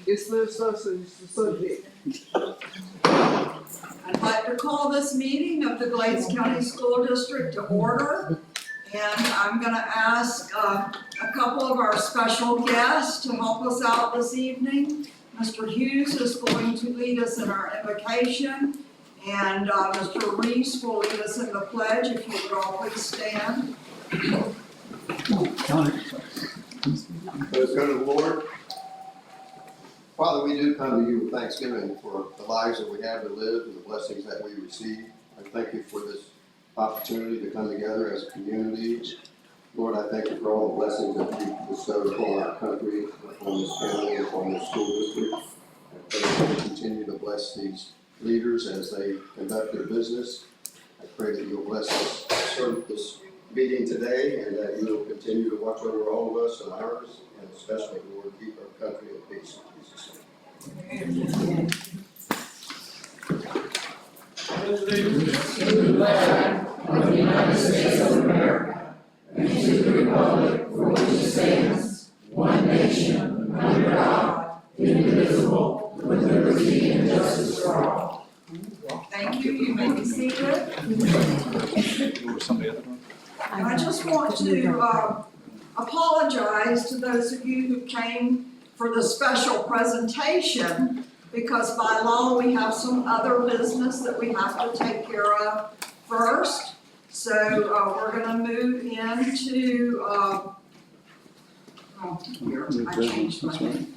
It's the subject. I'd like to call this meeting of the Glades County School District to order. And I'm gonna ask a couple of our special guests to help us out this evening. Mr. Hughes is going to lead us in our invocation, and Mr. Reese will lead us in the pledge. If you would all please stand. Let's go to the Lord. Father, we do come to you with thanksgiving for the lives that we have to live and the blessings that we receive. I thank you for this opportunity to come together as a community. Lord, I thank you for all the blessings that you bestowed upon our country, upon this county, upon this school district. I pray that you continue to bless these leaders as they conduct their business. I pray that you'll bless us to serve this meeting today, and that you will continue to watch over all of us and ours, and especially, Lord, keep our country at peace in Jesus' name. To the flag of the United States of America, and to the republic for which it stands, one nation, under God, indivisible, with liberty and justice for all. Thank you. You may be seated. And I just want to apologize to those of you who came for the special presentation, because by law we have some other business that we have to take care of first. So we're going to move into, I changed my name.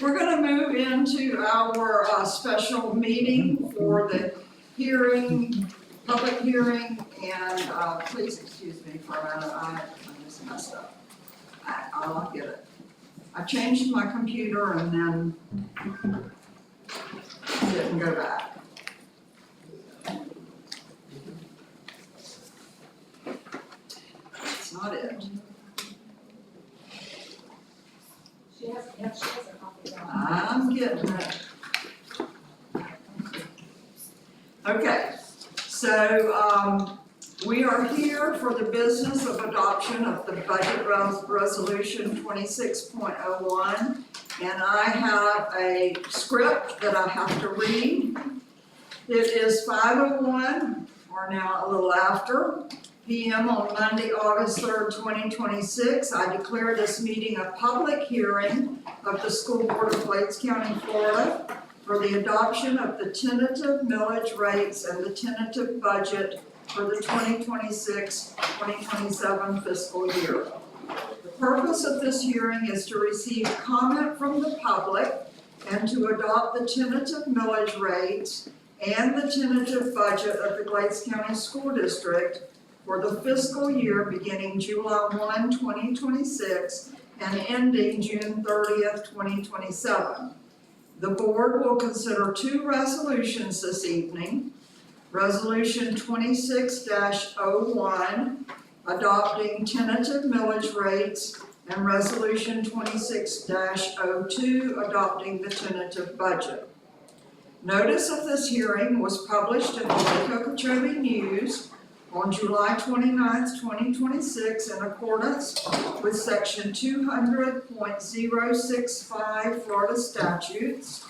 We're going to move into our special meeting for the hearing, public hearing, and please excuse me for a minute, I just messed up. I'll get it. I changed my computer and then didn't go back. That's not it. She has a copy of I'm getting it. Okay, so we are here for the business of adoption of the budget resolution 26.01, and I have a script that I have to read. It is 5:01, or now a little after, p.m. on Monday, August 3rd, 2026. I declare this meeting a public hearing of the School Board of Glades County, Florida, for the adoption of the tentative millage rates and the tentative budget for the 2026-2027 fiscal year. The purpose of this hearing is to receive comment from the public and to adopt the tentative millage rates and the tentative budget of the Glades County School District for the fiscal year beginning July 1, 2026 and ending June 30th, 2027. The board will consider two resolutions this evening. Resolution 26-01, adopting tentative millage rates, and Resolution 26-02, adopting the tentative budget. Notice of this hearing was published in the Lake Okeechobee News on July 29th, 2026, in accordance with Section 200.065 Florida statutes.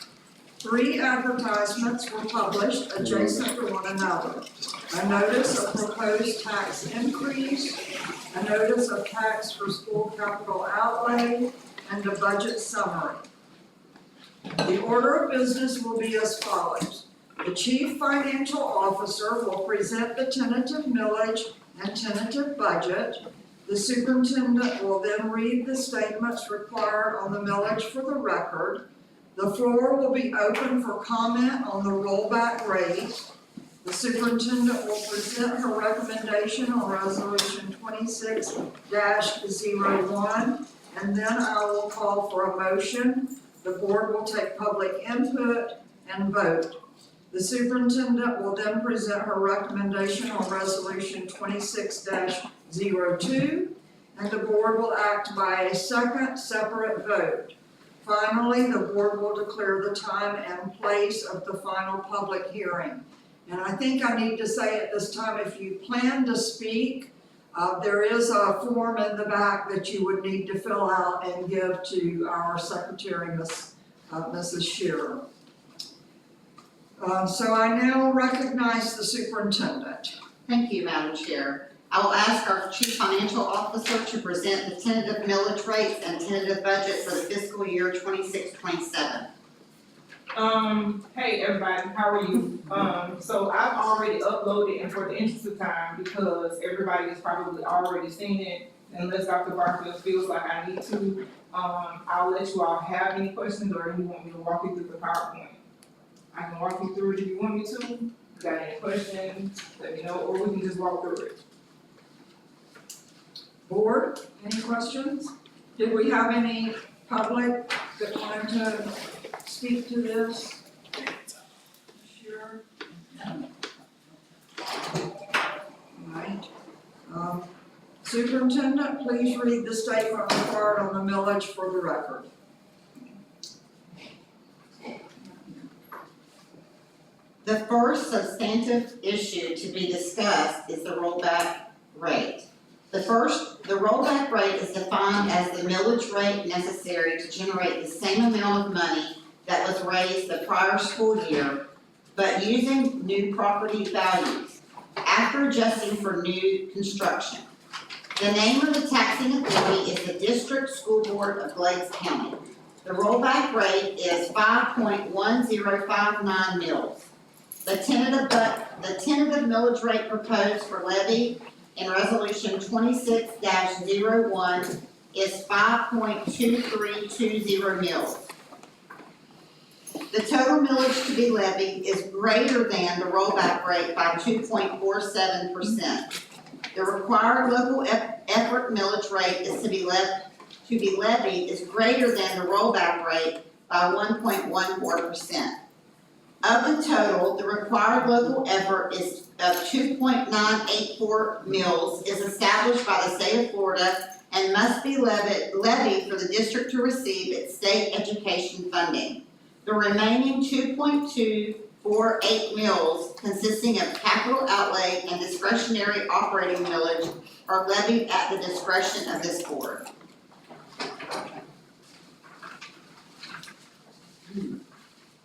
3 advertisements were published adjacent to one another. A notice of proposed tax increase, a notice of tax for school capital outlay, and a budget summary. The order of business will be as follows. The Chief Financial Officer will present the tentative millage and tentative budget. The superintendent will then read the statements required on the millage for the record. The floor will be open for comment on the rollback rate. The superintendent will present her recommendation on Resolution 26-01, and then I will call for a motion. The board will take public input and vote. The superintendent will then present her recommendation on Resolution 26-02, and the board will act by a second separate vote. Finally, the board will declare the time and place of the final public hearing. And I think I need to say at this time, if you plan to speak, There is a form in the back that you would need to fill out and give to our secretary, Mrs. Shearer. So I now recognize the superintendent. Thank you, Madam Chair. I will ask our Chief Financial Officer to present the tentative millage rates and tentative budget for the fiscal year 26-27. Hey everybody, how are you? So I've already uploaded, and for the interest of time, because everybody has probably already seen it, unless Dr. Barfield feels like I need to, I'll let you all have any questions, or if you want me to walk you through the PowerPoint. I can walk you through it if you want me to. If you got any questions, let me know, or we can just walk through it. Board, any questions? Did we have any public that wanted to speak to this? Sure. Right. Superintendent, please read the statement required on the millage for the record. The first substantive issue to be discussed is the rollback rate. The rollback rate is defined as the millage rate necessary to generate the same amount of money that was raised the prior school year, but using new property values, after adjusting for new construction. The name of the taxing authority is the District School Board of Glades County. The rollback rate is 5.1059 mils. The tentative millage rate proposed for levy in resolution 26-01 is 5.2320 mils. The total millage to be levied is greater than the rollback rate by 2.47%. The required local effort millage rate is to be levied is greater than the rollback rate by 1.14%. Of the total, the required local effort is of 2.984 mils is established by the state of Florida and must be levied for the district to receive its state education funding. The remaining 2.248 mils, consisting of capital outlay and discretionary operating millage, are levied at the discretion of this board.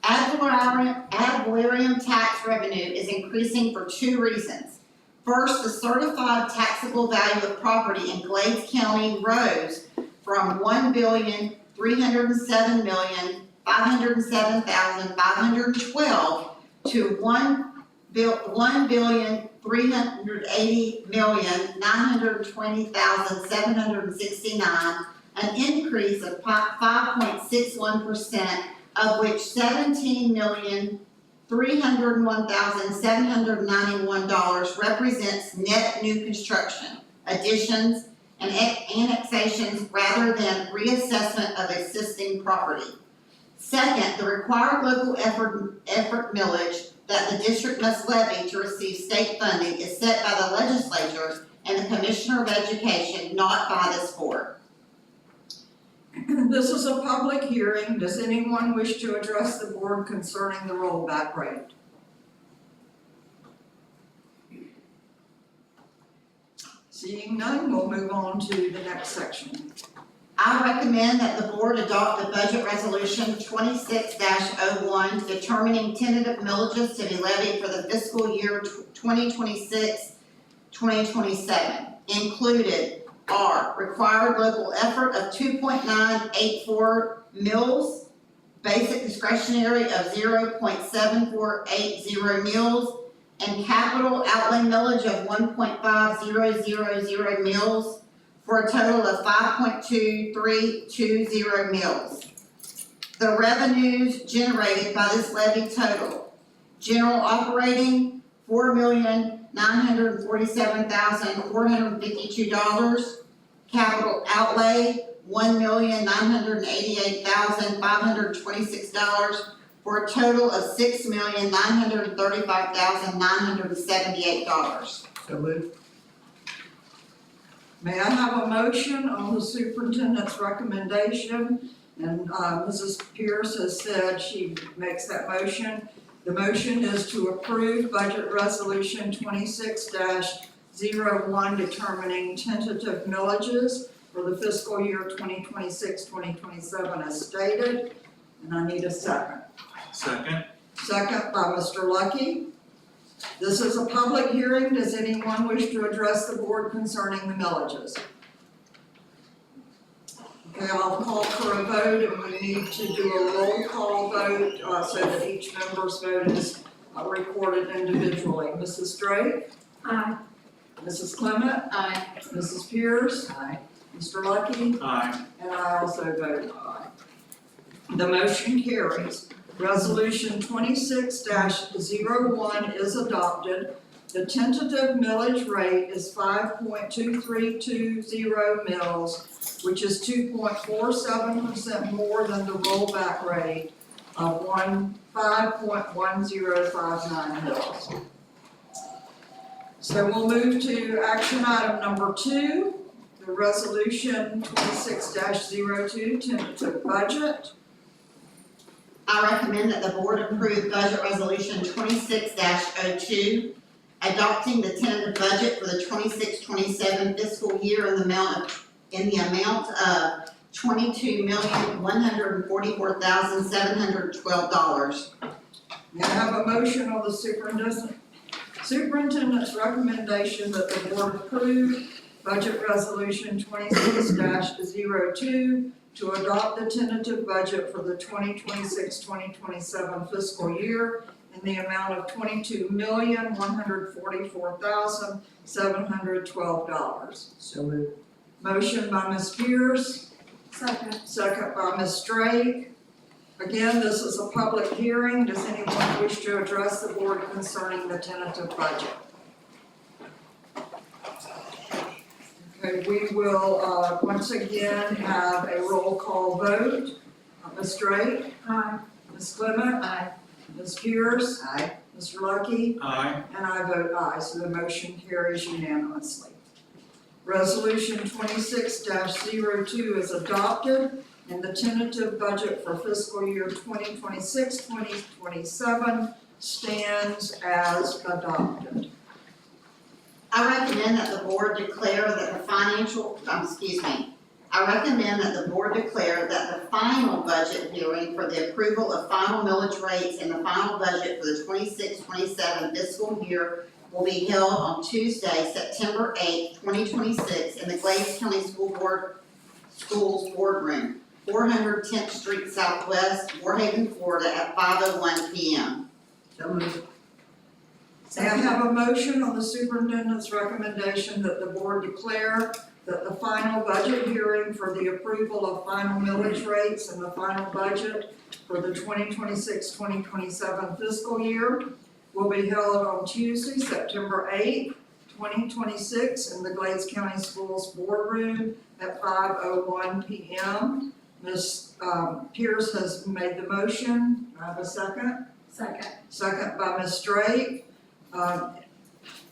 Ad valorem tax revenue is increasing for two reasons. First, the certified taxable value of property in Glades County rose from $1,307,507,512 to $1,380,920,769, an increase of 5.61%, of which $17,301,791 represents net new construction, additions, and annexations rather than reassessment of existing property. Second, the required local effort millage that the district must levy to receive state funding is set by the legislature and the Commissioner of Education, not by this board. This is a public hearing. Does anyone wish to address the board concerning the rollback rate? Seeing none, we'll move on to the next section. I recommend that the board adopt the budget resolution 26-01 determining tentative millages to be levied for the fiscal year 2026-2027. Included are required local effort of 2.984 mils, basic discretionary of 0.7480 mils, and capital outlay millage of 1.5000 mils, for a total of 5.2320 mils. The revenues generated by this levy total: general operating, $4,947,452, capital outlay, $1,988,526, for a total of $6,935,978. So moved. May I have a motion on the superintendent's recommendation? And Mrs. Pierce has said she makes that motion. The motion is to approve budget resolution 26-01 determining tentative millages for the fiscal year 2026-2027 as stated. And I need a second. Second. Second by Mr. Lucky. This is a public hearing. Does anyone wish to address the board concerning the millages? Okay, I'll call for a vote, and we need to do a roll call vote, so that each member's vote is recorded individually. Mrs. Drake? Aye. Mrs. Clement? Aye. Mrs. Pierce? Aye. Mr. Lucky? Aye. And I also vote aye. The motion carries. Resolution 26-01 is adopted. The tentative millage rate is 5.2320 mils, which is 2.47% more than the rollback rate of 5.1059 mils. So we'll move to action item number 2, the resolution 26-02, tentative budget. I recommend that the board approve budget resolution 26-02, adopting the tentative budget for the 26-27 fiscal year in the amount of $22,144,712. May I have a motion on the superintendent's recommendation that the board approve budget resolution 26-02 to adopt the tentative budget for the 2026-2027 fiscal year in the amount of $22,144,712. So moved. Motion by Ms. Pierce, Second. second by Ms. Drake. Again, this is a public hearing. Does anyone wish to address the board concerning the tentative budget? Okay, we will, once again have a roll call vote. Ms. Drake? Aye. Ms. Clement? Aye. Ms. Pierce? Aye. Mr. Lucky? Aye. And I vote aye, so the motion carries unanimously. Resolution 26-02 is adopted, and the tentative budget for fiscal year 2026-2027 stands as adopted. I recommend that the board declare that the I recommend that the board declare that the final budget hearing for the approval of final millage rates and the final budget for the 26-27 fiscal year will be held on Tuesday, September 8th, 2026 in the Glades County Schools Boardroom, 400 10th Street Southwest, Warhaven, Florida at 5:01 p.m. So moved. May I have a motion on the superintendent's recommendation that the board declare that the final budget hearing for the approval of final millage rates and the final budget for the 2026-2027 fiscal year will be held on Tuesday, September 8th, 2026 in the Glades County Schools Boardroom at 5:01 p.m. Ms. Pierce has made the motion. Do I have a second? Second. Second by Ms. Drake.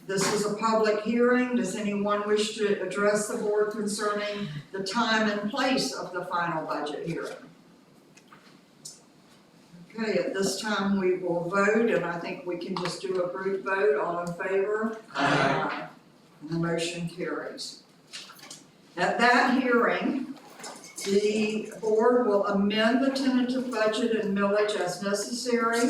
This is a public hearing. Does anyone wish to address the board concerning the time and place of the final budget hearing? Okay, at this time we will vote, and I think we can just do a group vote. All in favor? Aye. And the motion carries. At that hearing, the board will amend the tentative budget and millage as necessary,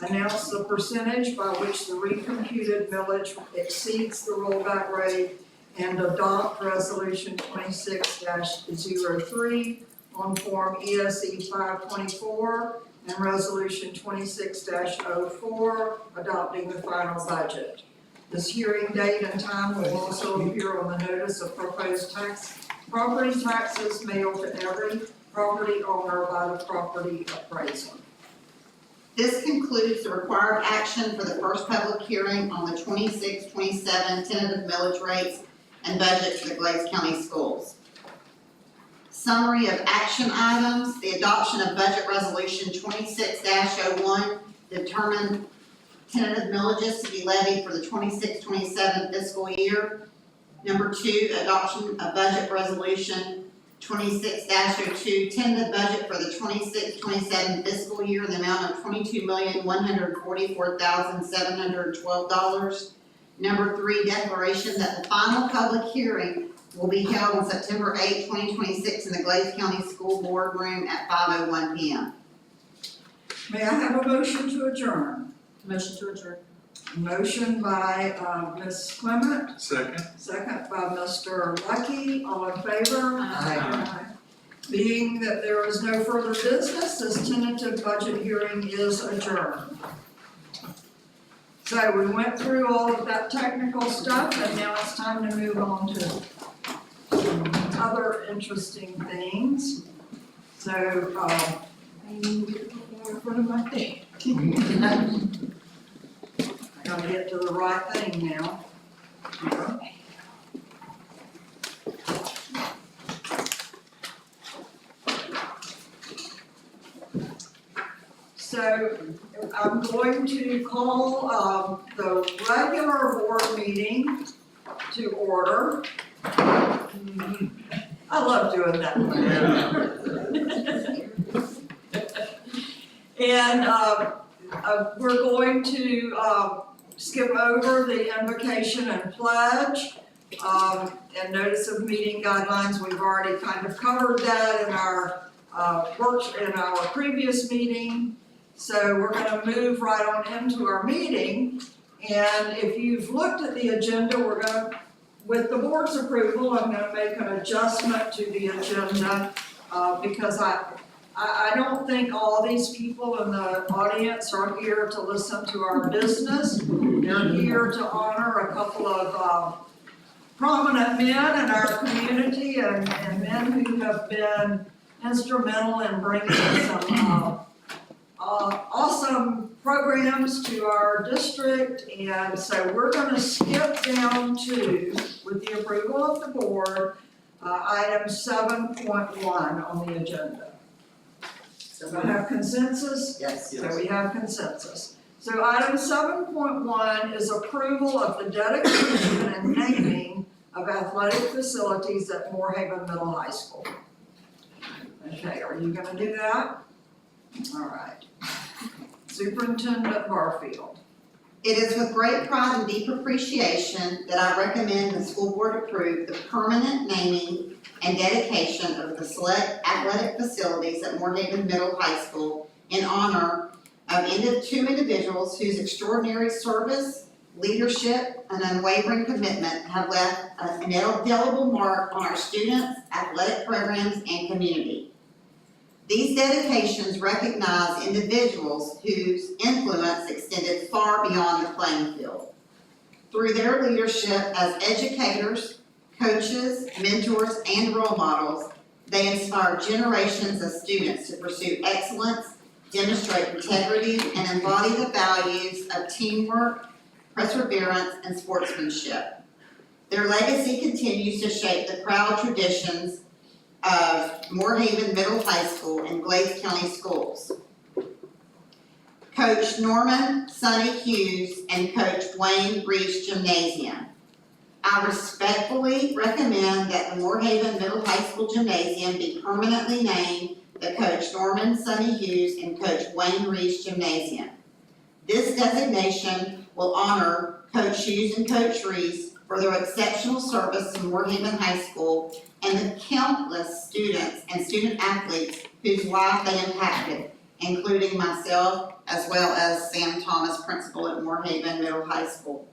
announce the percentage by which the recomputed millage exceeds the rollback rate, and adopt resolution 26-03 on form ESE 524 and resolution 26-04 adopting the final budget. This hearing date and time will also appear on the notice of proposed property taxes mailed to every property owner by the property appraiser. This concludes the required action for the first public hearing on the 26-27 tentative millage rates and budget for the Glades County Schools. Summary of action items: the adoption of budget resolution 26-01 determined tentative millages to be levied for the 26-27 fiscal year. Number 2, adoption of budget resolution 26-02, tentative budget for the 26-27 fiscal year in the amount of $22,144,712. Number 3, declaration that the final public hearing will be held on September 8, 2026 in the Glades County School Board Room at 5:01 p.m. May I have a motion to adjourn? Motion to adjourn. Motion by, Ms. Clement, Second. second by Mr. Lucky, all in favor? Aye. Being that there is no further business, this tentative budget hearing is adjourned. So we went through all of that technical stuff, and now it's time to move on to some other interesting things. So, I need to get in front of my thing. I gotta get to the right thing now. So I'm going to call the regular board meeting to order. I love doing that. And we're going to skip over the invocation and pledge. And notice of meeting guidelines, we've already kind of covered that in our in our previous meeting. So we're gonna move right on into our meeting. And if you've looked at the agenda, we're gonna, with the board's approval, I'm gonna make an adjustment to the agenda because I don't think all these people in the audience are here to listen to our business. They're here to honor a couple of prominent men in our community and men who have been instrumental in bringing some awesome programs to our district. And so we're gonna skip down to, with the approval of the board, item 7.1 on the agenda. So we have consensus? Yes. So we have consensus. So item 7.1 is approval of the dedication and naming of athletic facilities at Moorhaven Middle High School. Okay, are you gonna do that? All right. Superintendent Barfield. It is with great pride and deep appreciation that I recommend the school board approve the permanent naming and dedication of the select athletic facilities at Moorhaven Middle High School in honor of two individuals whose extraordinary service, leadership, and unwavering commitment have left an indelible mark on our students, athletic programs, and community. These dedications recognize individuals whose influence extended far beyond the playing field. Through their leadership as educators, coaches, mentors, and role models, they inspire generations of students to pursue excellence, demonstrate integrity, and embody the values of teamwork, perseverance, and sportsmanship. Their legacy continues to shape the proud traditions of Moorhaven Middle High School and Glades County Schools. Coach Norman Sonny Hughes and Coach Wayne Reese Gymnasium. I respectfully recommend that the Moorhaven Middle High School Gymnasium be permanently named the Coach Norman Sonny Hughes and Coach Wayne Reese Gymnasium. This designation will honor Coach Hughes and Coach Reese for their exceptional service to Moorhaven High School and the countless students and student athletes whose life they impacted, including myself as well as Sam Thomas, principal at Moorhaven Middle High School.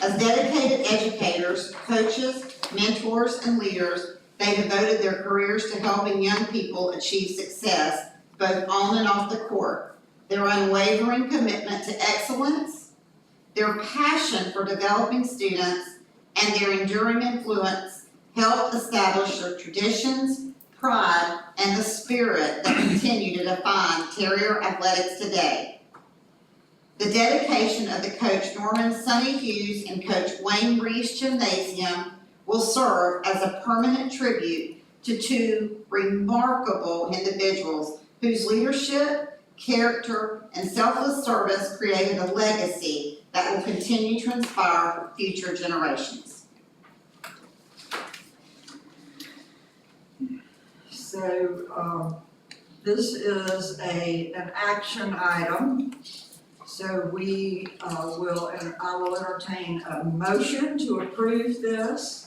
As dedicated educators, coaches, mentors, and leaders, they devoted their careers to helping young people achieve success both on and off the court. Their unwavering commitment to excellence, their passion for developing students, and their enduring influence helped establish their traditions, pride, and the spirit that continue to define Terrier athletics today. The dedication of the Coach Norman Sonny Hughes and Coach Wayne Reese Gymnasium will serve as a permanent tribute to two remarkable individuals whose leadership, character, and selfless service created a legacy that will continue to inspire future generations. So, this is an action item. So we will, and I will entertain a motion to approve this.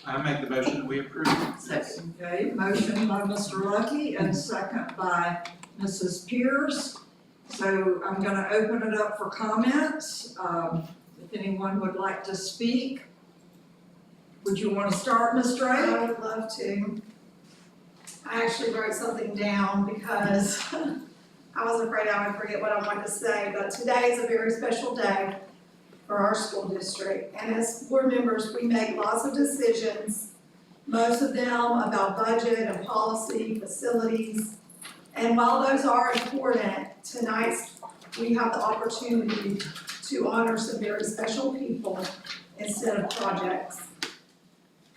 I make the motion that we approve. Second. Okay, motion by Mr. Lucky and second by Mrs. Pierce. So I'm gonna open it up for comments. If anyone would like to speak. Would you wanna start, Ms. Drake? I would love to. I actually wrote something down because I was afraid I would forget what I wanted to say, but today is a very special day for our school district. And as board members, we make lots of decisions, most of them about budget and policy, facilities. And while those are important, tonight we have the opportunity to honor some very special people instead of projects.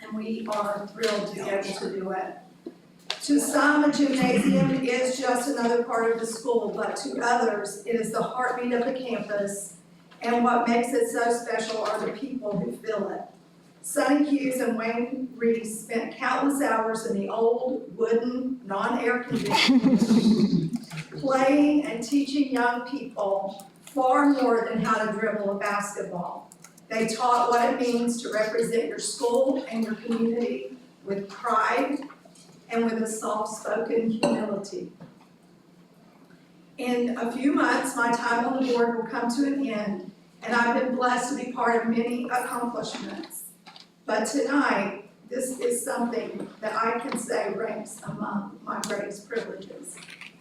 And we are thrilled to be able to do it. To some, a gymnasium is just another part of the school, but to others, it is the heartbeat of the campus. And what makes it so special are the people who fill it. Sonny Hughes and Wayne Reese spent countless hours in the old wooden, non-air conditioned, playing and teaching young people far more than how to dribble a basketball. They taught what it means to represent your school and your community with pride and with a soft-spoken humility. In a few months, my time on the board will come to an end, and I've been blessed to be part of many accomplishments. But tonight, this is something that I can say ranks among my greatest privileges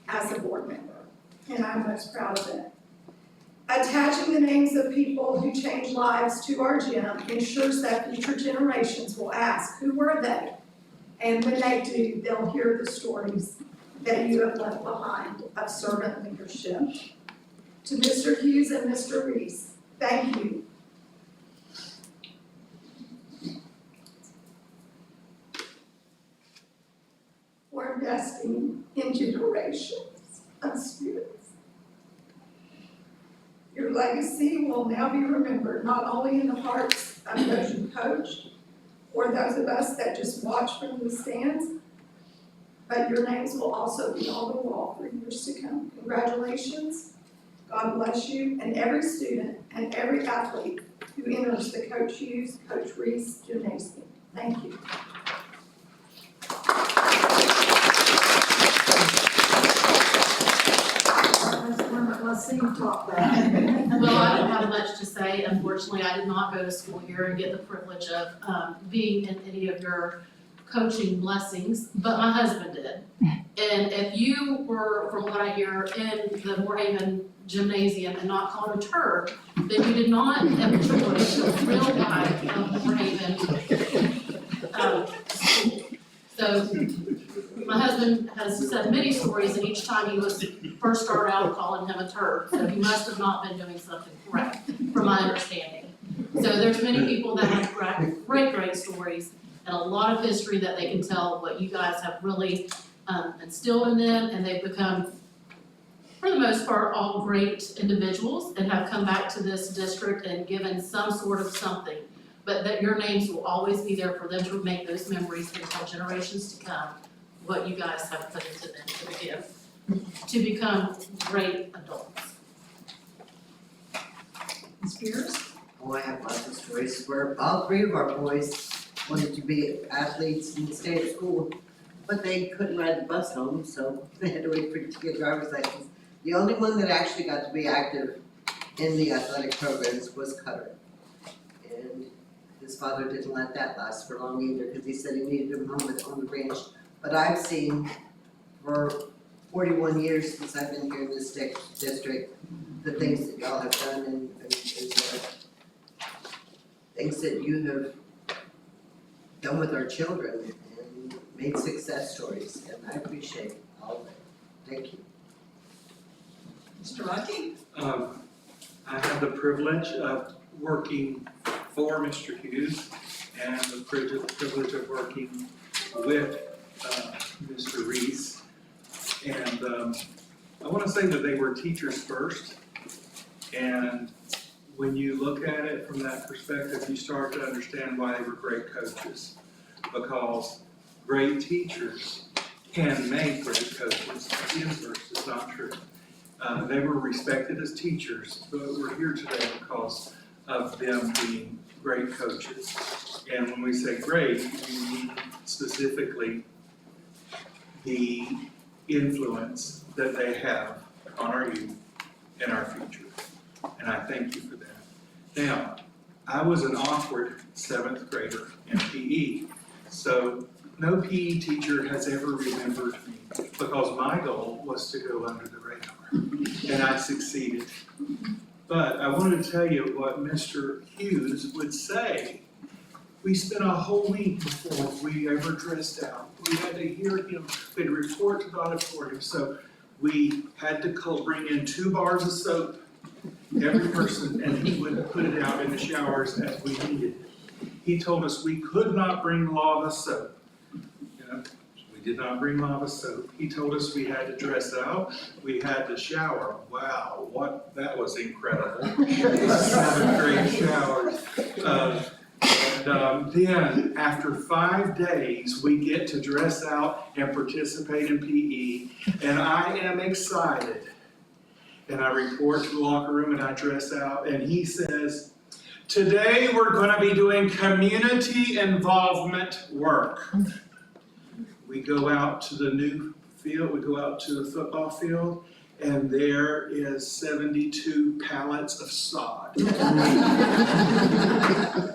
as a board member, and I'm most proud of it. Attaching the names of people who change lives to our gym ensures that future generations will ask, who were they? And when they do, they'll hear the stories that you have left behind of servant leadership. To Mr. Hughes and Mr. Reese, thank you. For investing in generations of students. Your legacy will now be remembered not only in the hearts of those you coached or those of us that just watch from the stands, but your names will also be on the wall for years to come. Congratulations, God bless you, and every student and every athlete who enters the Coach Hughes, Coach Reese Gymnasium. Thank you. Let's see you talk that. Well, I don't have much to say. Unfortunately, I did not go to school here and get the privilege of being in any of your coaching blessings, but my husband did. And if you were, from what I hear, in the Moorhaven Gymnasium and not called a turd, then you did not enjoy the real life of Moorhaven. So my husband has said many stories, and each time he was first started out calling him a turd, so he must have not been doing something correct, from my understanding. So there's many people that have great stories and a lot of history that they can tell what you guys have really instilled in them, and they've become, for the most part, all great individuals and have come back to this district and given some sort of something. But that your names will always be there for them to make those memories and tell generations to come what you guys have put into them to give, to become great adults. Ms. Pierce? Oh, I have lots of stories where all three of our boys wanted to be athletes and stay at school, but they couldn't ride the bus home, so they had to wait for it to get driver's license. The only one that actually got to be active in the athletic programs was Cutter. And his father didn't let that last for long either, because he said he needed him home on the ranch. But I've seen for 41 years since I've been here in this district, the things that y'all have done and things that you have done with our children and made success stories, and I appreciate all of it. Thank you. Mr. Lucky? I have the privilege of working for Mr. Hughes and the privilege of working with Mr. Reese. And I want to say that they were teachers first, and when you look at it from that perspective, you start to understand why they were great coaches, because great teachers can make great coaches. The inverse is not true. They were respected as teachers, but we're here today because of them being great coaches. And when we say great, we mean specifically the influence that they have on our youth and our future. And I thank you for that. Now, I was an awkward 7th grader in PE. So no PE teacher has ever remembered me because my goal was to go under the radar. And I succeeded. But I wanted to tell you what Mr. Hughes would say. We spent a whole week before we ever dressed out. We had to hear him, we had to report to the auditorium. So we had to bring in 2 bars of soap, every person, and he would put it out in the showers as we needed. He told us we could not bring lava soap. You know, we did not bring lava soap. He told us we had to dress out, we had to shower. Wow, that was incredible. 7th grade showers. And then, after 5 days, we get to dress out and participate in PE, and I am excited. And I report to the locker room and I dress out, and he says, today we're gonna be doing community involvement work. We go out to the new field, we go out to the football field, and there is 72 pallets of sod.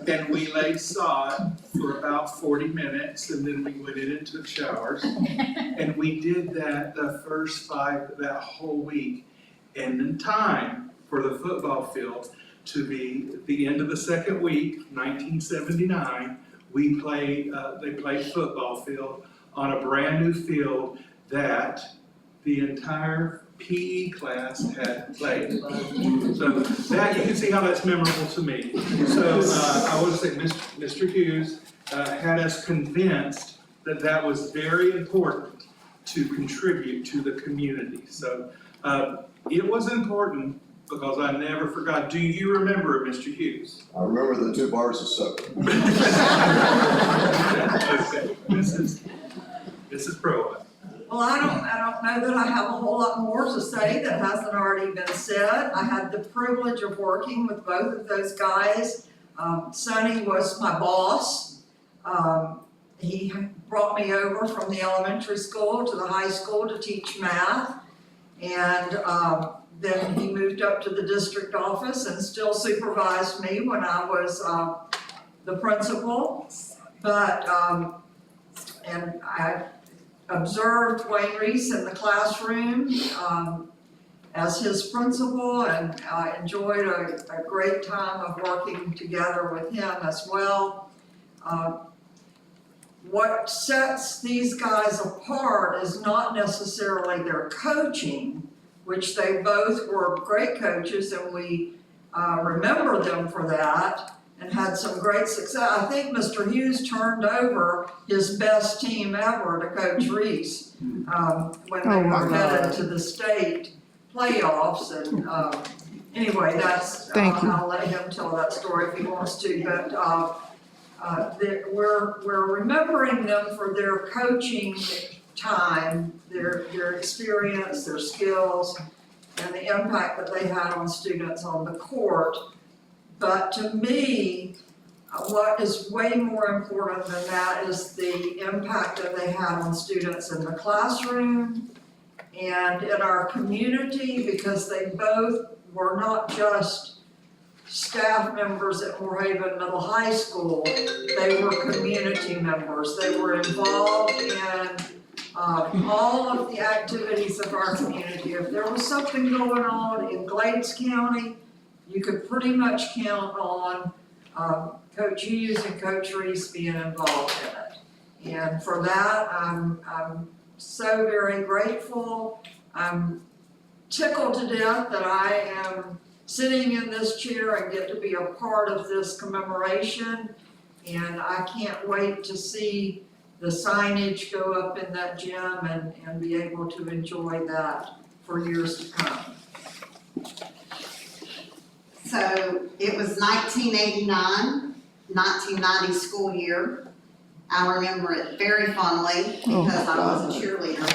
And we laid sod for about 40 minutes, and then we went in and took showers. And we did that the first 5, that whole week. And in time for the football field to be the end of the 2nd week, 1979, they played football field on a brand new field that the entire PE class had played. So that, you can see how that's memorable to me. So I would say Mr. Hughes had us convinced that that was very important to contribute to the community. So it was important because I never forgot. Do you remember it, Mr. Hughes? I remember the 2 bars of soap. Okay, Mrs. Proa. Well, I don't know that I have a whole lot more to say that hasn't already been said. I had the privilege of working with both of those guys. Sonny was my boss. He brought me over from the elementary school to the high school to teach math. And then he moved up to the district office and still supervised me when I was the principal. But, and I observed Wayne Reese in the classroom as his principal, and I enjoyed a great time of working together with him as well. What sets these guys apart is not necessarily their coaching, which they both were great coaches, and we remember them for that and had some great success. I think Mr. Hughes turned over his best team ever to Coach Reese when they were headed to the state playoffs. And anyway, that's, I'll let him tell that story if he wants to, but we're remembering them for their coaching time, their experience, their skills, and the impact that they had on students on the court. But to me, what is way more important than that is the impact that they had on students in the classroom and in our community, because they both were not just staff members at Moorhaven Middle High School, they were community members. They were involved in all of the activities of our community. If there was something going on in Glades County, you could pretty much count on Coach Hughes and Coach Reese being involved in it. And for that, I'm so very grateful. I'm tickled to death that I am sitting in this chair and get to be a part of this commemoration. And I can't wait to see the signage go up in that gym and be able to enjoy that for years to come. So it was 1989, 1990 school year. I remember it very fondly because I was a cheerleader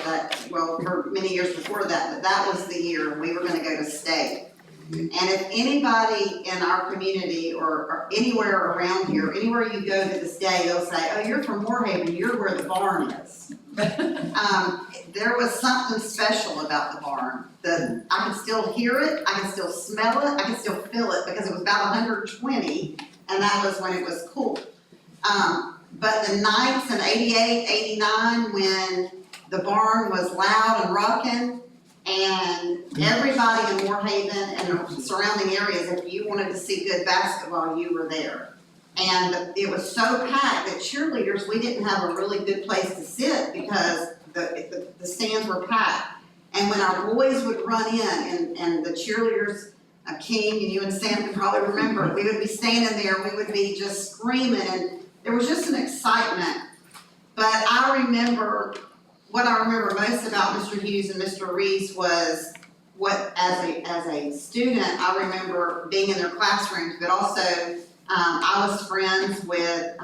for many years before that, but that was the year we were gonna go to state. And if anybody in our community or anywhere around here, anywhere you go to this day, they'll say, oh, you're from Moorhaven, you're where the barn is. There was something special about the barn. I can still hear it, I can still smell it, I can still feel it because it was about 120 and that was when it was cool. But the nights in 88, 89, when the barn was loud and rocking, and everybody in Moorhaven and the surrounding areas, if you wanted to see good basketball, you were there. And it was so packed that cheerleaders, we didn't have a really good place to sit because the stands were packed. And when our boys would run in and the cheerleaders, King and you and Sam can probably remember, we would be standing there, we would be just screaming, and there was just an excitement. But what I remember most about Mr. Hughes and Mr. Reese was as a student, I remember being in their classrooms, but also I was friends with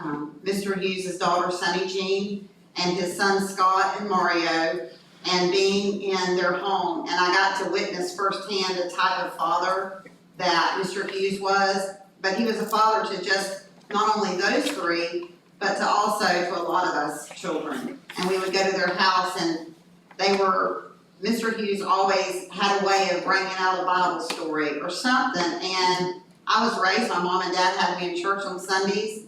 Mr. Hughes' daughter, Sunny Jean, and his son, Scott and Mario, and being in their home. And I got to witness firsthand the type of father that Mr. Hughes was, but he was a father to just not only those three, but to also to a lot of us children. And we would go to their house and Mr. Hughes always had a way of bringing out a Bible story or something. And I was raised, my mom and dad had me in church on Sundays,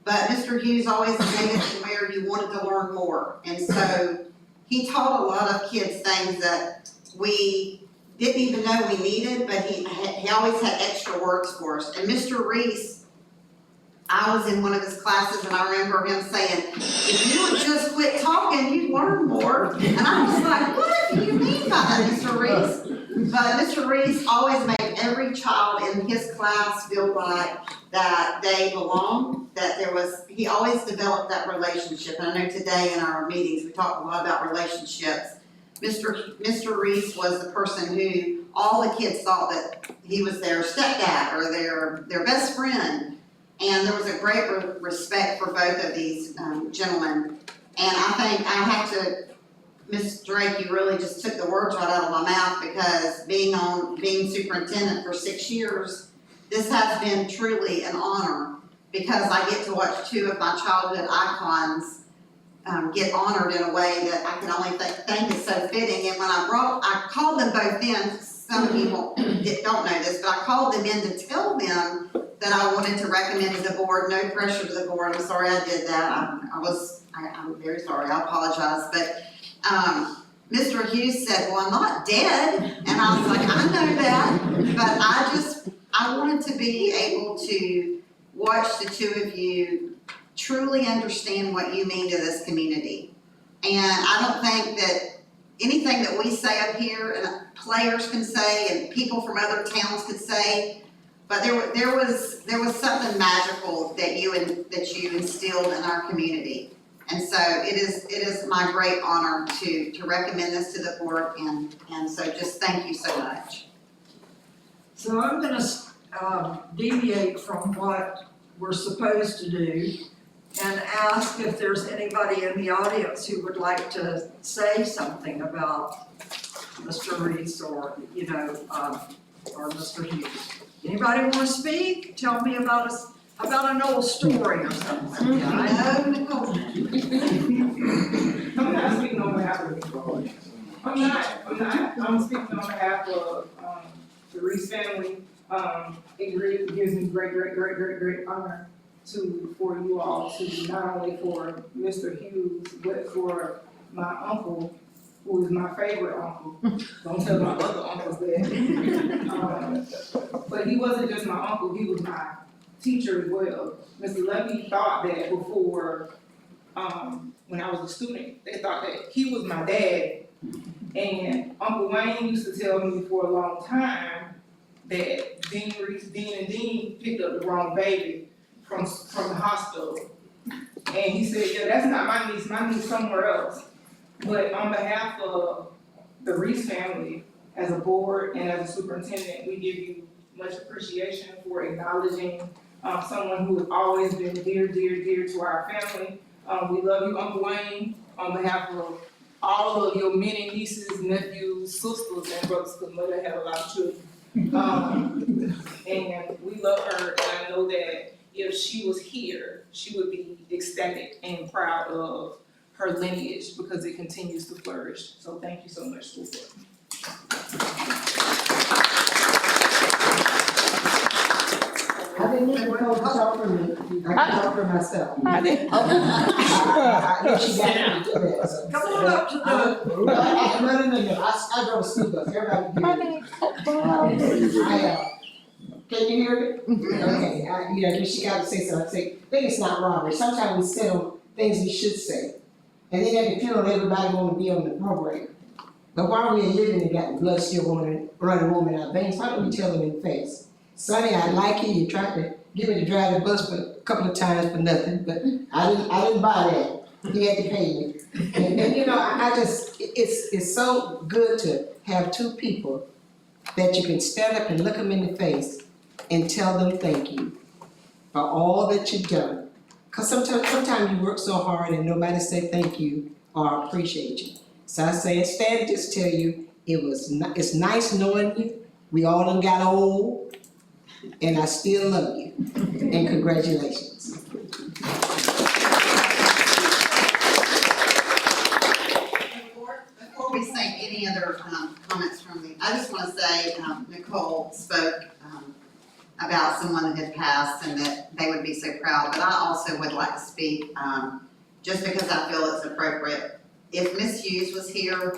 but Mr. Hughes always made it to where you wanted to learn more. And so he taught a lot of kids things that we didn't even know we needed, but he always had extra words for us. And Mr. Reese, I was in one of his classes and I remember him saying, if you would just quit talking, you'd learn more. And I was like, what do you mean by that, Mr. Reese? But Mr. Reese always made every child in his class feel like that they belong, he always developed that relationship. And I know today in our meetings, we talk a lot about relationships. Mr. Reese was the person who all the kids thought that he was their stepdad or their best friend. And there was a great respect for both of these gentlemen. And I think I have to, Ms. Drake, you really just took the words right out of my mouth because being superintendent for 6 years, this has been truly an honor because I get to watch two of my childhood icons get honored in a way that I can only think is so fitting. And when I called them both in, some of you don't know this, but I called them in to tell them that I wanted to recommend to the board, no pressure to the board, I'm sorry I did that, I'm very sorry, I apologize, but Mr. Hughes said, well, I'm not dead, and I was like, I know that, but I wanted to be able to watch the two of you truly understand what you mean to this community. And I don't think that anything that we say up here, and players can say, and people from other towns could say, but there was something magical that you instilled in our community. And so it is my great honor to recommend this to the board, and so just thank you so much. So I'm gonna deviate from what we're supposed to do and ask if there's anybody in the audience who would like to say something about Mr. Reese or Mr. Hughes. Anybody want to speak? Tell me about an old story or something. Yeah, I know, Nicole. I'm not speaking on behalf of I'm speaking on behalf of the Reese family. It gives me great honor for you all to not only for Mr. Hughes, but for my uncle, who is my favorite uncle. Don't tell my other uncles that. But he wasn't just my uncle, he was my teacher as well. Mr. Levy thought that before, when I was a student, they thought that he was my dad. And Uncle Wayne used to tell me for a long time that Dean and Dean picked up the wrong baby from the hospital. And he said, yeah, that's not my niece somewhere else. But on behalf of the Reese family, as a board and as a superintendent, we give you much appreciation for acknowledging someone who has always been dear to our family. We love you, Uncle Wayne, on behalf of all of your many nieces, nephews, sisters, and brothers, because mother had a lot of children. And we love her, and I know that if she was here, she would be ecstatic and proud of her lineage because it continues to flourish. So thank you so much, school board. I didn't need Nicole to talk for me, I can talk for myself. I did. I know she got me to do that, so. Come on up to the, No, I drove a school bus, everybody can hear me. Can you hear me? Okay, she gotta say something, I think it's not robbery, sometimes we say things we should say. And then at the funeral, everybody wanna be on the program. But while we're living and got the blood still running warm in our veins, why don't we tell them in the face? Sonny, I like you, you tried to get me to drive the bus for a couple of times for nothing, but I didn't buy that. He had to pay me. And you know, I just, it's so good to have two people that you can stand up and look them in the face and tell them thank you for all that you've done. Cause sometimes you work so hard and nobody say thank you or appreciate you. So I say, instead, just tell you, it's nice knowing you. We all done got old, and I still love you. And congratulations. Before we say any other comments from me, I just want to say Nicole spoke about someone that had passed and that they would be so proud, but I also would like to speak, just because I feel it's appropriate. If Miss Hughes was here,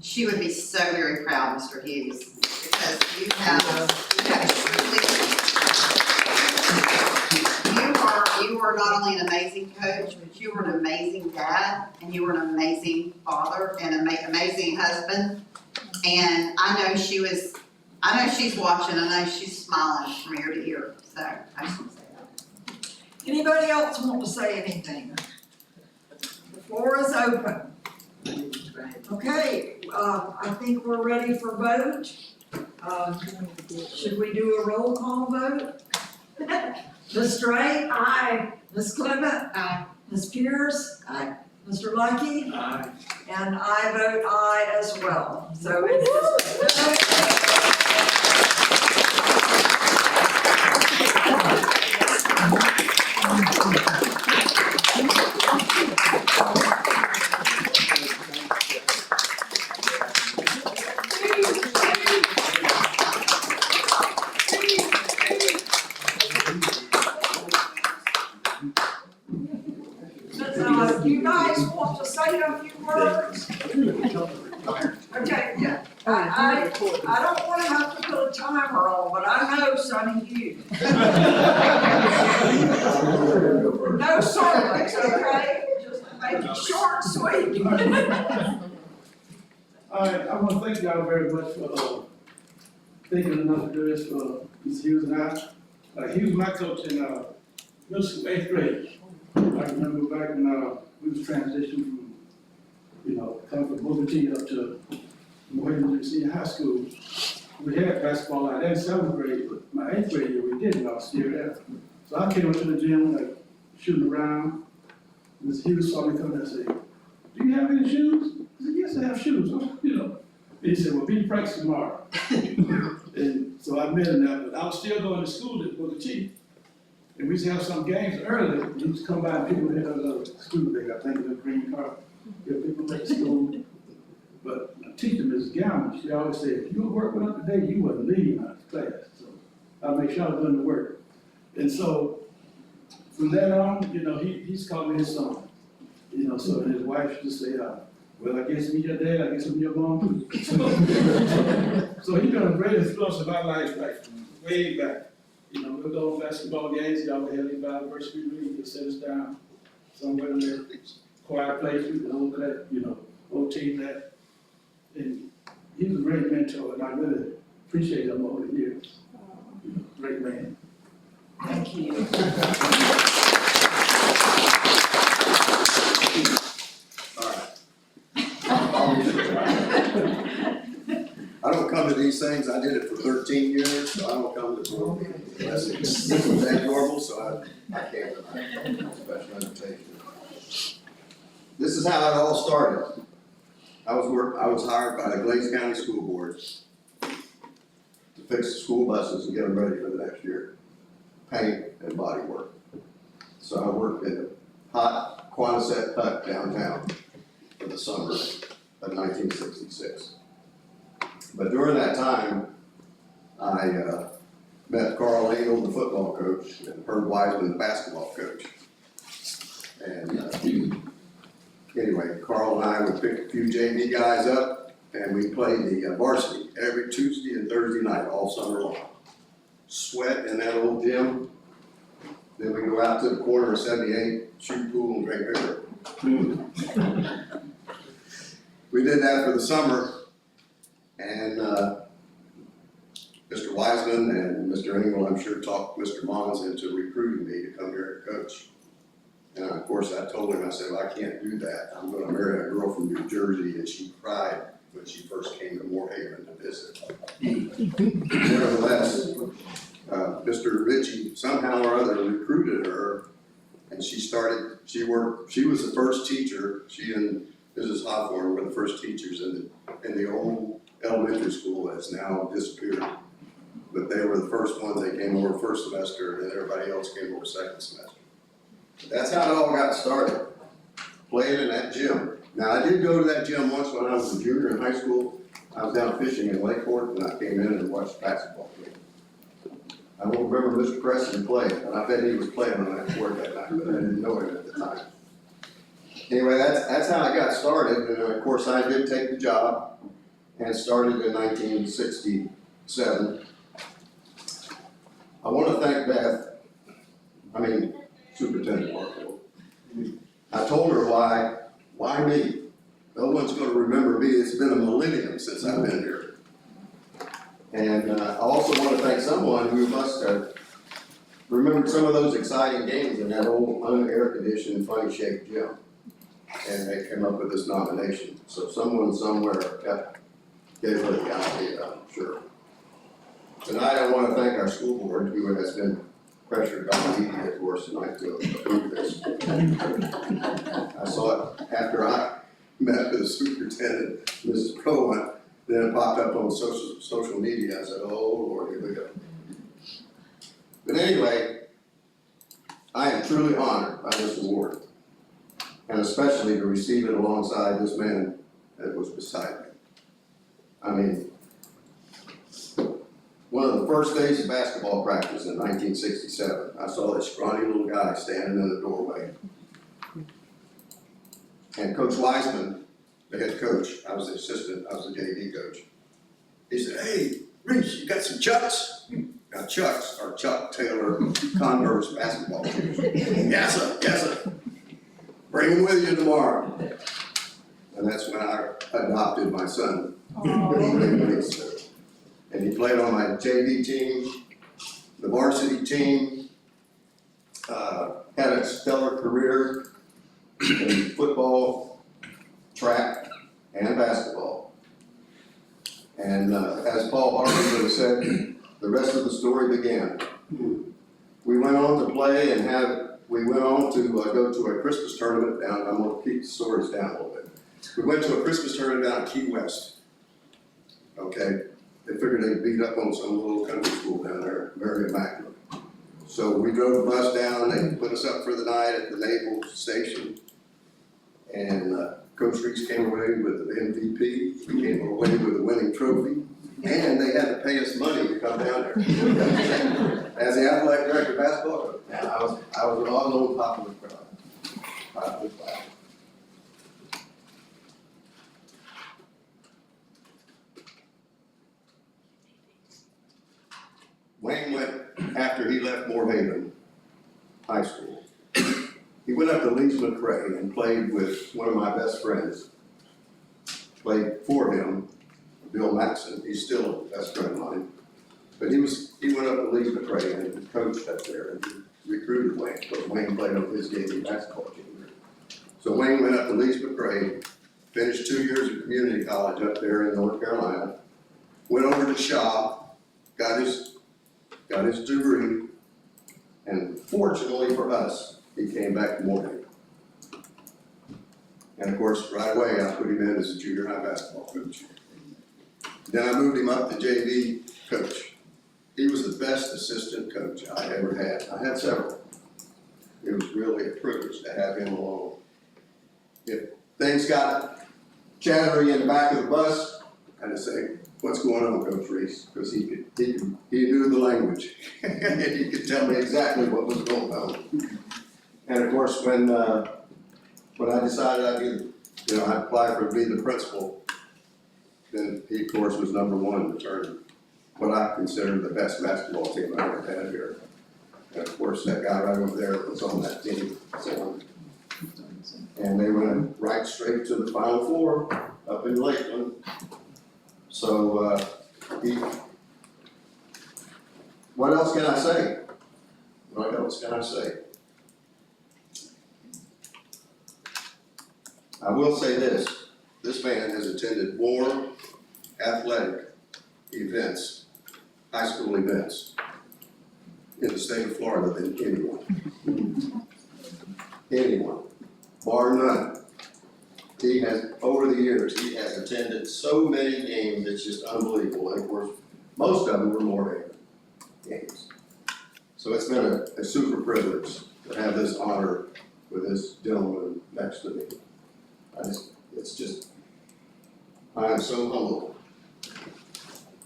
she would be so very proud, Mr. Hughes, because you are not only an amazing coach, but you were an amazing dad, and you were an amazing father and an amazing husband. And I know she's watching, I know she's smiling from ear to ear, so I just want to say that. anybody else want to say anything? The floor is open. Okay, I think we're ready for vote. Should we do a roll call vote? Ms. Strait? Aye. Ms. Clement? Aye. Ms. Pierce? Aye. Mr. Lucky? Aye. And I vote aye as well. So it is. You guys want to say a few words? Okay, yeah. I don't wanna have to put a timer on, but I know Sonny Hughes. No sermons, okay? Just make it short and sweet. All right, I want to thank y'all very much for thinking enough to do this for Ms. Hughes and I. He was my coach in middle school, 8th grade. I remember back when we was transitioning from, coming from Booker T up to Morehead Senior High School. We had basketball out there in 7th grade, but my 8th grade year we didn't, I was still there. So I came up to the gym, shooting around. Ms. Hughes saw me coming and said, "Do you have any shoes?" I said, "Yes, I have shoes." And he said, "Well, be practice tomorrow." And so I met him there, but I was still going to school at Booker T. And we used to have some games early. He used to come by and people had a little school bag, I think, a green car. Get people to school. But my teacher, Mrs. Gallman, she always said, "If you were working up today, you wasn't leaving out of class." So I make sure I was doing the work. And so from then on, he's called me his son. So his wife used to say, "Well, I guess me your dad, I guess I'm your mom too." So he's been a great influence in my life, way back. We'll go to basketball games, y'all will have him by the University League, he'll set us down somewhere in there, quiet place, we can hold that, whole team that. And he was a great mentor, and I really appreciate him over the years. Great man. Thank you. I don't come to these things, I did it for 13 years, so I don't come to blessings. This was abnormal, so I can't, special invitation. this is how it all started. I was hired by the Glaze County School Board to fix the school buses and get them ready for the next year, paint and body work. So I worked in a hot Quonset hut downtown for the summer of 1966. But during that time, I met Carl Engel, the football coach, and Herb Wiseman, the basketball coach. And anyway, Carl and I would pick a few JV guys up, and we played the varsity every Tuesday and Thursday night all summer long. Sweat in that old gym. Then we go out to the corner of 78, shoot pool and drink beer. We did that for the summer, and Mr. Wiseman and Mr. Engel, I'm sure, talked Mr. Mons into recruiting me to come here and coach. And of course, I told him, I said, well, I can't do that. I'm gonna marry a girl from New Jersey, and she cried when she first came to Moorhaven to visit. Nevertheless, Mr. Ritchie somehow or other recruited her, and she was the first teacher. She and Mrs. Hawthorne were the first teachers in the old elementary school that's now disappeared. But they were the first ones. They came over first semester, and then everybody else came over second semester. That's how it all got started, playing in that gym. Now, I did go to that gym once when I was a junior in high school. I was down fishing in Lakeport, and I came in and watched the basketball game. I don't remember Mr. Preston playing, and I bet he was playing on that court that night, but I didn't know him at the time. Anyway, that's how I got started, and of course, I did take the job and started in 1967. I want to thank Superintendent Barfield. I told her why me? No one's gonna remember me. It's been a millennium since I've been here. And I also want to thank someone who must have remembered some of those exciting games in that old un-air-conditioned, funny-shaped gym. And they came up with this nomination. So someone somewhere gave her the idea, I'm sure. Tonight I want to thank our school board, who has been pressured by the media, of course, tonight to approve this. I saw it after I met with the superintendent, Mrs. Cohen, then it popped up on social media. I said, oh Lord, here we go. But anyway, I am truly honored by this award, and especially to receive it alongside this man that was beside me. I mean, one of the first days of basketball practice in 1967, I saw this scrawny little guy standing in the doorway. And Coach Wiseman, the head coach, I was the assistant, I was the JV coach. He said, hey, Reese, you got some Chucks? Now Chucks are Chuck Taylor Converse basketball shoes. Yes, sir. Bring them with you tomorrow. And that's when I adopted my son. And he played on my JV team, the varsity team, had a stellar career in football, track, and basketball. And as Paul Harvey would have said, the rest of the story began. We went on to play and we went on to go to a Christmas tournament down, I'm gonna keep the stories down a little bit. We went to a Christmas tournament down in Key West, okay? They figured they'd beat up on some little country school down there, very immaculate. So we drove the bus down, they put us up for the night at the naval station. And Coach Reese came away with the MVP, we came away with a winning trophy, and they had to pay us money to come down there. As the athletic director of basketball, and I was an all-known popular crowd. Wayne went, after he left Moorhaven High School, he went up to Leeds McRae and played with one of my best friends. Played for him, Bill Maxson. He's still a best friend of mine. But he went up to Leeds McRae and coached up there and recruited Wayne, because Wayne played on his JV basketball team. So Wayne went up to Leeds McRae, finished 2 years of community college up there in North Carolina, went over to Shaw, got his degree, and fortunately for us, he came back to Moorhaven. And of course, right away, I put him in as a junior high basketball coach. Then I moved him up to JV coach. He was the best assistant coach I ever had. I had several. It was really a privilege to have him along. If things got chattery in the back of the bus, I just say, "What's going on, Coach Reese?" Because he knew the language. And he could tell me exactly what was going on. And of course, when I decided I'd apply to be the principal, then he, of course, was number one to turn what I consider the best basketball team I ever had here. And of course, that guy right over there was on that team, so. And they went right straight to the Final Four up in Lakeland. So, what else can I say? What else can I say? I will say this man has attended more athletic events, high school events, in the state of Florida than anyone. Anyone, bar none. He has, over the years, he has attended so many games, it's just unbelievable. And of course, most of them were Morehaven games. So it's been a super privilege to have this honor with this gentleman next to me. I am so humbled.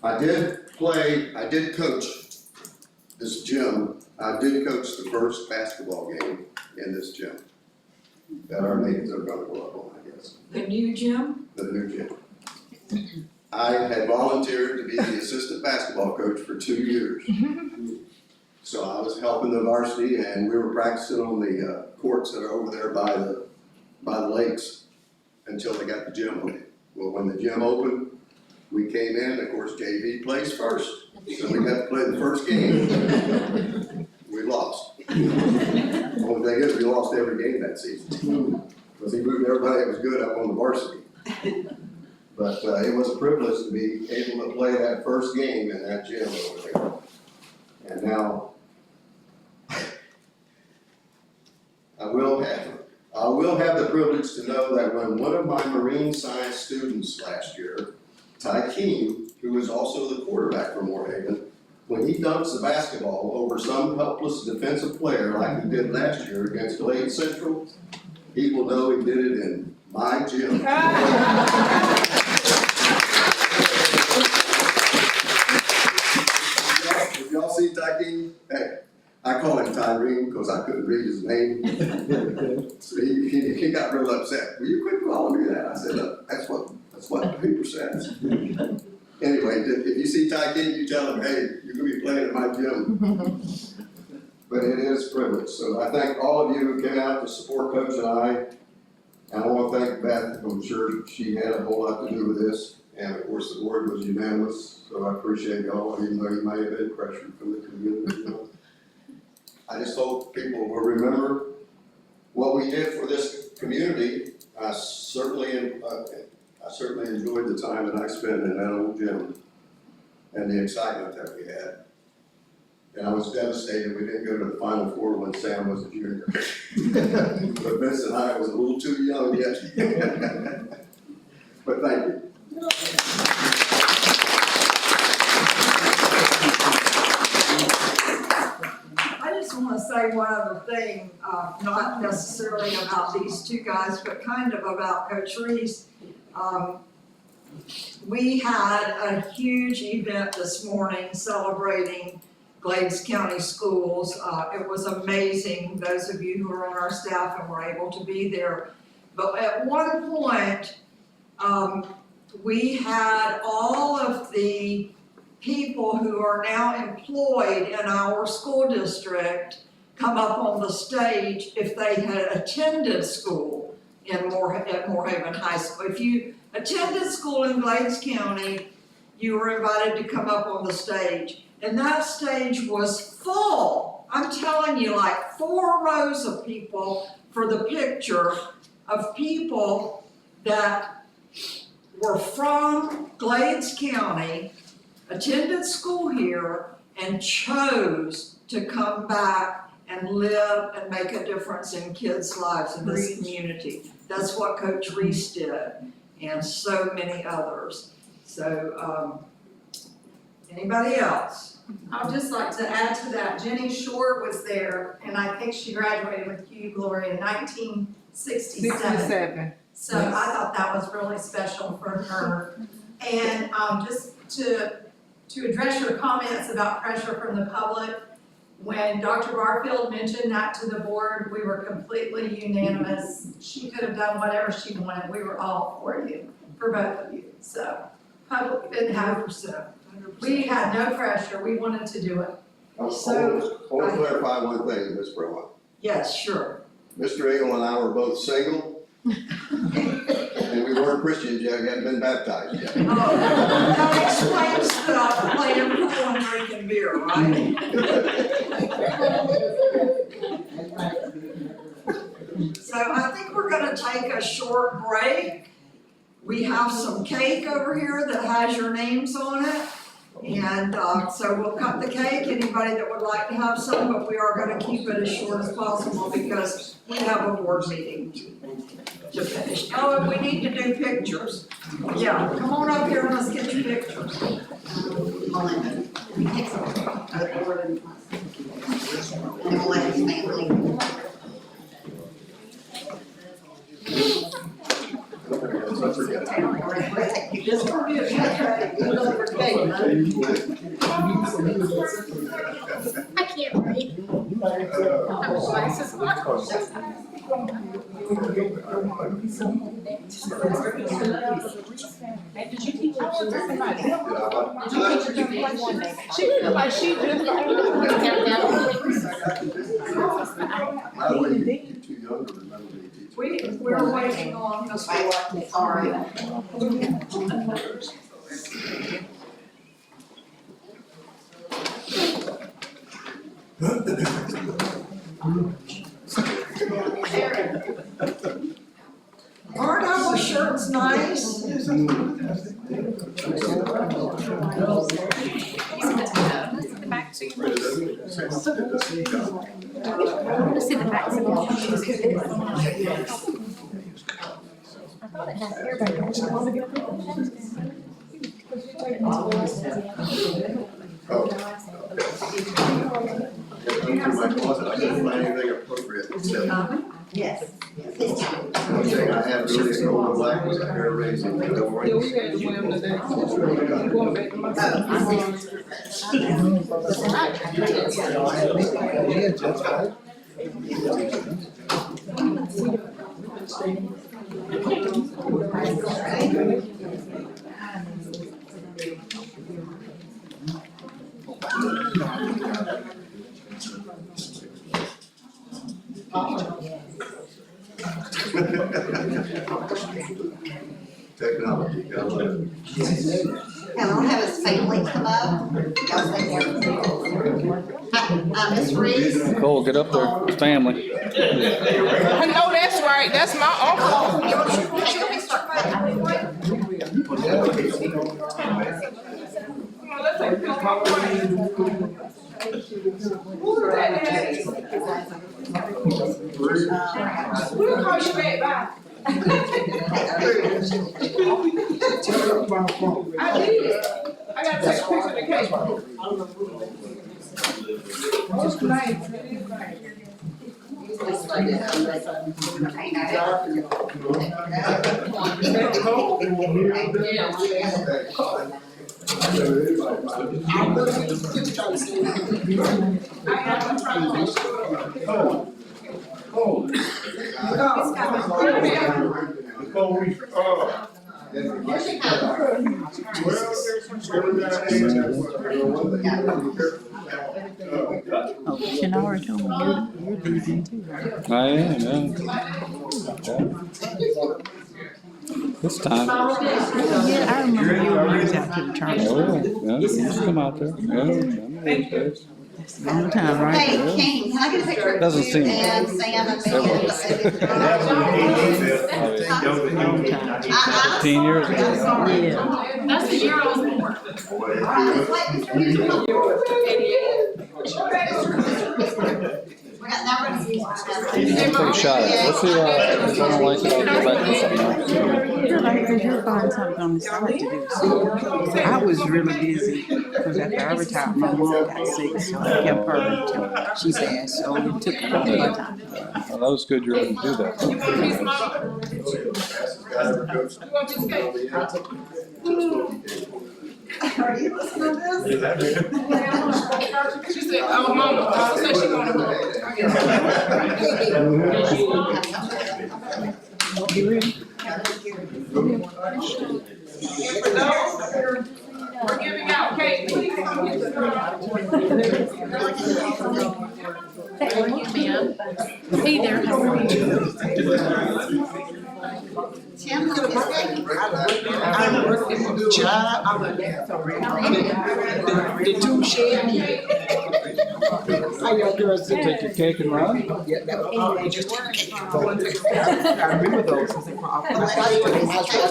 I did coach this gym. I did coach the first basketball game in this gym that our names are gonna go up on, I guess. The new gym? The new gym. I had volunteered to be the assistant basketball coach for 2 years. So I was helping the varsity, and we were practicing on the courts that are over there by the lakes until they got the gym open. Well, when the gym opened, we came in, of course, JV plays first. So we got to play the first game. We lost. The only thing is, we lost every game that season. Because he moved everybody that was good up on the varsity. But it was a privilege to be able to play that first game in that gym over there. And now, I will have the privilege to know that when one of my marine science students last year, Ty Keene, who was also the quarterback for Morehaven, when he dunks the basketball over some helpless defensive player like he did last year against Glade Central, he will know he did it in my gym. If y'all see Ty Keene, hey, I call him Tyreen because I couldn't read his name. So he got real upset. Will you quit calling me that? I said, look, that's what the paper says. Anyway, if you see Ty Keene, you tell him, hey, you're gonna be playing at my gym. But it is a privilege. So I thank all of you who came out to support Coach and I. And I want to thank Beth. I'm sure she had a whole lot to do with this. And of course, the board was unanimous. So I appreciate y'all, even though you may have been pressured from the community. I just hope people will remember what we did for this community. I certainly enjoyed the time that I spent in that old gym and the excitement that we had. And I was devastated we didn't go to the Final Four when Sam was a junior. But Vince and I was a little too young yet. But thank you. I just want to say one other thing, not necessarily about these two guys, but kind of about Coach Reese. We had a huge event this morning celebrating Glades County Schools. It was amazing, those of you who are on our staff and were able to be there. But at one point, we had all of the people who are now employed in our school district come up on the stage if they had attended school at Morehaven High School. If you attended school in Glades County, you were invited to come up on the stage. And that stage was full. I'm telling you, like 4 rows of people for the picture of people that were from Glades County, attended school here, and chose to come back and live and make a difference in kids' lives in this community. That's what Coach Reese did, and so many others. So, anybody else? I would just like to add to that, Jenny Short was there, and I think she graduated with you, Gloria, in 1967. So I thought that was really special for her. And just to address your comments about pressure from the public, when Dr. Barfield mentioned that to the board, we were completely unanimous. She could have done whatever she wanted. We were all for you, for both of you. So public didn't have, 100%. we had no pressure. We wanted to do it. I want to clarify one thing, Ms. Burwell. Yes, sure. Mr. Engel and I were both single. And we weren't Christians yet, we hadn't been baptized yet. Oh, that explains that I played pool and drinking beer, right? So I think we're gonna take a short break. We have some cake over here that has your names on it. And so we'll cut the cake, anybody that would like to have some, but we are gonna keep it as short as possible because we have a board meeting to finish. Oh, and we need to do pictures. Yeah, come on up here and let's get your pictures. Just for you, I can't read. Did you teach her? She looked like she just. By the way, you're too young to remember me teaching. we're waiting on Ms. White. Sorry. Aren't our shirts nice? Into my closet, I couldn't find anything appropriate except Yes. one thing I had really in gold and black was a hair raising. Yeah, we had to wear them today. Going back to my Technology, gotta love it. And I'll have his family come up. Y'all say Miss Reese. Cole, get up there, it's family. I know that's right, that's my uncle. Okay, let me start. Come on, let's take a picture. Who's that? We'll call you back, bye. I did. I gotta take a picture of the cake. What's the name? Shannara told me you're leaving too, right? I am, yeah. This time. Yeah, I remember you when you was out to the tournament. Oh, yeah, just come out there. Yeah, I'm those days. It's a long time, right? Hey, Kane, can I get a picture of Doesn't you seem- and Sam and Long time. 15 years ago. Yeah. That's the year I was born. Now we're gonna see. take a shot at it. Let's see, if I don't like it, I'll go back to something else. You're like, cause you'll find something on the side to do. So I was really busy, cause after I retired, my mom got sick, so I kept her until she passed, so it took a lot of time. Well, that was good you're able to do that. Are you listening to this? She said, oh, mama, say she gonna We're giving out cake. Thank you, ma'am. Hey there, how are you? Tim, how I worked in the job, the two share. How y'all girls doing? Take your cake and run? Yeah, that was just. I remember those. I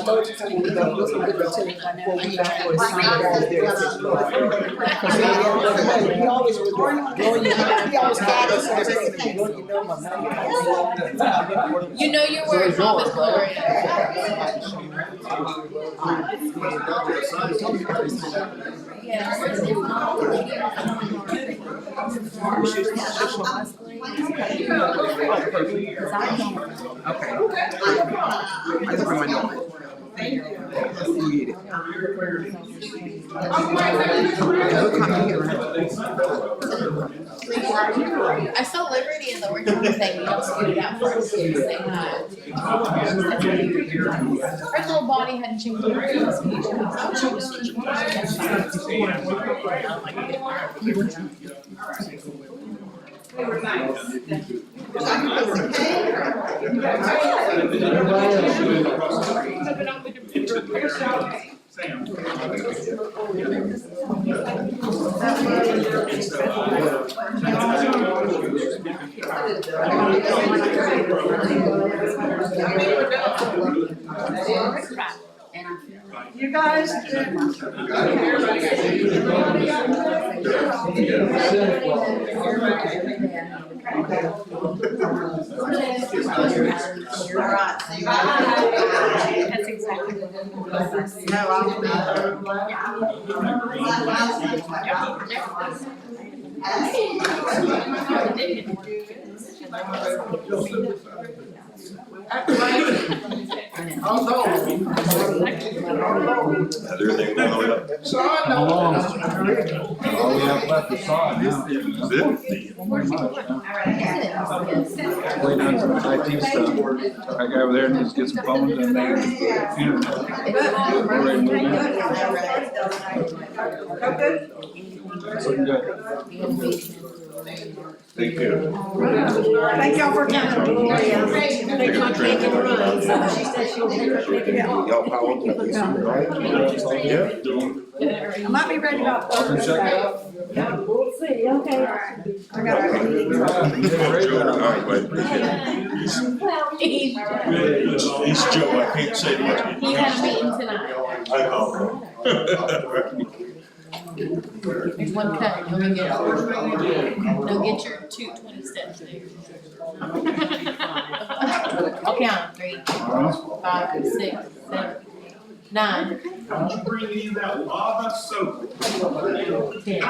told you something with those. He always was going, he always had us. You know you're wearing Mama's Gloria. I saw Liberty in the working thing. You just scoot it out for us to say hi. Her little body hadn't changed. You guys That's exactly How long? All we have left is sod now. Way down to the IT stuff. That guy over there needs to get some phones in there and internet. We're ready to move in. Looking good. Thank you. Thank y'all for coming. Take my cake and run. She said she'll take her cake and run. Y'all power to this, right? Yeah. I might be ready about Thursday. We'll see, okay. I got a meeting. He's Joe, I can't say much. He had a meeting tonight. I know. There's one cut, you'll get it. Now get your 220 steps there. I'll count 3, 4, 5, 6, 7, 9. Don't you bring me that lava soap. 10, 11, 12, 13,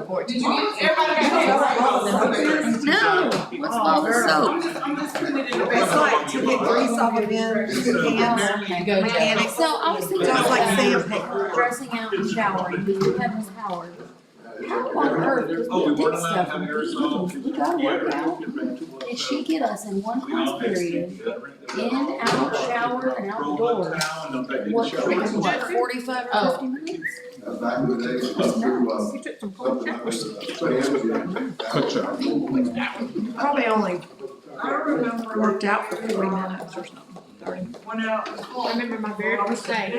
14. Did you get everybody? No, what's lava soap? It's like to get grease off of them, Go, mechanics. So I was thinking Just like about sandpaper. dressing out and showering, having this Howard. How on earth, because Oh, we we weren't did allowed to stuff, have and aerosol. we gotta work out. Did she get us in one class period, in, out, shower, and outdoors? What, 45 or 50 minutes? Back in the day, it was through, You took some Probably only I remember worked out for 40 minutes or something. went out. I remember my very first day, I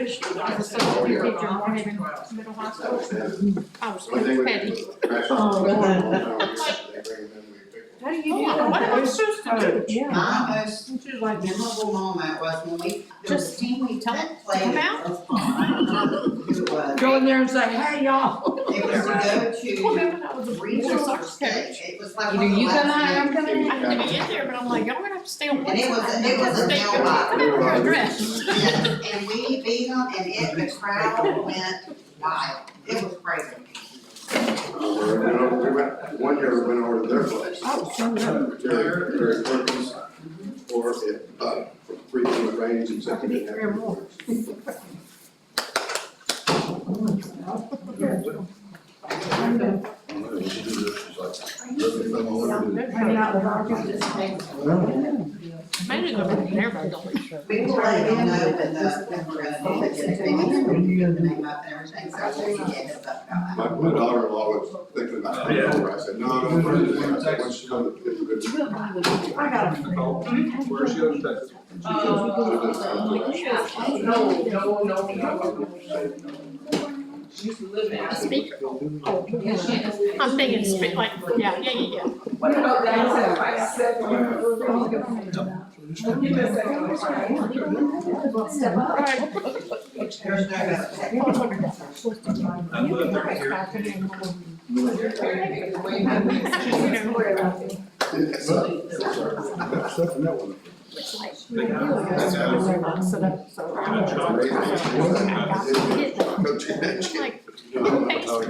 was a substitute teacher in Moorhaven Middle High School. I was so petty. How do you do that? What am I supposed to do? My most memorable moment was when we, there was a team we Tell that them, played. come out. Who was? Go in there and say, hey, y'all. It was to go to regional or state, it was like. Either you come out or I'm one coming I in. had to get there, but I'm like, y'all gonna have to stay on one And side. it was a mailbox. Come out with your dress. And we beat them and the crowd went wild. It was crazy. One year we went over to their place. Oh, so good. Terry Perkins, for it, for frequent rains and stuff. Maybe go over there, but don't. We will let you know when we're gonna do it, the name up and everything, so we'll get heads up about that. My daughter-in-law was thinking about it over, I said, no, I said, once you come, it's a good. I got it. Where's she in Texas? No. She used to live in. A speaker. Oh, I'm thinking speak, like, yeah. What about that? Like 7 Give me a second. Step up. I love their here. They got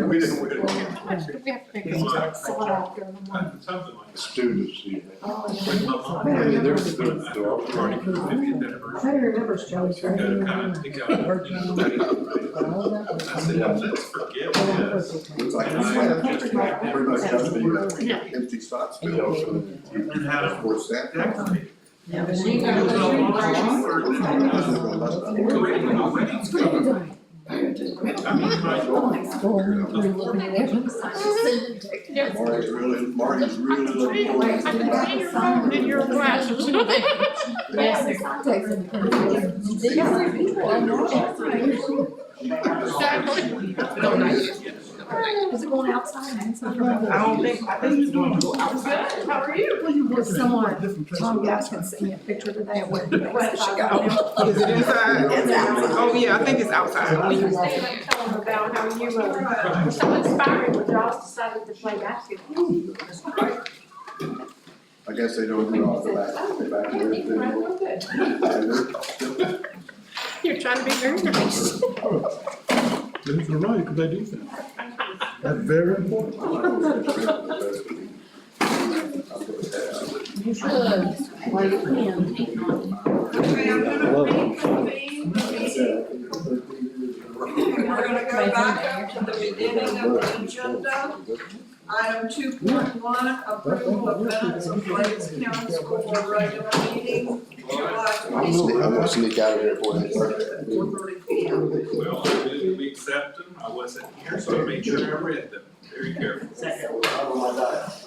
We didn't win. something like that. Students. With my mom. Yeah, they're Party for the 50th anniversary. I remember Joey's Got to kind of pick out, I said, let's forget this. Looks like it's pretty much got the empty spots filled, so And how to force that. decorate. Yeah, but It was a long word that, I mean, my Marty's really looking forward I can see your phone in your glasses. Is it going outside? I think he's doing good. How are you? Someone, Tom Gaskins sent me a picture today of where it should go. Is it inside? It's outside. Oh, yeah, I think it's outside. Tell them about how you were so inspired when y'all decided to play basketball. I guess they don't do all the back. You're trying to be very nice. That's right, because they do that. That's very important. Well, you can. Okay, I'm gonna reconvene the meeting. We're gonna go back up to the beginning of the agenda. Item 2.1, approval of minutes of Glades County School Board regular meeting, July I'm 26th, gonna sneak out of here for that. 4:30 p.m. Well, I didn't accept them, I wasn't here, so I made sure I read them, very carefully.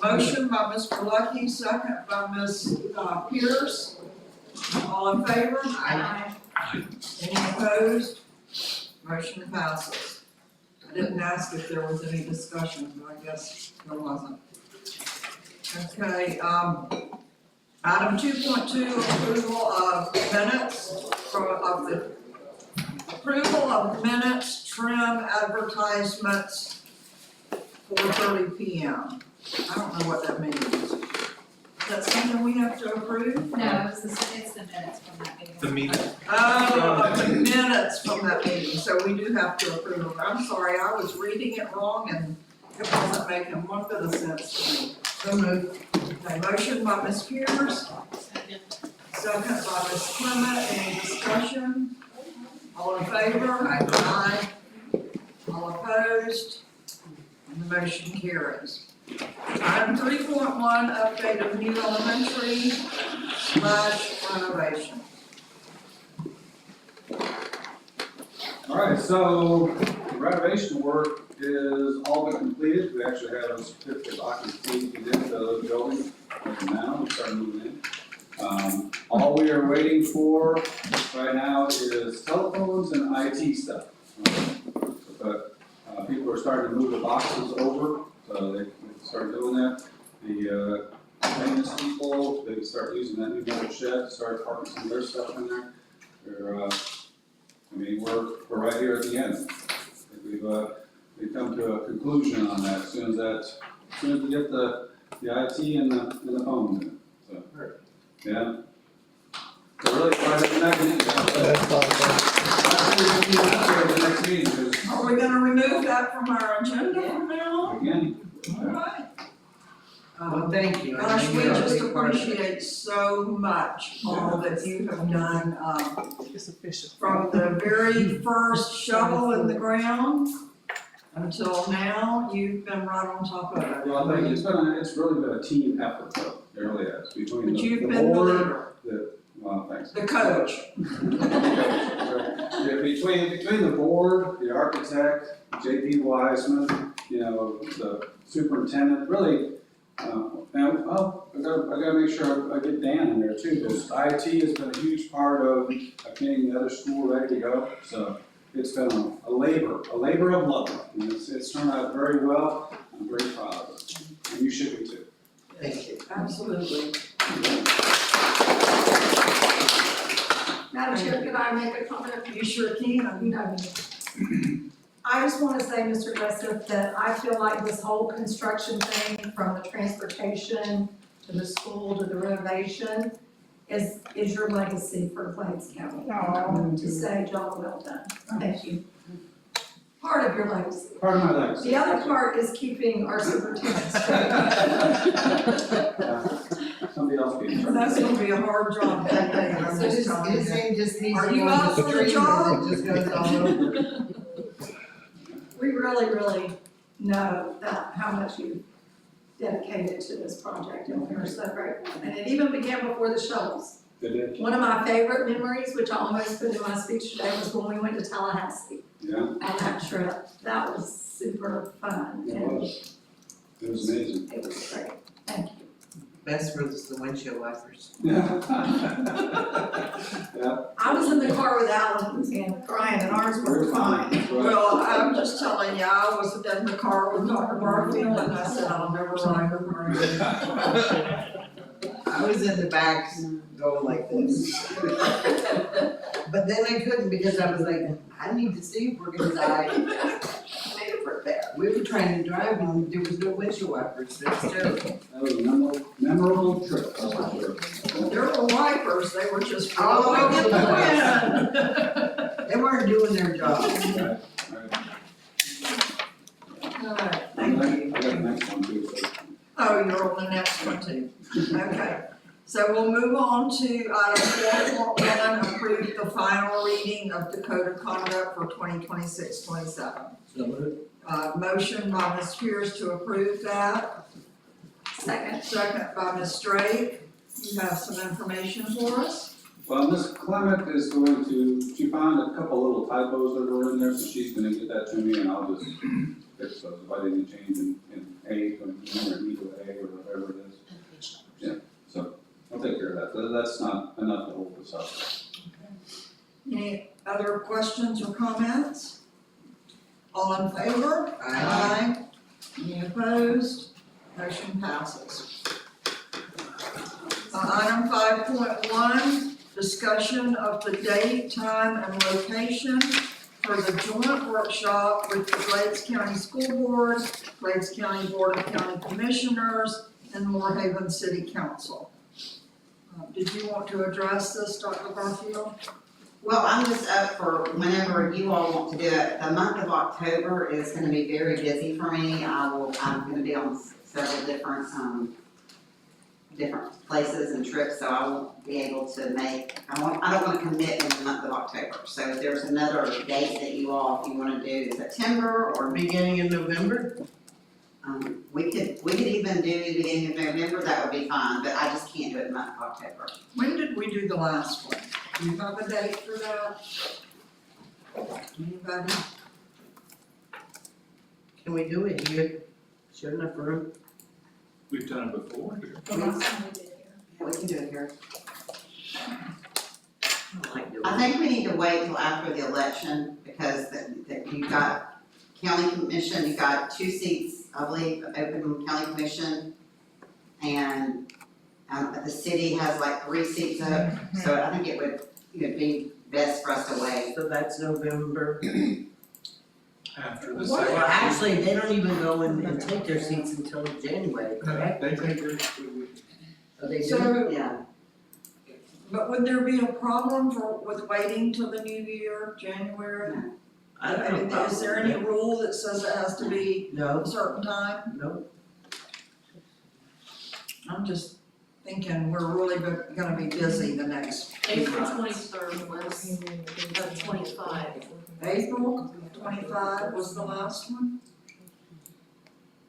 Motion by Mr. Lucky, second by Ms. Pierce. All in favor? Aye. Any opposed? Motion passes. I didn't ask if there was any discussion, but I guess there wasn't. Okay, item 2.2, approval of minutes approval of minutes, trim advertisements, 4:30 p.m. I don't know what that means. Is that something we have to approve? No, it's the minutes from that meeting. The meeting. Oh, the minutes from that meeting, so we do have to approve them. I'm sorry, I was reading it wrong and it wasn't making one bit of sense to me. So moved. Okay, motion by Ms. Pierce, second by Ms. Clement, any discussion? All in favor? Aye. All opposed? And the motion carries. Item 3.1, update of new elementary / renovation. All right, so renovation work is all been completed. We actually have a certificate of occupancy in the building now. We start moving in. All we are waiting for right now is telephones and IT stuff. But people are starting to move the boxes over, so they can start doing that. The maintenance people, they start using that new metal shed, start parking some of their stuff in there. They're, I mean, we're right here at the end. We've they come to a conclusion on that, as soon as we get the IT and the phone in, so, yeah. So really, try to connect it. The next meeting, because Are we gonna remove that from our agenda from now on? again, Alright. Well, thank you. Gosh, we You're a just big part of it. appreciate so much all that you have done, It's official. from the very first shovel in the ground until now, you've been right on top of it. well, I think it's really been a team effort, though, it really has, between But you've the been the board, leader, well, thanks. the coach. Yeah, between the board, the architect, JP Wiseman, you know, the superintendent, really, and, I gotta make sure I get Dan in there too, because IT has been a huge part of getting the other school ready to go, so it's been a labor of love, and it's turned out very well, I'm very proud of it, and you should be too. Thank you. Absolutely. Madam Chair, could I make a comment? You sure can. You know me. I just want to say, Mr. Jessup, that I feel like this whole construction thing, from the transportation to the school to the renovation, is your legacy for Glades County. To say, job well done. Thank you. Part of your legacy. Part of my legacy. The other part is keeping our superintendent straight. Somebody else be in charge. That's gonna be a hard job that day, I'm So just this, telling you. this thing just needs Are to you go up on for the the street, job? and it just goes all over. We really know that, how much you dedicated to this project, and we're so grateful. And it even began before the shovels. They did, One of my favorite memories, which I almost put in my speech today, was when we went to Tallahassee yeah, on that trip. That was super fun, it and was amazing. it was great. Thank you. Best was the windshield wipers. Yeah. I was in the car with Alan and Brian, and ours were fine. Well, I'm just telling you, I was in the car with Dr. Barfield and I said, I'll never ride with her. I was in the back going like this. But then I couldn't because I was like, I need to see if we're gonna die. I made it prepare. We were trying to drive and there was no windshield wipers, that's terrible. That was a memorable trip, that's for sure. There were wipers, they were just All blowing in over the the wind. They weren't doing their job. Right, right. All right, thank you. I got the next one too, so. Oh, you're on the next one too. Okay, so we'll move on to item 4.1, approve the final reading of the code of conduct for 2026-27. Motion by Ms. Pierce to approve that. Second by Ms. Drake. You have some information for us? Well, Ms. Clement is going to, she found a couple little typos that were in there, so she's gonna get that to me and I'll just fix those. If I didn't change in A, or E to A, or whatever it is. Yeah, so I'll take care of that. That's not enough to hold this up. Any other questions or comments? All in favor? Aye. Any opposed? Motion passes. Item 5.1, discussion of the date, time, and location for the joint workshop with the Glades County School Board, Glades County Board of County Commissioners, and Moorhaven City Council. Did you want to address this, Dr. Barfield? Well, I'm just up for whenever you all want to do it. The month of October is gonna be very busy for me. I'm gonna be on several different places and trips, so I won't be able to make, I don't wanna commit in the month of October. So if there's another date that you all, if you wanna do September or Beginning of November? we could even do the beginning of November, that would be fine, but I just can't do it in the month of October. When did we do the last one? Do you have a date for that? Anybody? Can we do it here? Sure enough room. We've done it before here. Yeah, we can do it here. I like doing I it. think we need to wait till after the election, because that you've got county commission, you've got 2 seats, I believe, open in county commission. And, the city has like 3 seats up, so I think it would be best for us to wait. So that's November. after the Well, second. actually, they don't even go in and take their seats until January, correct? They take their, Oh, they So- do? Yeah. But would there be a problem with waiting till the new year, January? I don't I mean, know. is there any rule that says it has to be No, a certain time? no. I'm just thinking we're really gonna be busy the next few April months. 23rd was of 25. April 25 was the last one?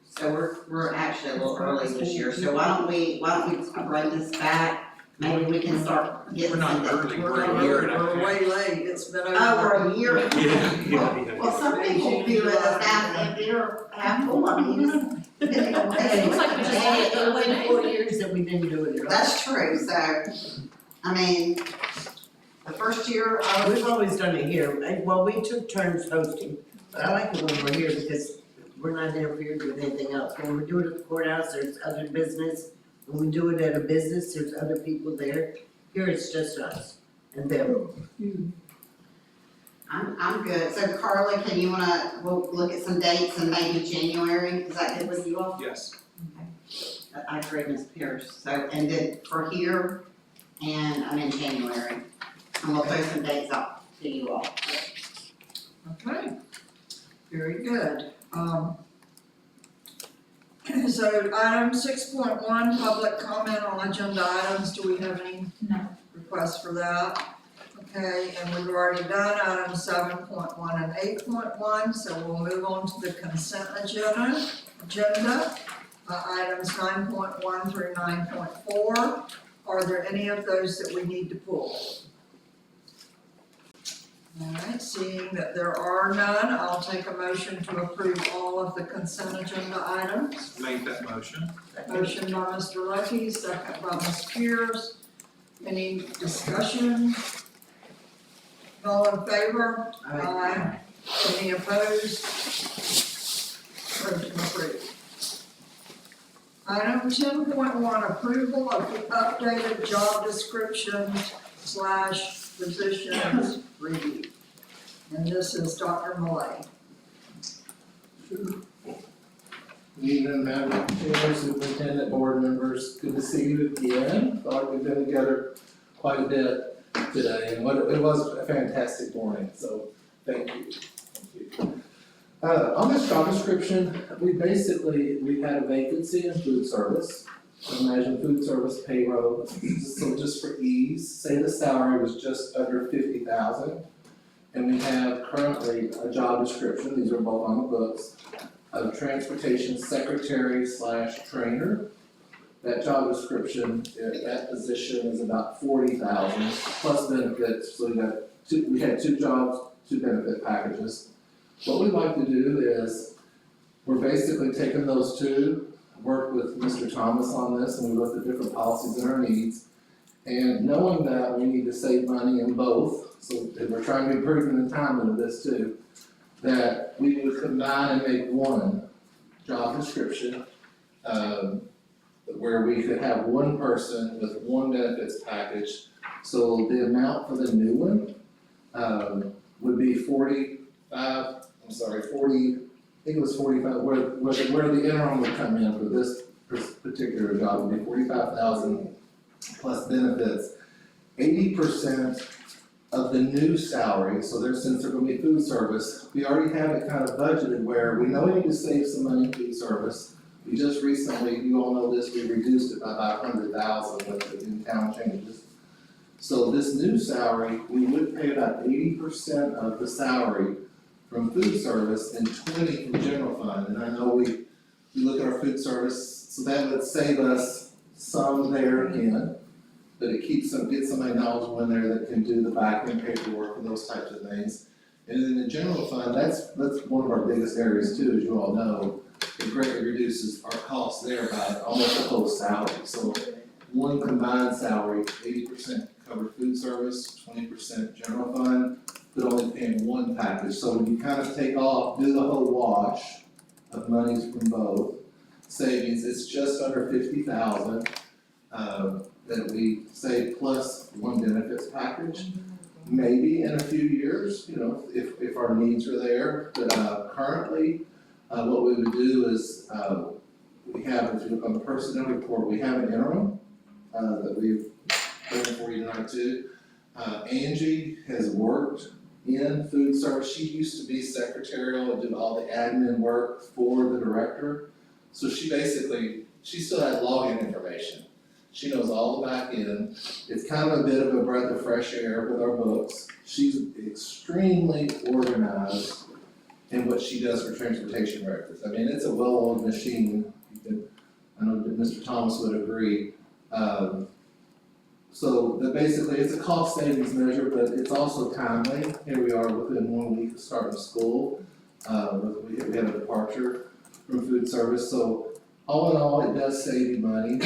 So we're actually a little early this year, so why don't we run this back? Maybe we can start getting we're not some. early, we're a year and a half. We're way late, it's been over. Oh, we're a year. Yeah. Well, some people feel that half, if they're half full, I mean, you just. Hey, Looks like we just hey, did it it went Monday. 4 years that we didn't do it. That's true, so, I mean, the first year I was. We've always done it here, and, well, we took turns hosting, but I like it when we're here because we're not interfering with anything else. When we do it at the courthouse, there's other business. When we do it at a business, there's other people there. Here it's just us and them. I'm good, so Carla, we'll look at some dates in maybe January, is that good with you all? Yes. I agree, Ms. Pierce, so, and then for here, and I'm in January, and we'll throw some dates out to you all. Okay, very good. So item 6.1, public comment on agenda items, do we have any No. requests for that? Okay, and we've already done items 7.1 and 8.1, so we'll move on to the consent agenda. Items 9.1 through 9.4, are there any of those that we need to pull? All right, seeing that there are none, I'll take a motion to approve all of the consent agenda items. Make that motion. Motion by Mr. Lucky, second by Ms. Pierce. Any discussion? All in favor? Aye. Any opposed? Motion approved. Item 10.1, approval of the updated job descriptions / positions review. And this is Dr. Malay. Good evening, Madam Chair, Superintendent, board members, good to see you again. Thought we've been together quite a bit today, and it was a fantastic morning, so thank you. On this job description, we had a vacancy in food service. Imagine food service payroll, so just for ease, say the salary was just under $50,000. And we have currently a job description, these are both on the books, of transportation secretary / trainer. That job description, that position is about $40,000 plus benefits, so we had two jobs, two benefit packages. What we'd like to do is, we're basically taking those two, work with Mr. Thomas on this, and we looked at different policies and our needs. And knowing that we need to save money in both, so we're trying to be prudent in timing of this too, that we would combine and make one job description, where we could have one person with one benefits package. So the amount for the new one, would be 40, I think it was 45, where the interim would come in for this particular job would be 45,000 plus benefits. 80% of the new salary, so since they're gonna be food service, we already have it kind of budgeted where we know we need to save some money in food service. We just recently, you all know this, we reduced it by about 100,000 with the in-town changes. So this new salary, we would pay about 80% of the salary from food service and 20 from general fund. And I know we look at our food service, so that would save us some there again. But it gets somebody knowledgeable in there that can do the back end paperwork and those types of things. And in the general fund, that's one of our biggest areas too, as you all know. It greatly reduces our costs there by almost the whole salary. So one combined salary, 80% covered food service, 20% general fund, but only paying one package. So when you kind of do the whole wash of monies from both savings, it's just under 50,000. That we save plus one benefits package. maybe in a few years, you know, if our needs are there, but, currently, what we would do is, we have, if you look on the personnel report, we have an interim, that we've done for you tonight too. Angie has worked in food service. She used to be secretarial and did all the admin work for the director. So she still had login information. She knows all the back end. It's kind of a bit of a breath of fresh air with our books. She's extremely organized in what she does for transportation records. I mean, it's a well-oiled machine. I know that Mr. Thomas would agree. So that basically, it's a cost savings measure, but it's also timely. Here we are within 1 week of starting school. We had a departure from food service, so all in all, it does save you money,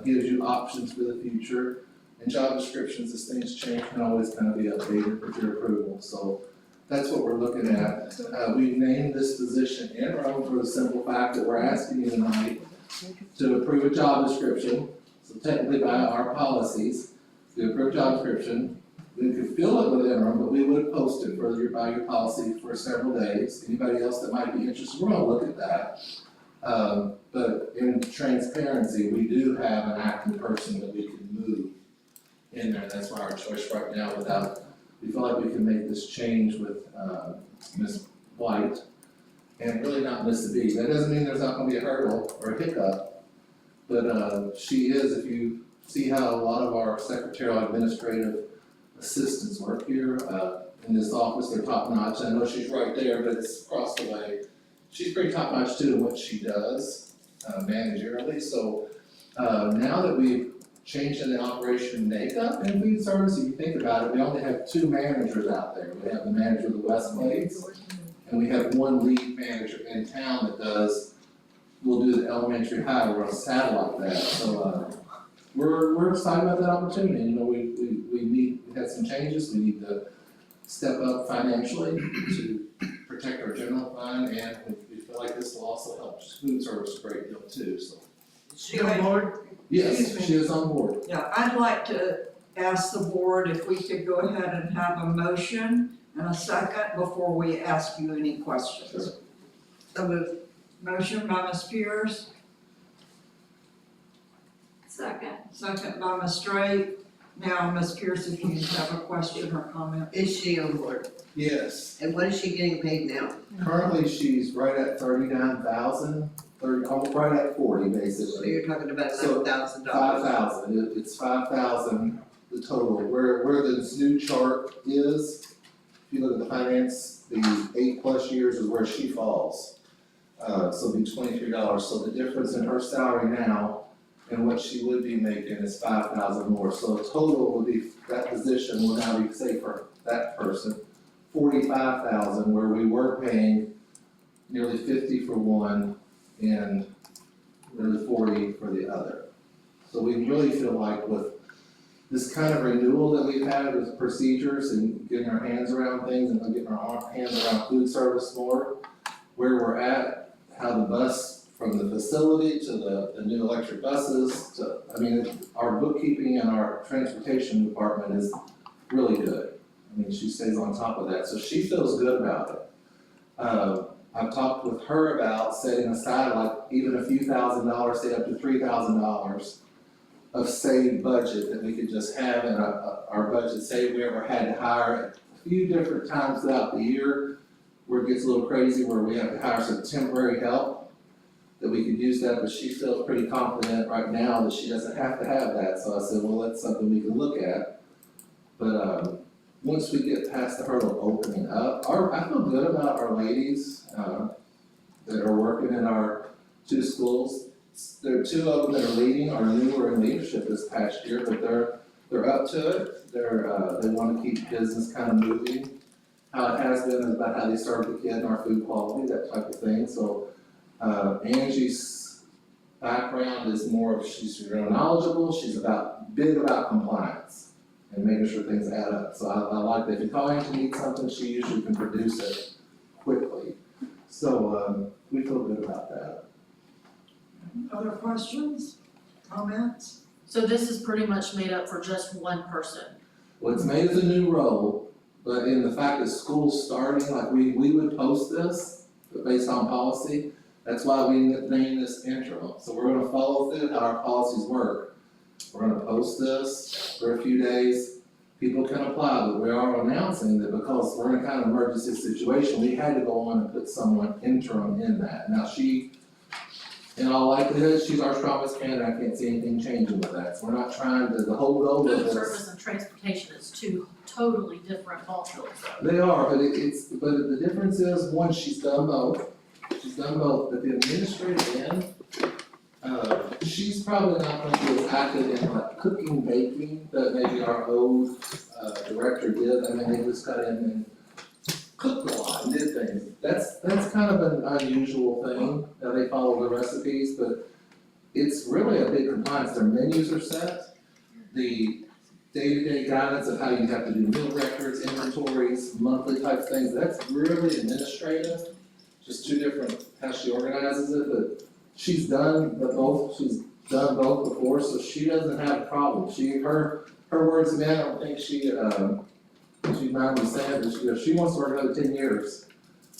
gives you options for the future. And job descriptions, as things change, can always kind of be updated with your approval. So that's what we're looking at. We've named this position interim for the simple fact that we're asking you tonight to approve a job description. So technically by our policies, we approve job description, we could fill it with interim, but we would post it by your policy for several days. Anybody else that might be interested, we're gonna look at that. But in transparency, we do have an active person that we can move in there. That's why our choice right now we feel like we can make this change with, Ms. White and really not miss a beat. That doesn't mean there's not gonna be a hurdle or a hiccup. But, she is, if you see how a lot of our secretarial administrative assistants work here, in this office, they're top notch. I know she's right there, but it's across the way. She's pretty top notch too in what she does, managerially. So, now that we've changed in the operation makeup in food service, if you think about it, we only have 2 managers out there. We have the manager of the Westlakes, and we have 1 lead manager in town that we'll do the elementary high, we're on satellite that, so, we're excited about that opportunity, you know, we had some changes, we need to step up financially to protect our general fund, and we feel like this will also help food service a great deal too, so. Is she on board? Yes, Excuse me. she is on board. Yeah, I'd like to ask the board if we could go ahead and have a motion and a second before we ask you any questions. So moved. Motion by Ms. Pierce, Second. second by Ms. Straight. Now, Ms. Pierce, if you have a question or comment. Is she on board? Yes. And what is she getting paid now? Currently, she's right at 39,000, almost right at 40 basically. So you're talking about So, $11,000. 5,000, it's 5,000, the total, where this new chart is, if you look at the finance, the 8+ years is where she falls. So it'd be $23, so the difference in her salary now and what she would be making is 5,000 more, so the total would be, that position will now be, say for that person, 45,000, where we were paying nearly 50 for one and nearly 40 for the other. So we really feel like with this kind of renewal that we've had with procedures and getting our hands around things and getting our hands around food service more, where we're at, how the bus from the facility to the new electric buses to, I mean, our bookkeeping and our transportation department is really good. I mean, she stays on top of that, so she feels good about it. I've talked with her about setting aside like even a few $1,000s, say up to $3,000 of saved budget that we could just have in our budget, say if we ever had to hire a few different times throughout the year, where it gets a little crazy, where we have to hire some temporary help, that we could use that, but she feels pretty confident right now that she doesn't have to have that, so I said, well, that's something we can look at. But, once we get past the hurdle of opening up, I feel good about our ladies, that are working in our 2 schools. There are 2 of them that are leading, are newer in leadership this past year, but they're up to it, they wanna keep business kind of moving. How it has been is about how they serve the kid and our food quality, that type of thing, so, Angie's background is more of, she's real knowledgeable, she's big about compliance and making sure things add up, so I like that. If you call Angie to need something, she usually can produce it quickly, so, we feel good about that. Other questions, comments? So this is pretty much made up for just one person. What's made as a new role, but in the fact that school's starting, like we would post this, but based on policy, that's why we named this interim. So we're gonna follow through how our policies work. We're gonna post this for a few days, people can apply, but we are announcing that because we're in a kind of emergency situation, we had to go on and put someone interim in that. Now she, in all likelihood, she's our strongest candidate, I can't see anything changing with that. So we're not trying to, the whole goal of Food this. service and transportation is two totally different ball fields. They are, but but the difference is, one, she's done both. She's done both, but the administrative end, she's probably not gonna be as active in like cooking, baking, that maybe our old, director did. I mean, they just got in and cooked a lot and did things. That's kind of an unusual thing, they follow the recipes, but it's really a big compliance. Their menus are set. The day-to-day guidance of how you have to do meal records, inventories, monthly type things, that's really administrative. Just two different, how she organizes it, but she's done both before, so she doesn't have a problem. Her words to me, I don't think she mind me saying, but she wants to work another 10 years.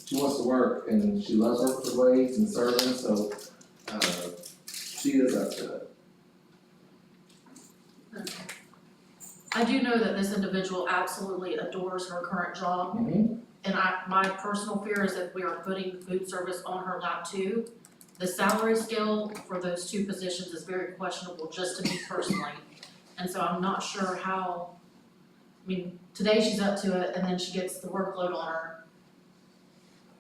She wants to work, and she loves working for Waves and serving, so, she is up to it. I do know that this individual absolutely adores her current job. And my personal fear is that we are putting food service on her lap too. The salary scale for those two positions is very questionable, just to me personally. And so I'm not sure how, I mean, today she's up to it and then she gets the workload on her.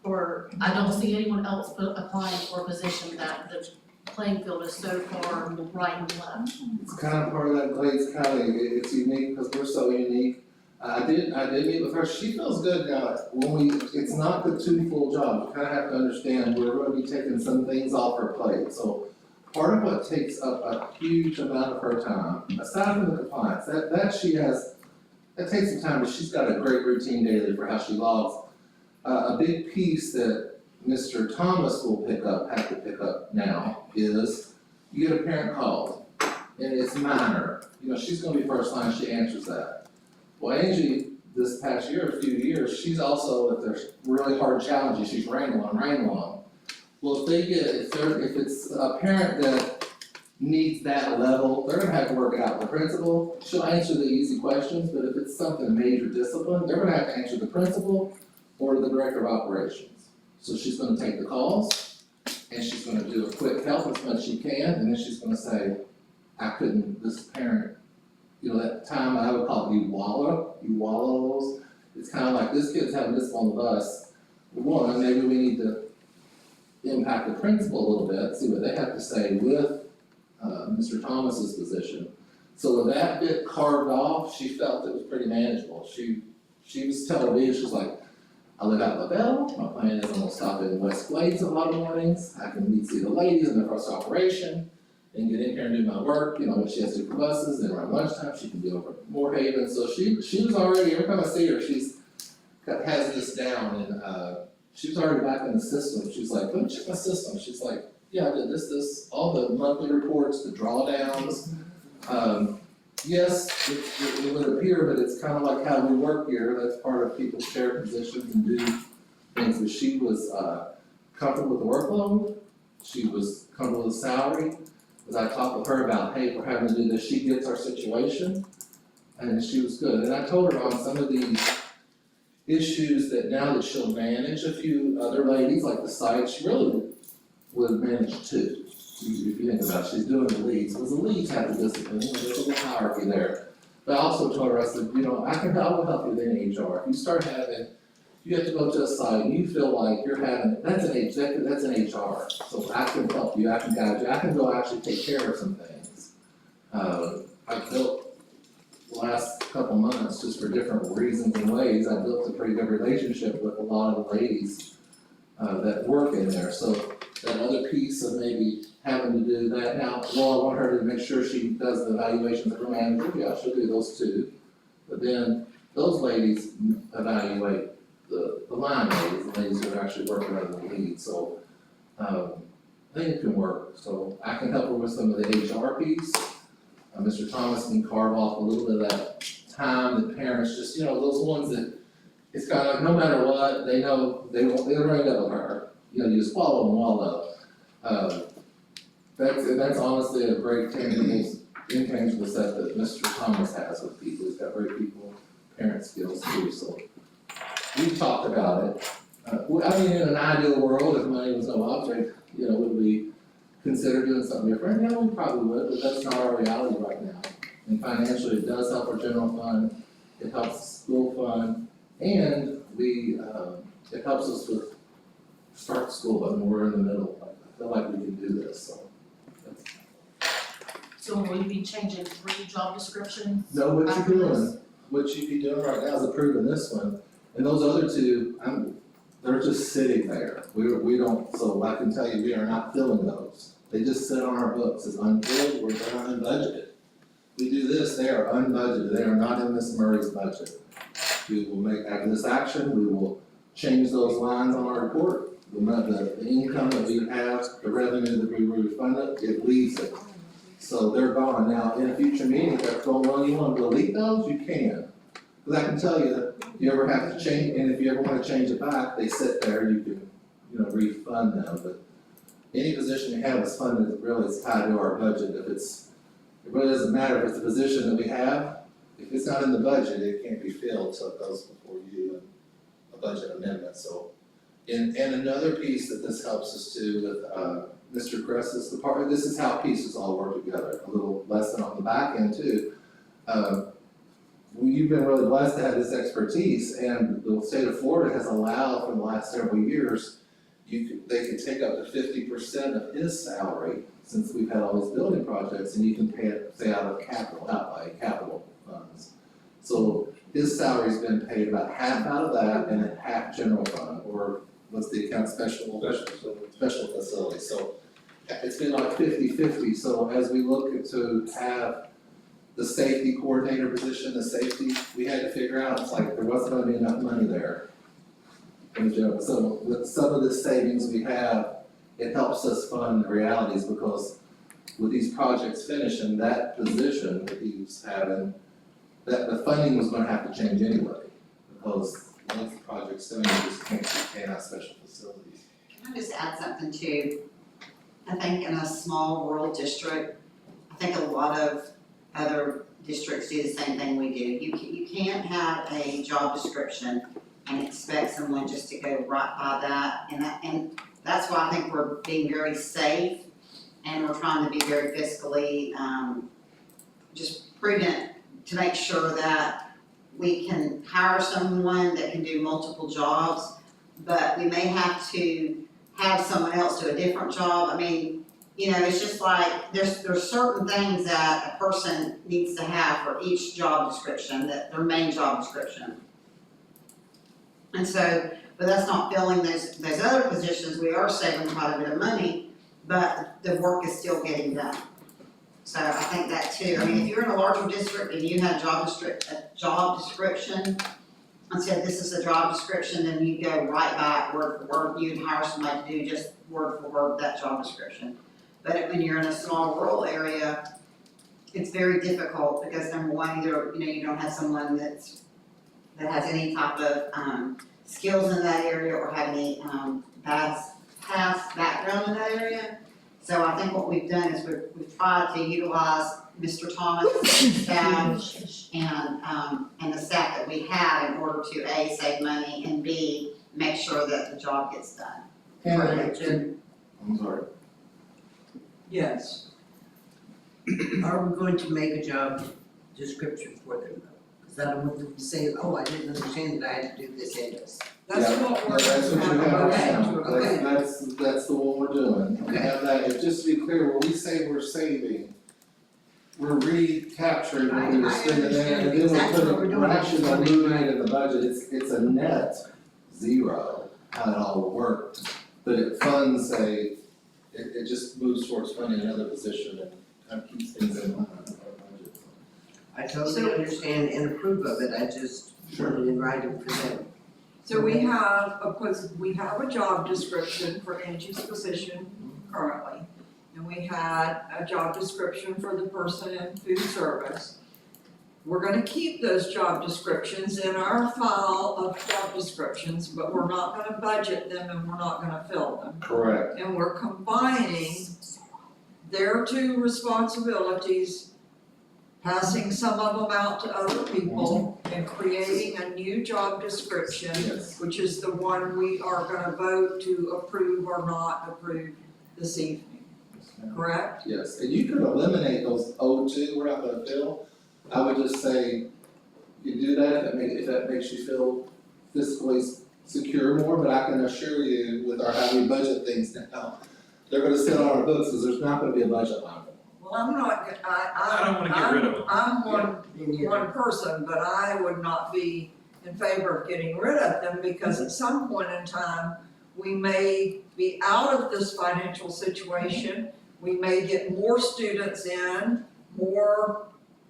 Or I don't see anyone else applying for a position that the playing field is so far right and left. It's kind of part of that Glades County, it's unique because we're so unique. I did meet with her, she feels good now, it's not the two full jobs, you kind of have to understand, we're going to be taking some things off her plate, so part of what takes up a huge amount of her time, aside from the compliance, that takes some time, but she's got a great routine daily for how she logs. A big piece that Mr. Thomas will have to pick up now is, you get a parent call, and it's minor, she's gonna be first line, she answers that. Well, Angie, this past year, a few years, she's also, if there's really hard challenges, she's wrangling. Well, if it's a parent that needs that level, they're gonna have to work it out with the principal. She'll answer the easy questions, but if it's something major discipline, they're gonna have to answer the principal or the director of operations. So she's gonna take the calls, and she's gonna do a quick help as much as she can, and then she's gonna say, this parent, that time I would call it you wallows. It's kind of like, this kid's having this on the bus. One, maybe we need to impact the principal a little bit, see what they have to say with Mr. Thomas's position. So with that bit carved off, she felt it was pretty manageable. She was telling me, she was like, I live out in LaBelle, my plan is I'm gonna stop in West Glades a lot of mornings, I can meet, see the ladies in their first operation, and get in here and do my work, when she has to do for buses, then around lunchtime, she can be over at Moorhaven, so she was already, every time I see her, has this down, and, she was already back in the system, she's like, let me check my system, she's like, yeah, I did this, all the monthly reports, the drawdowns, yes, it would appear, but it's kind of like how we work here, that's part of people's shared positions and do things, but she was, comfortable with the workload, she was comfortable with the salary. As I talked with her about, hey, we're having to do this, she gets our situation, and she was good. And I told her on some of these issues that now that she'll manage a few other ladies, like the site, she really would manage two. If you think about it, she's doing the leads, because the leads have the discipline, there's a little hierarchy there. But I also told her, I said, I will help you with any HR. If you start having, you have to go to a site and you feel like you're having, that's an HR. So I can help you, I can guide you, I can go actually take care of some things. I've built the last couple months, just for different reasons and ways, I built a pretty good relationship with a lot of the ladies that work in there. So that other piece of maybe having to do that, now, well, I want her to make sure she does the evaluations of her manager, yeah, she'll do those too. But then those ladies evaluate the line ladies, the ladies who are actually working under the lead, so, I think it can work, so I can help her with some of the HR piece. Mr. Thomas can carve off a little bit of that time that parents just, those ones that, it's kind of, no matter what, they know, they'll bring up with her, you just follow them all up. That's honestly a great intangible set that Mr. Thomas has with people, he's got great people, parent skills too, so. We've talked about it, in an ideal world, if money was no object, would we consider doing something different? Yeah, we probably would, but that's not our reality right now. And financially, it does help our general fund, it helps the school fund, and it helps us with start school, but we're in the middle, I feel like we can do this, so. So will we be changing 3 job descriptions? No, what after you're this? doing, what you'd be doing right now is approving this one, and those other 2, they're just sitting there. We don't, so I can tell you, we are not filling those. They just sit on our books as unfilled, they're not unbudgeted. We do this, they are unbudgeted, they are not in Ms. Murray's budget. We will make, after this action, we will change those lines on our report. The income that we have, the revenue that we refunded, it leaves it. So they're gone. Now, in a future meeting, if they're going, well, you want to delete those, you can. Because I can tell you, if you ever have to change, and if you ever want to change it back, they sit there, you can, refund them. But any position you have is funded, really is tied to our budget. It really doesn't matter if it's a position that we have, if it's not in the budget, it can't be filled, so it goes before you and a budget amendment, so. And another piece that this helps us do with, Mr. Cress, this is how pieces all work together, a little lesson on the back end too. You've been really blessed to have this expertise, and the state of Florida has allowed for the last several years, they could take up to 50% of his salary, since we've had all these building projects, and you can pay it, say, out by capital funds. So his salary's been paid about half out of that and then half general fund, or what's the account, special facility. So it's been like 50-50, so as we look to have the safety coordinator position, we had to figure out, it's like there wasn't gonna be enough money there. So with some of the savings we have, it helps us fund the realities, because with these projects finishing, that position that he was having, that the funding was gonna have to change anyway, because once the project's done, you just can't pay out special facilities. Can I just add something too? I think in a small rural district, I think a lot of other districts do the same thing we do. You can't have a job description and expect someone just to go right by that, and that's why I think we're being very safe, and we're trying to be very fiscally, just prudent to make sure that we can hire someone that can do multiple jobs, but we may have to have someone else do a different job. I mean, it's just like, there's certain things that a person needs to have for each job description, that their main job description. And so, but that's not filling those other positions, we are saving quite a bit of money, but the work is still getting done. So I think that too, I mean, if you're in a larger district and you had a job description, and said this is a job description, then you go right back word for word, you'd hire somebody to do just word for word that job description. But when you're in a small rural area, it's very difficult, because number one, either, you don't have someone that has any type of, skills in that area, or have any, past background in that area. So I think what we've done is we've tried to utilize Mr. Thomas' staff and the staff that we have in order to A, save money, and B, make sure that the job gets done. I'm sorry. Yes. Are we going to make a job description for them though? Because I don't want them to say, oh, I didn't understand that I had to do this and this. That's what we're. That's what you have now. Okay. That's the one we're doing. We have that, and just to be clear, when we say we're saving, we're recapturing what we were spending there, and then we're actually gonna move it in the budget, it's a net zero, how it all works. But it funds it just moves towards funding another position and kind of keeps things in line with our budget. I totally understand and approve of it, I just wanted in writing for them. So we have a job description for Angie's position currently. And we had a job description for the person in food service. we're gonna keep those job descriptions in our file of job descriptions, but we're not gonna budget them and we're not gonna fill them. Correct. And we're combining their two responsibilities, passing some of them out to other people and creating a new job description, Yes. which is the one we are gonna vote to approve or not approve this evening, correct? Yes, and you could eliminate those O2, we're not gonna fill. I would just say, you do that if that makes you feel fiscally secure more, but I can assure you with how we budget things now, they're gonna sit on our books, because there's not gonna be a budget line. Well, I'm not, I don't wanna get rid of them. I'm one person, but I would not be in favor of getting rid of them, because at some point in time, we may be out of this financial situation, we may get more students in, more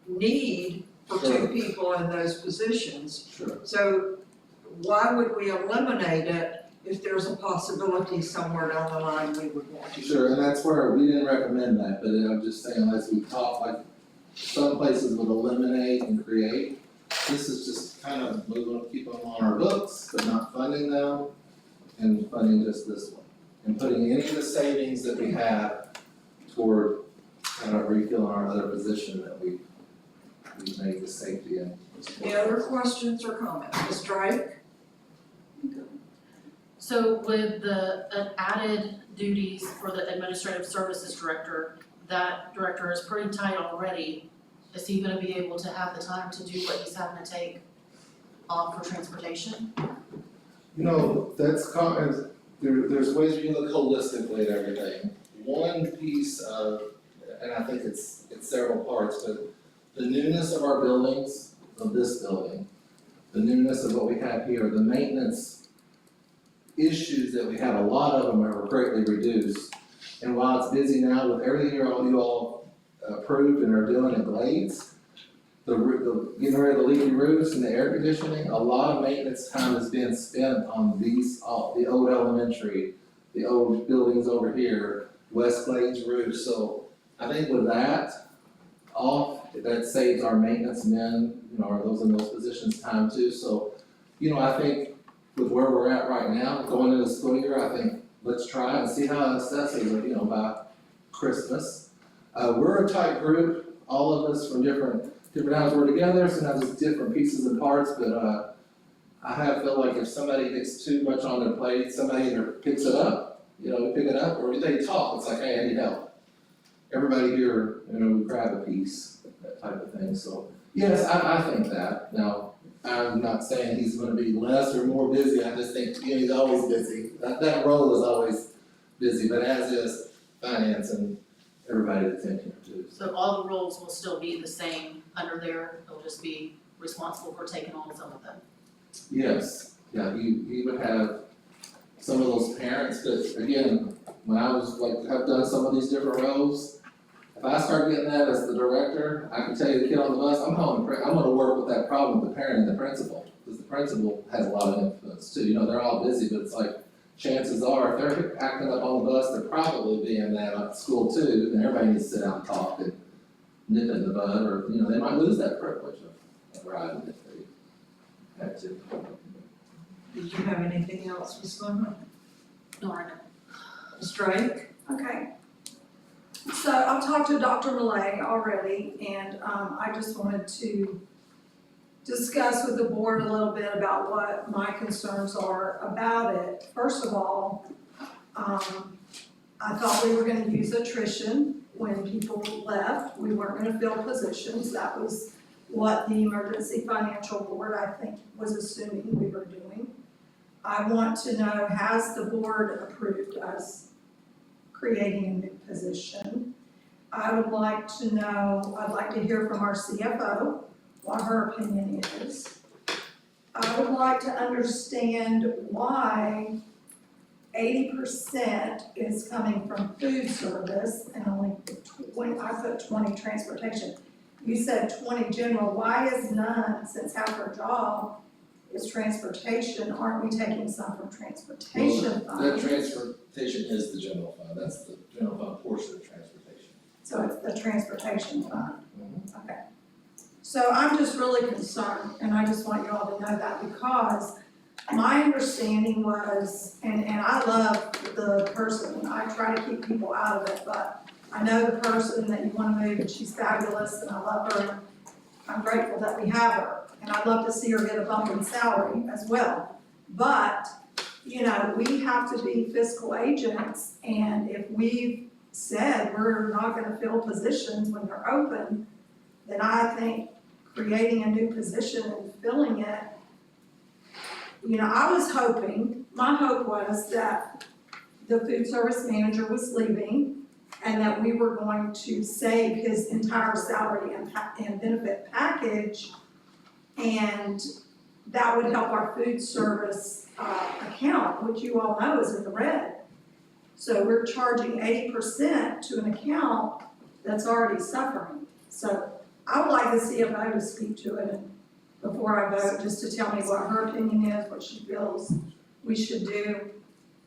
need for two Sure. people in those positions. Sure. So why would we eliminate it if there's a possibility somewhere down the line we would want to? Sure, and that's where we didn't recommend that, but I'm just saying, as we talk, like, some places would eliminate and create. This is just kind of, we want to keep them on our books, but not funding them, and funding just this one. And putting any of the savings that we have toward kind of refilling our other position that we made the safety in. Any other questions or comments? Ms. Drake? So with the added duties for the administrative services director, that director is pretty tight already. Is he gonna be able to have the time to do what he's having to take off for transportation? You know, there's ways we can look holistically at everything. One piece of, and I think it's several parts, but the newness of our buildings, of this building, the newness of what we have here, the maintenance issues that we have, a lot of them are greatly reduced. And while it's busy now with everything you all approved and are doing at Glades, the getting rid of the leaky roofs and the air conditioning, a lot of maintenance time is being spent on the old elementary, the old buildings over here, West Glades roof. So I think with that off, that saves our maintenance men, or those in those positions time too. So, I think with where we're at right now, going into the school year, I think let's try and see how it assesses, by Christmas. We're a tight group, all of us from different times we're together, sometimes it's different pieces and parts, but I feel like if somebody gets too much on their plate, somebody either picks it up, we pick it up, or they talk, it's like, hey, I need help. Everybody here, we grab a piece, that type of thing, so, yes, I think that. Now, I'm not saying he's gonna be less or more busy, I just think, he's always busy. That role is always busy, but as is finance and everybody that's in here too. So all the roles will still be the same under there, they'll just be responsible for taking on some of them. Yes, yeah, he would have some of those parents, but again, when I was have done some of these different roles, if I start getting that as the director, I can tell you the kid on the bus, I'm gonna work with that problem with the parent and the principal, because the principal has a lot of influence too, they're all busy, but it's like, chances are, if they're acting up on the bus, they're probably being that at school too, and everybody needs to sit down and talk and nip in the bud, or, they might lose that privilege of riding if they had to. Did you have anything else, Ms. Lemon? No, I don't. Ms. Drake? Okay. So I've talked to Dr. Millay already, and I just wanted to discuss with the board a little bit about what my concerns are about it. First of all, I thought we were gonna use attrition when people left. We weren't gonna fill positions. That was what the Emergency Financial Board, I think, was assuming we were doing. I want to know, has the board approved us creating a new position? I would like to know, I'd like to hear from our CFO, what her opinion is. I would like to understand why 80% is coming from food service and only 20, I put 20 transportation. You said 20 general, why is none, since half our job is transportation, aren't we taking some from transportation fund? That transportation is the general fund, that's the general fund portion of transportation. So it's the transportation fund, okay. So I'm just really concerned, and I just want you all to know that, because my understanding was, and I love the person, I try to keep people out of it, but I know the person that you wanna move, and she's fabulous, and I love her, and I'm grateful that we have her, and I'd love to see her get a bump in salary as well. But, you know, we have to be fiscal agents, and if we've said we're not gonna fill positions when they're open, then I think creating a new position and filling it, you know, I was hoping, my hope was that the food service manager was leaving and that we were going to save his entire salary and benefit package, and that would help our food service account, which you all know is in the red. So we're charging 80% to an account that's already suffering. So I would like to see a vote to speak to it and before I vote, just to tell me what her opinion is, what she feels we should do.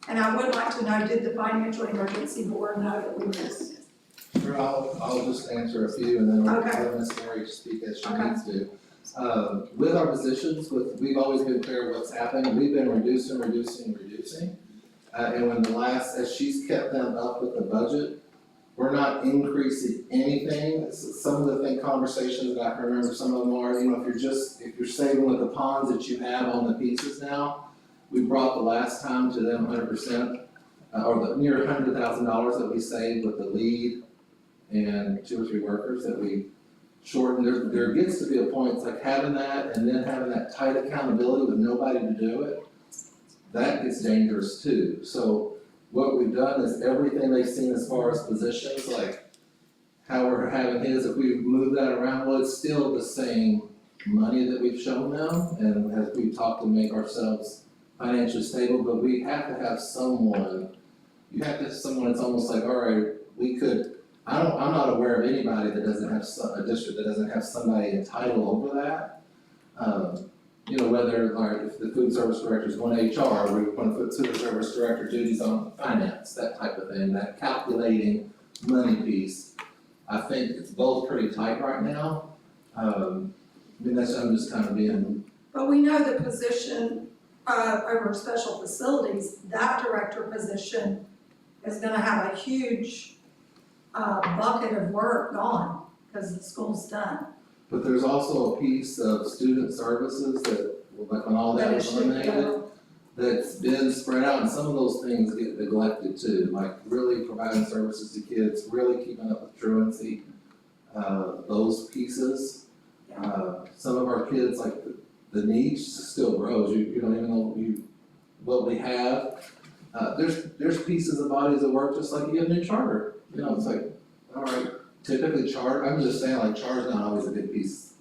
And I would like to know, did the Financial Emergency Board know that we missed it? Sure, I'll just answer a few and then Okay. let Ms. Mary speak as she Okay. needs to. With our positions, we've always been clear what's happening, we've been reducing. And when as she's kept them up with the budget, we're not increasing anything. Some of the conversations that I can remember, some of them are, you know, if you're saving with the ponds that you have on the pieces now, we brought the last time to them 100%, or the near $100,000 that we saved with the lead and 2 or 3 workers that we shortened. There gets to be a point, it's like having that and then having that tight accountability with nobody to do it, that gets dangerous too. So what we've done is everything they've seen as far as positions, like how we're having his, if we move that around, well, it's still the same money that we've shown them, and as we've talked to make ourselves financially stable, but we have to have someone, you have to have someone that's almost like, all right, we could, I'm not aware of anybody that doesn't have a district that doesn't have somebody entitled over that. You know, whether like if the food service director is going to HR, or we want to put food service director duties on finance, that type of thing, that calculating money piece. I think it's both pretty tight right now. I mean, I'm just kind of being. But we know the position over special facilities, that director position is gonna have a huge bucket of work gone because the school's done. But there's also a piece of student services that, like when all that was eliminated, that's been spread out, and some of those things get neglected too, like really providing services to kids, really keeping up with truancy, those pieces. Some of our kids, like the need still grows, you know, even though what we have, there's pieces of bodies that work just like you have a new charter, you know, it's like, all right, typically charter, I'm just saying like charter's not always a big piece.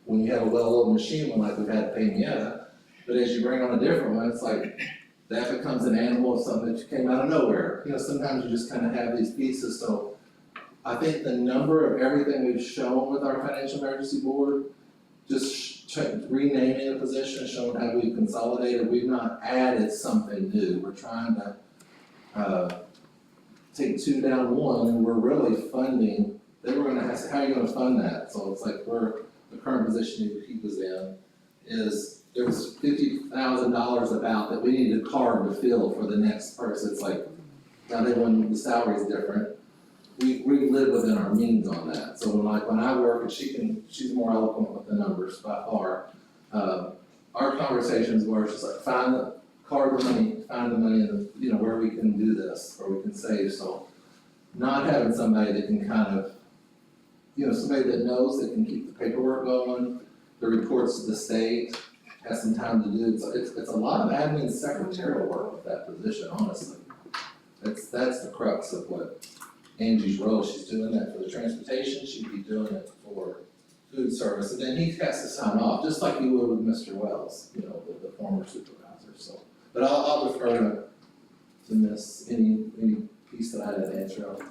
When you have a well-oiled machine, one like we've had at Paymietta, but as you bring on a different one, it's like, that becomes an animal of something that came out of nowhere. You know, sometimes you just kind of have these pieces, so I think the number of everything we've shown with our Financial Emergency Board, just renaming a position, showing how we've consolidated, we've not added something new. We're trying to take 2 down 1, and we're really funding, they were gonna ask, how are you gonna fund that? So it's like the current position he was in is, there was $50,000 about that we needed a card to fill for the next person. It's like, now they want, the salary is different. We live within our means on that. So when I work, and she's more eloquent with the numbers by far. Our conversations were just like, find the money, and you know, where we can do this, where we can save. So not having somebody that can kind of, you know, somebody that knows that can keep the paperwork going, the reports to the state, has some time to do. It's a lot of admin secretarial work with that position, honestly. That's the crux of what Angie's role. She's doing that for the transportation, she'd be doing it for food service, and then he has to sign off, just like he would with Mr. Wells, you know, the former supervisor, so. But I'll defer to Miss, any piece that I didn't answer on.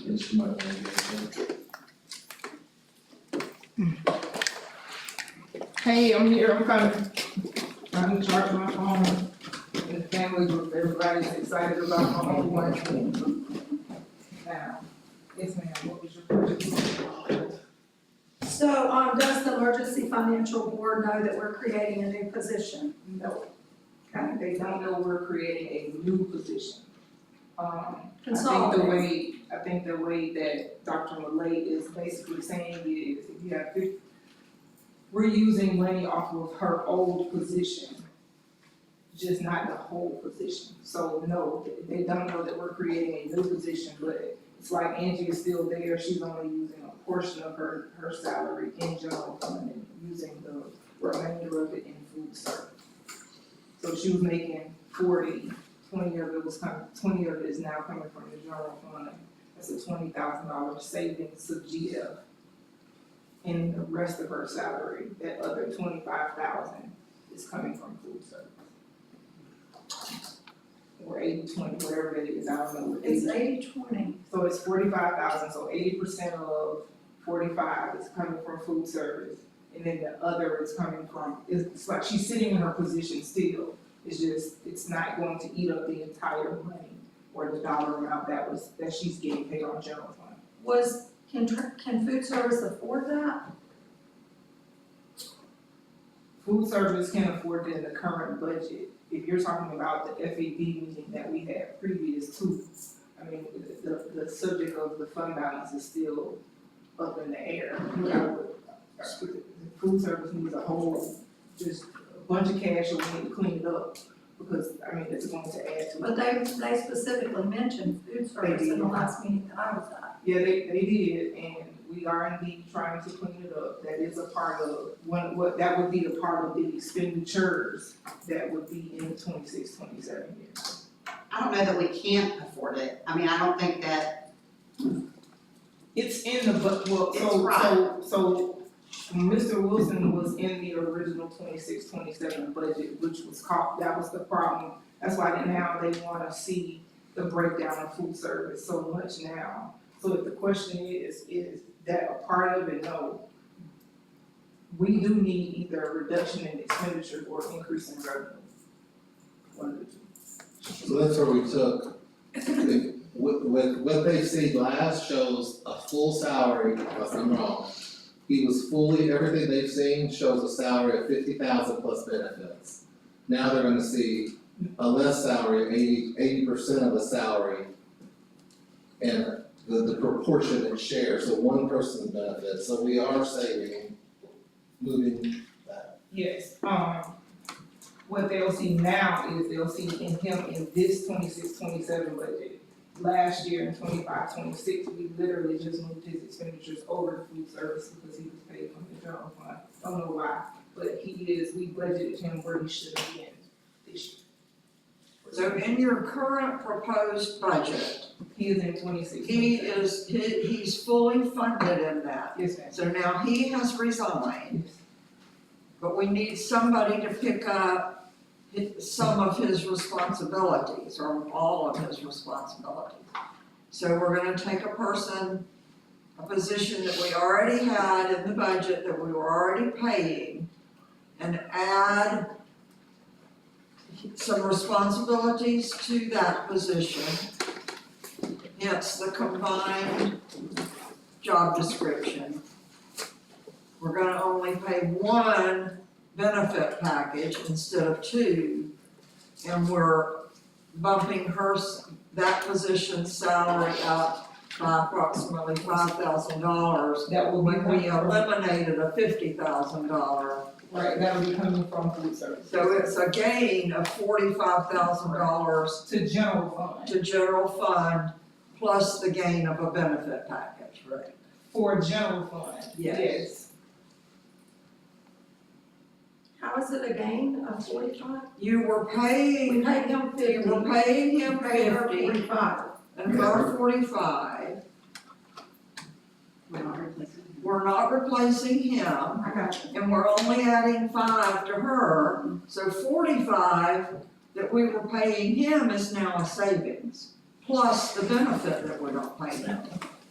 And she might want to get into. Hey, I'm here, I'm coming. I'm charging my phone. The family group, everybody's excited about my home one. Now, yes ma'am, what was your question? So, does the emergency financial board know that we're creating a new position? No. They don't know we're creating a new position. I think the way that Dr. Malay is basically saying is, if you have we're using money off of her old position, just not the whole position. So no, they don't know that we're creating a new position, but it's like Angie is still there, she's only using a portion of her salary in general fund and using the remainder of it in food service. So she was making 40, 20 of it is now coming from the general fund. That's a $20,000 savings to GF. In the rest of her salary, that other $25,000 is coming from food service. Or 80-20, whatever it is, I don't know what it is. It's 80-20. So it's 45,000, so 80% of 45 is coming from food service. And then the other is coming from, it's like she's sitting in her position still. It's just, it's not going to eat up the entire money or the dollar amount that she's getting paid on general fund. Can food service afford that? Food service can afford it in the current budget. If you're talking about the FAD meeting that we had previous to, I mean, the subject of the fund balance is still up in the air. Food service needs a whole, just a bunch of cash and we need to clean it up. Because, I mean, it's going to add to it. But they specifically mentioned food service in the last meeting that I was at. Yeah, they did, and we are indeed trying to clean it up. That is a part of, that would be a part of the expenditures that would be in the 26-27 year. I don't know that we can't afford it. I mean, I don't think that. It's in the, so Mr. Wilson was in the original 26-27 budget, which was called, that was the problem. That's why now they wanna see the breakdown of food service so much now. So if the question is that a part of it? No. We do need either a reduction in expenditure or increase in revenue. One of the two. So that's where we took, with what they see last shows a full salary, if I'm wrong. He was fully, everything they've seen shows a salary of 50,000 plus benefits. Now they're gonna see a less salary, 80% of a salary, and the proportionate share, so one person's benefit, so we are saving, moving that. Yes, what they'll see now is they'll see in him in this 26-27 budget. Last year in 25-26, we literally just moved his expenditures over to food service because he was paid from the general fund. Don't know why, but we budgeted him where he should have been this year. So in your current proposed budget, He is in 26. he's fully funded in that. Yes, ma'am. So now he has resigned, but we need somebody to pick up some of his responsibilities, or all of his responsibilities. So we're gonna take a position that we already had in the budget, that we were already paying, and add some responsibilities to that position. Hence the combined job description. We're gonna only pay one benefit package instead of two, and we're bumping that position's salary up by approximately $5,000. That will be when we eliminated a $50,000. Right, that will be coming from food service. So it's a gain of $45,000 to general fund. To general fund, plus the gain of a benefit package, right? For general fund, yes. How is it a gain of 45? You were paying. We paid him 50. You were paying him We paid her 50. 45. And her 45. We're not replacing him. I got you. And we're only adding 5 to her, so 45 that we were paying him is now a savings, plus the benefit that we're not paying him.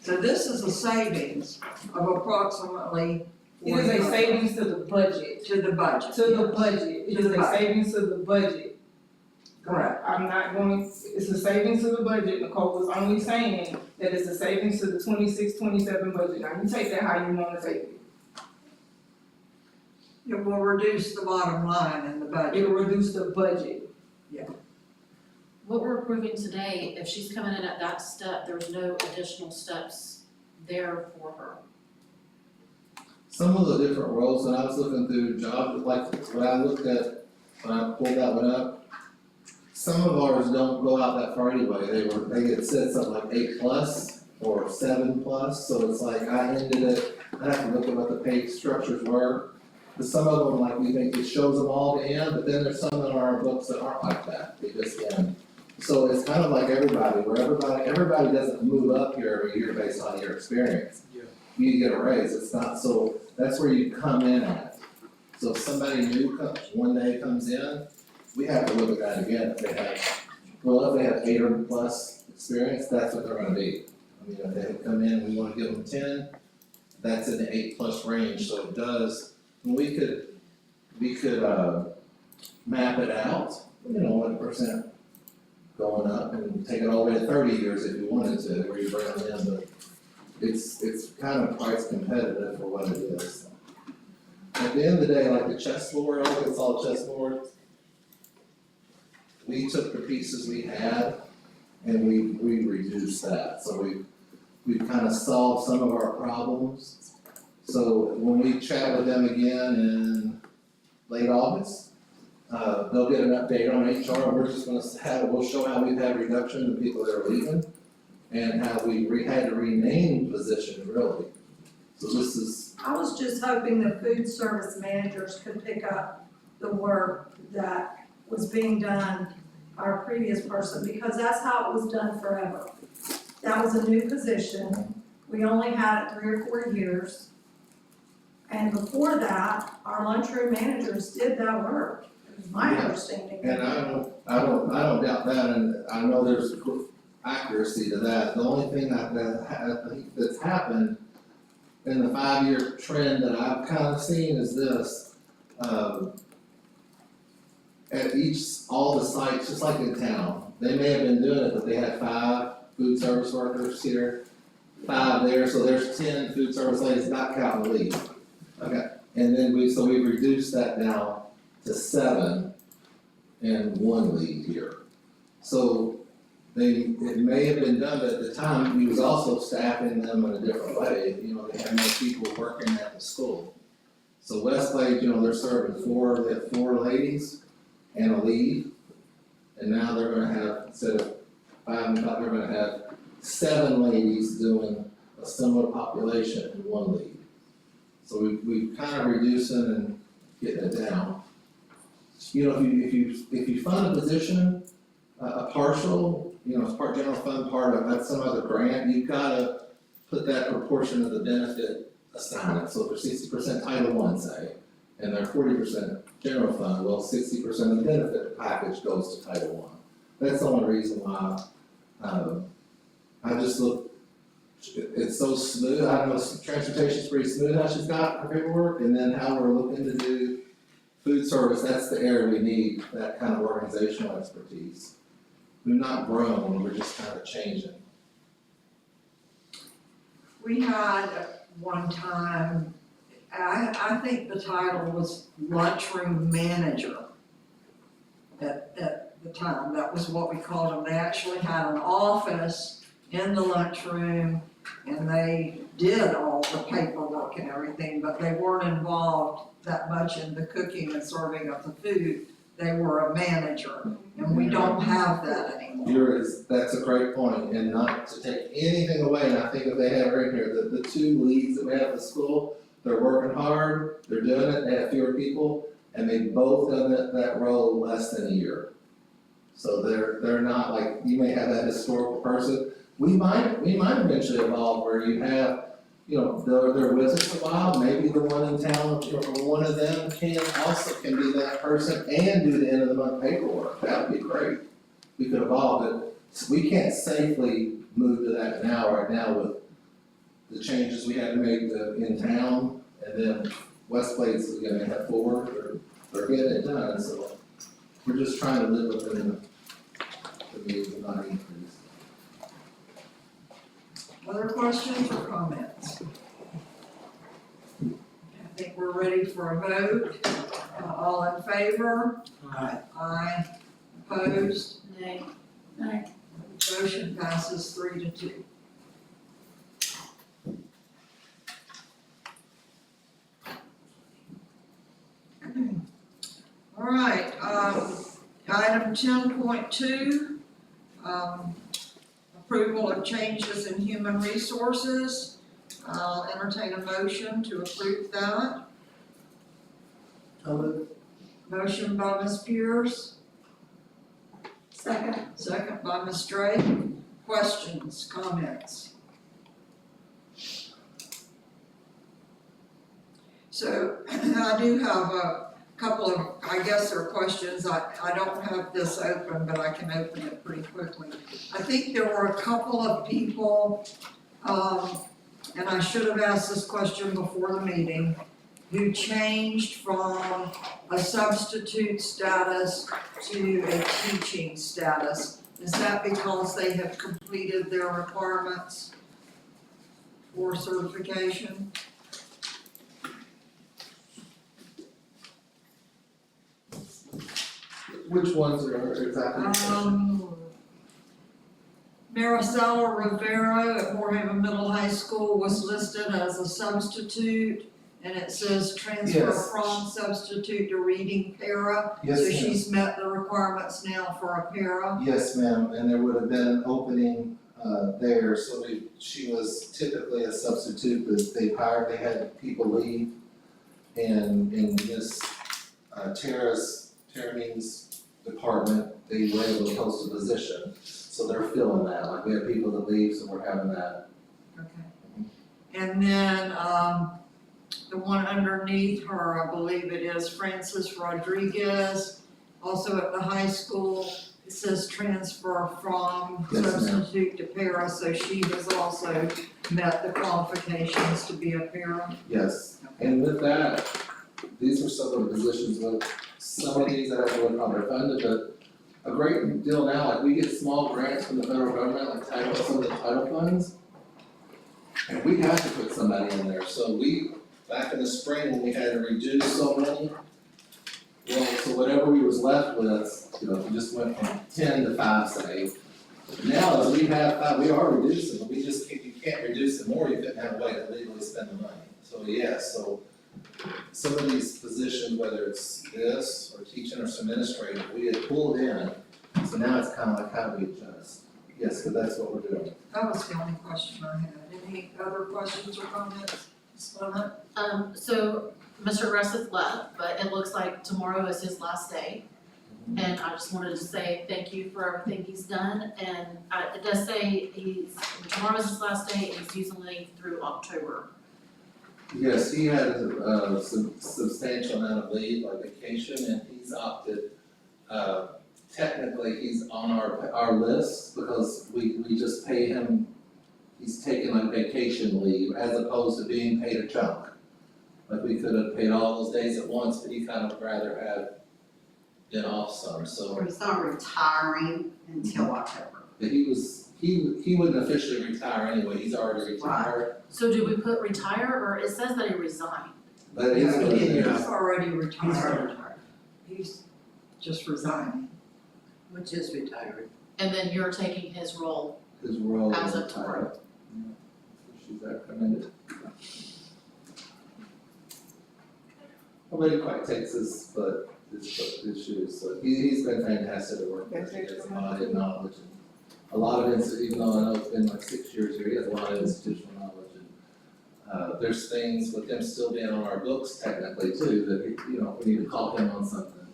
So this is a savings of approximately. It is a savings to the budget. To the budget. To the budget, it is a savings to the budget. Correct. It's a savings to the budget, Nicole was only saying that it's a savings to the 26-27 budget. Now, you take that how you wanna take it. It will reduce the bottom line in the budget. It'll reduce the budget. What we're approving today, if she's coming in at that step, there's no additional steps there for her. Some of the different roles, and I was looking through jobs, like when I looked at, when I pulled that one up, some of ours don't go out that far anyway, they get said something like 8+ or 7+, so it's like I ended it, I have to look at what the pay structures were. But some of them, like we think it shows them all to end, but then there's some in our books that aren't like that, they just end. So it's kind of like everybody, where everybody doesn't move up here every year based on your experience. Yeah. You get a raise, it's not, so that's where you come in at. So if somebody new comes, one day comes in, we have to look at that again, if they have 8 or plus experience, that's what they're gonna be. I mean, if they come in, we wanna give them 10, that's in the 8+ range, so it does, we could map it out, 1% going up and take it all the way to 30 years if you wanted to, where you bring them in, but it's kind of price competitive for what it is. At the end of the day, like the chessboard, it's all chessboard. We took the pieces we had and we reduced that, so we've kind of solved some of our problems. So when we chat with them again in late August, they'll get an update on HR, we're just gonna we'll show how we've had reduction in people that are leaving and how we had to rename positions really. So this is, I was just hoping the food service managers could pick up the work that was being done by our previous person, because that's how it was done forever. That was a new position, we only had it 3 or 4 years. And before that, our lunchroom managers did that work, it was my understanding. and I don't doubt that, and I know there's accuracy to that. The only thing that's happened in the 5-year trend that I've kind of seen is this. At all the sites, just like in town, they may have been doing it, but they had 5 food service workers here, 5 there, so there's 10 food service ladies, not counting the lead. Okay, and then we've reduced that now to 7 and 1 lead here. So it may have been done, but at the time, we was also staffing them in a different way, they had more people working at the school. So Westlake, they're serving 4, they have 4 ladies and a lead, and now they're gonna have, instead of 5, they're gonna have 7 ladies doing a similar population in 1 lead. So we've kind of reducing and getting it down. If you fund a position, a partial, it's part general fund, part of that's some other grant, you've gotta put that proportion of the benefit assignment. So if they're 60% Title I, say, and they're 40% general fund, well, 60% of the benefit package goes to Title I. That's the only reason why, I just look, it's so smooth, I know transportation's pretty smooth how she's got her paperwork, and then how we're looking to do food service, that's the area we need, that kind of organizational expertise. We've not grown, we're just kind of changing. We had one time, I think the title was lunchroom manager at the time, that was what we called them. They actually had an office in the lunchroom and they did all the paperwork and everything, but they weren't involved that much in the cooking and serving of the food. They were a manager, and we don't have that anymore. That's a great point, and not to take anything away, and I think if they have right here, the 2 leads that we have at the school, they're working hard, they're doing it, they have fewer people, and they've both done that role less than a year. So they're not like, you may have that historical person, we might eventually evolve where you have, they're with us a while, maybe the one in town, or one of them can be that person and do the end of the month paperwork, that would be great. We could evolve it, we can't safely move to that right now with the changes we had to make in town, and then Westlake's gonna have 4, they're getting it done, so we're just trying to live within the means of not increase. Other questions or comments? think we're ready for a vote. All in favor? Aye. Opposed? Nay. Motion passes 3-2. All right, item 10.2, approval of changes in human resources. I'll entertain a motion to approve that. Motion by Ms. Pierce. Second by Ms. Drake. Questions, comments? So I do have a couple of, I guess there are questions. I don't have this open, but I can open it pretty quickly. I think there were a couple of people, and I should have asked this question before the meeting, who changed from a substitute status to a teaching status. Is that because they have completed their requirements for certification? Which ones are exactly? Maricela Rivera at Moorhaven Middle High School was listed as a substitute, and it says transfer Yes. from substitute to reading para. Yes, So ma'am. she's met the requirements now for a para. Yes, ma'am, and there would have been an opening there, so she was typically a substitute, but they had people leave. And in this Tara's department, they were able to post a position, so they're filling that, like we have people that leave, so we're having that. Okay. And then, the one underneath her, I believe it is Francis Rodriguez, also at the high school. It says transfer from Yes, ma'am. substitute to para, so she has also met the qualifications to be a para. Yes, and with that, these are some of the positions, with some of these that have been probably funded, but a great deal now, like we get small grants from the federal government, like title, some of the title funds. And we have to put somebody in there, so back in the spring, when we had to reduce so many, well, so whatever we was left with, we just went from 10 to 5, say. Now, as we have 5, we are reducing, but you can't reduce it more, you couldn't have a way to legally spend the money. So, so some of these positions, whether it's this, or teaching or administrative, we had pulled in, so now it's kind of like, how do we adjust? Yes, but that's what we're doing. That was the only question I had. Any other questions or comments? Ms. Clement? So Mr. Russeth left, but it looks like tomorrow is his last day. And I just wanted to say thank you for everything he's done, and it does say tomorrow is his last day, and he's using leave through October. Yes, he had a substantial amount of leave, like vacation, and he's opted, technically, he's on our list because we just pay him, he's taking like vacation leave as opposed to being paid a chunk. Like we could have paid all those days at once, but he kind of rather have been off some, so. Or he's not retiring until October. But he wouldn't officially retire anyway, he's already retired. So do we put retire, or it says that he resigned? But it is what it is. He's already retired. He's just resigning. Which is retiring. And then you're taking his role His role as is of retired. tomorrow. Yeah. She's recommended. Nobody quite takes his shoes, so he's been fantastic to work with, he has a lot of knowledge and a lot of, even though I know it's been like 6 years here, he has a lot of institutional knowledge and there's things with him still being on our books technically too, that, if we need to call him on something,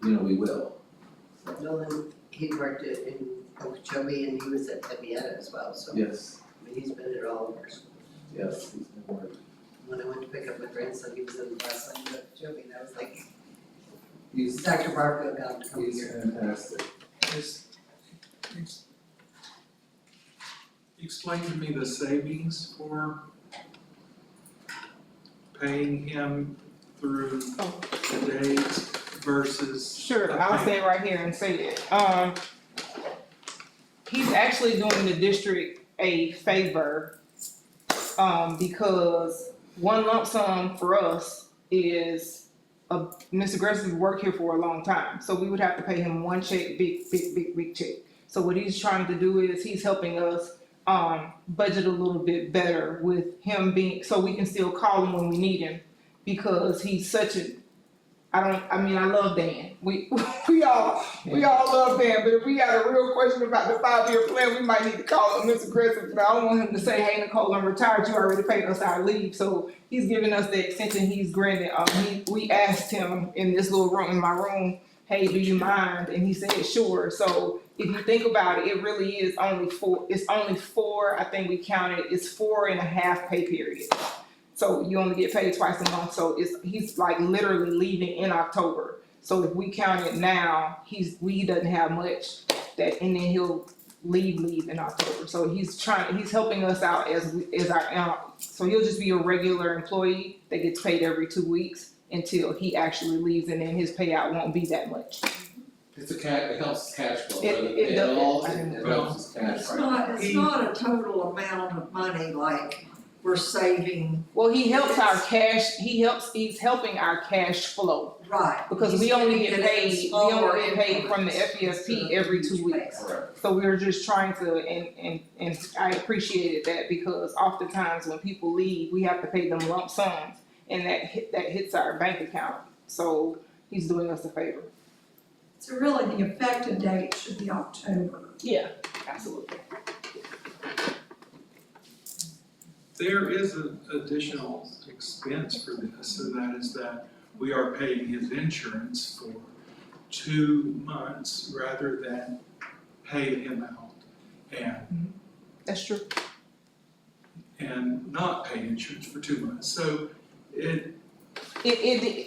we will. Well, then he worked in Okeechobee and he was at Evietta as well, so. Yes, I mean, he's been at all of our schools. yes, he's been working. When I went to pick up my grandson, he was in the last line of Okeechobee, and I was like, He's Dr. Barfield got him to come He's here. fantastic. Explain to me the savings for paying him through the days versus. Sure, I'll stand right here and say it. He's actually doing the district a favor, because one lump sum for us is, Mr. Aggressive worked here for a long time, so we would have to pay him one check, big check. So what he's trying to do is he's helping us budget a little bit better with him being, so we can still call him when we need him, because he's such a, I love Dan. We all love Dan, but if we got a real question about the 5-year plan, we might need to call him Mr. Aggressive. But I don't want him to say, hey, Nicole, I'm retired, you already paid us our leave. So he's giving us the extension he's granted. We asked him in this little room, in my room, hey, do you mind? And he said, sure. So if you think about it, it really is only four, I think we counted, it's 4.5 pay periods. So you only get paid twice a month, so he's like literally leaving in October. So if we count it now, he doesn't have much and then he'll leave in October. So he's helping us out as our, so he'll just be a regular employee that gets paid every 2 weeks until he actually leaves, and then his payout won't be that much. It helps cash flow. It does. It helps cash flow. It's not a total amount of money like we're saving. Well, he helps our cash, he's helping our cash flow. Right. Because we only get paid from the FESP every 2 weeks. Correct. So we were just trying to, and I appreciated that, because oftentimes when people leave, we have to pay them lump sums, and that hits our bank account. So he's doing us a favor. So really, the effective date should be October. Yeah, absolutely. There is an additional expense for this, and that is that we are paying his insurance for 2 months rather than pay him out and That's true. and not pay insurance for 2 months. So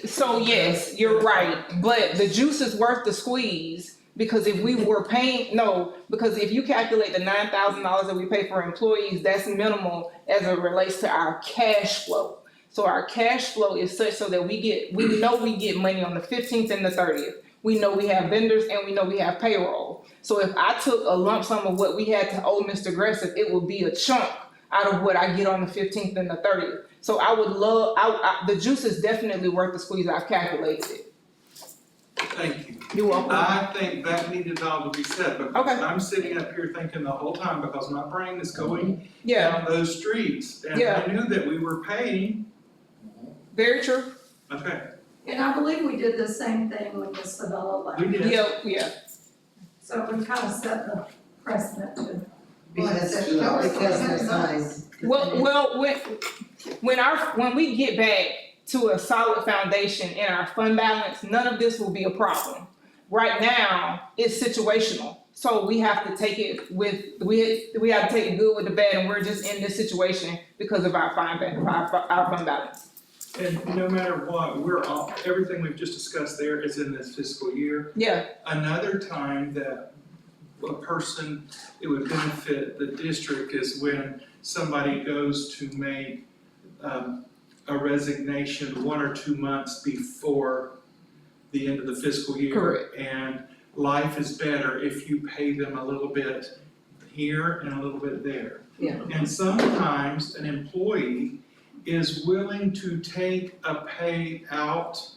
So yes, you're right, but the juice is worth the squeeze, because if we were because if you calculate the $9,000 that we pay for employees, that's minimal as it relates to our cash flow. So our cash flow is such so that we know we get money on the 15th and the 30th. We know we have vendors and we know we have payroll. So if I took a lump sum of what we had to owe Mr. Aggressive, it would be a chunk out of what I get on the 15th and the 30th. So I would love, the juice is definitely worth the squeeze. I've calculated it. thank you. You're welcome. I think that needed all to be said, because Okay. I'm sitting up here thinking the whole time, because my brain is going Yeah, down those streets. And Yeah. I knew that we were paying, very true. okay, And I believe we did the same thing with the Sabella lake. we did. Yeah. So we kind of set the precedent to. Because it's nice. Well, when we get back to a solid foundation in our fund balance, none of this will be a problem. Right now, it's situational. So we have to take it we have to take it good with the bad, and we're just in this situation because of our fund balance. And no matter what, everything we've just discussed there is in this fiscal year. Yeah, Another time that it would benefit the district is when somebody goes to make a resignation 1 or 2 months before the end of the fiscal year. Correct. And life is better if you pay them a little bit here and a little bit there. Yeah. And sometimes an employee is willing to take a pay out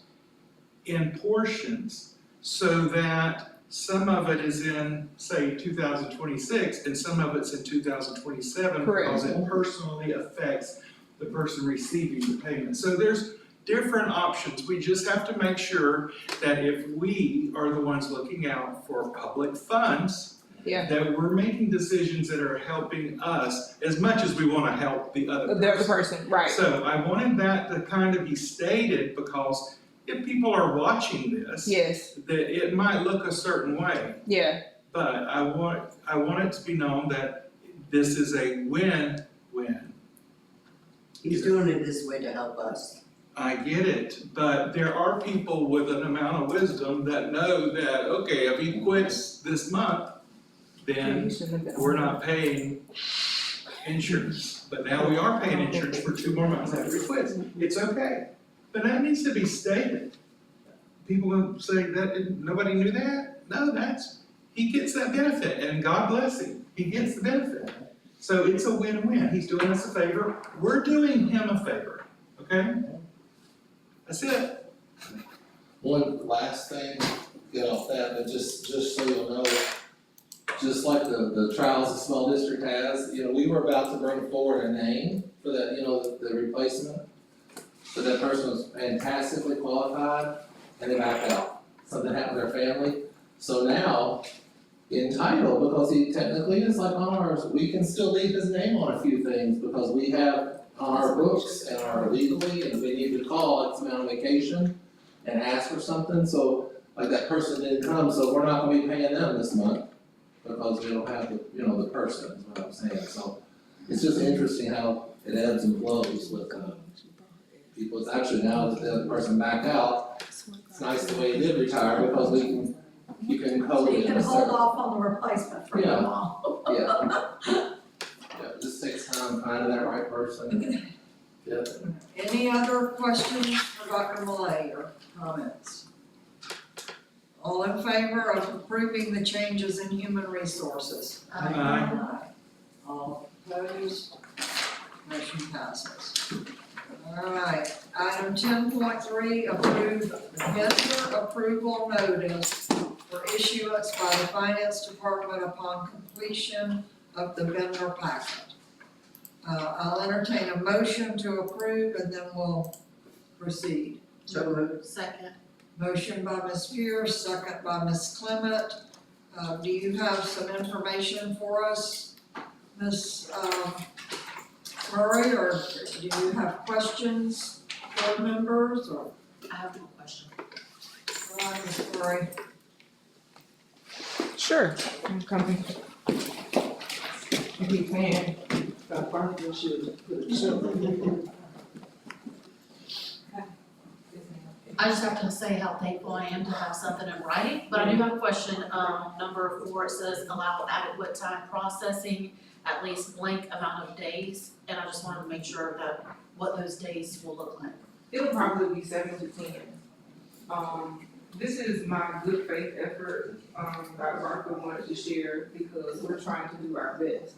in portions so that some of it is in, say, 2026 and some of it's in 2027. Correct. Because it personally affects the person receiving the payment. So there's different options. We just have to make sure that if we are the ones looking out for public funds, yeah. that we're making decisions that are helping us as much as we want to help the other person. The other person, right. So I wanted that to kind of be stated, because if people are watching this, Yes, that it might look a certain way. yeah, But I want it to be known that this is a win-win. He's doing it this way to help us. I get it, but there are people with an amount of wisdom that know that, okay, if he quits this month, then we're not paying insurance. But now we are paying insurance for 2 more months after he quits. It's okay. But that needs to be stated. People will say that nobody knew that. No, he gets that benefit, and God bless him. He gets the benefit. So it's a win-win. He's doing us a favor. We're doing him a favor. Okay? That's it. One last thing, get off that, but just so you'll know, just like the Trials of Small District has, we were about to bring forward a name for that, the replacement. But that person was fantastically qualified and they backed out. Something happened to their family. So now, in title, because he technically is like on ours, we can still leave his name on a few things because we have on our books and our legally, and we need to call, it's on vacation and ask for something, so like that person didn't come, so we're not gonna be paying them this month because we don't have the person, is what I'm saying, so it's just interesting how it ebbs and flows with, people. It's actually now that the other person backed out, it's nice the way he did retire because you can code So it you in can a hold certain. off on the replacement for a Yeah. while. Yeah, it just takes time finding that right person. Yeah. Any other questions for Dr. Malay or comments? All in favor of approving the changes in human resources? Aye. All opposed? Motion passes. All right, item 10.3, approve vendor approval notice for issuance by the finance department upon completion of the vendor packet. I'll entertain a motion to approve and then we'll proceed. So moved. Second. Motion by Ms. Pierce, second by Ms. Clement. Do you have some information for us, Ms. Murray, or do you have questions, board members, or? I have no question. All right, Ms. Murray. Sure, I'm coming. If you can, I probably should put it. I just have to say how thankful I am to have something in writing, but I do have a question, number 4, it says allow adequate time processing, at least blank amount of days, and I just wanted to make sure that what those days will look like. It'll probably be 7 to 10. This is my good faith effort, Dr. Barker wanted to share because we're trying to do our best.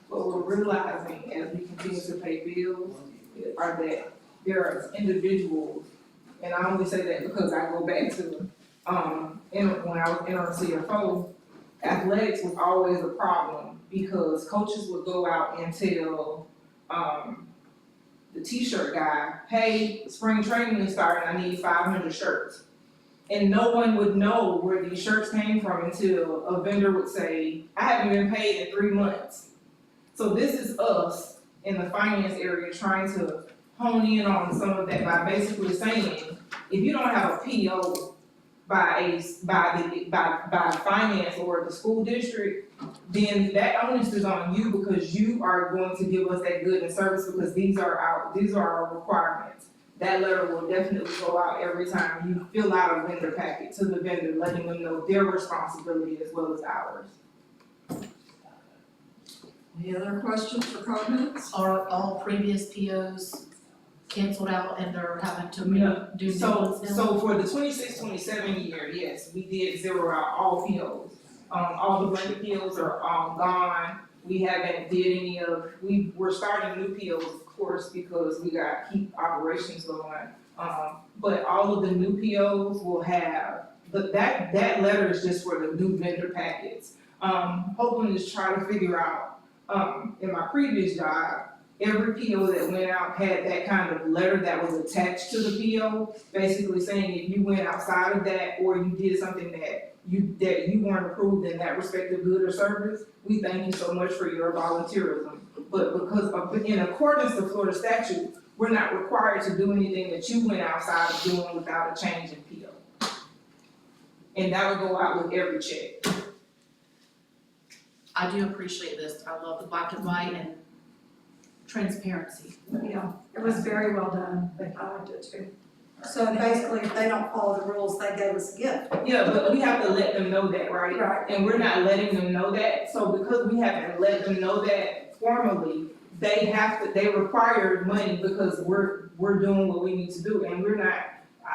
What we're realizing as we continue to pay bills are that there are individuals, and I only say that because I go back to, when I was interim CFO, athletics was always a problem because coaches would go out and tell, the t-shirt guy, hey, spring training is starting, I need 500 shirts. And no one would know where these shirts came from until a vendor would say, I haven't been paid in 3 months. So this is us in the finance area trying to hone in on some of that by basically saying, if you don't have a PO by finance or the school district, then that onus is on you because you are going to give us that good and service because these are our requirements. That letter will definitely go out every time you fill out a vendor packet to the vendor, letting them know their responsibility as well as ours. Any other questions or comments? Are all previous POs canceled out and they're having to No. do new ones now? So for the 26-27 year, yes, we did zero out all POs. All the blanket POs are gone. We haven't did any of, we're starting new POs, of course, because we gotta keep operations going. But all of the new POs will have, but that letter is just for the new vendor packets. Hoping to try to figure out, in my previous job, every PO that went out had that kind of letter that was attached to the PO, basically saying if you went outside of that or you did something that you weren't approved in that respective good or service, we thank you so much for your volunteerism. But because in accordance to Florida statute, we're not required to do anything that you went outside of doing without a change in PO. And that would go out with every check. I do appreciate this, I love the black and white and transparency. Yeah, it was very well done, I liked it too. So basically, if they don't follow the rules, they gave us a gift. Yeah, but we have to let them know that, right? Right. And we're not letting them know that, so because we haven't let them know that formally, they require money because we're doing what we need to do, and we're not,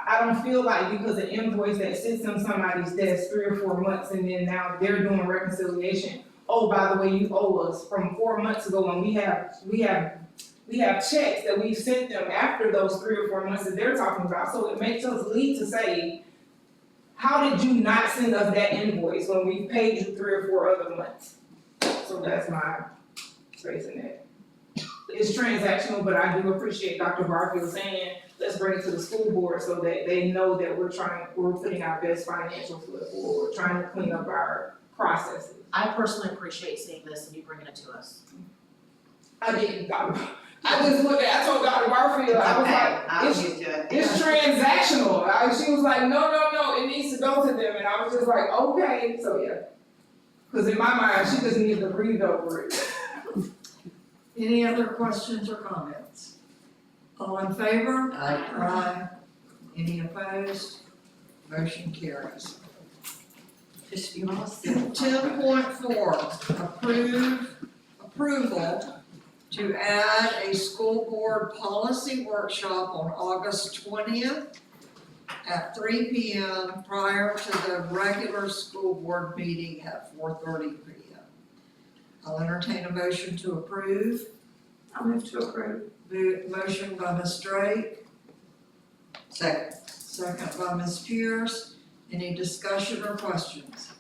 I don't feel like because an invoice that sits on somebody's desk 3 or 4 months and then now they're doing reconciliation, oh, by the way, you owe us from 4 months ago, and we have we have checks that we've sent them after those 3 or 4 months that they're talking about, so it makes us lead to say, how did you not send us that invoice when we paid you 3 or 4 other months? So that's my space in that. It's transactional, but I do appreciate Dr. Barfield saying, let's bring it to the school board so that they know that we're putting our best financial foot forward, trying to clean up our processes. I personally appreciate seeing this and you bringing it to us. I didn't, I just looked at, I told Dr. Barfield, I was like, I'll get to it. it's transactional. She was like, no, it needs to go to them, and I was just like, okay, so yeah. Cause in my mind, she just needs to breathe over it. Any other questions or comments? All in favor? Aye. Aye. Any opposed? Motion carries. Just you all sit. 10.4, approval to add a school board policy workshop on August 20th at 3 p.m. prior to the regular school board meeting at 4:30 p.m. I'll entertain a motion to approve. I'll move to approve. Motion by Ms. Drake, Second. second by Ms. Pierce. Any discussion or questions?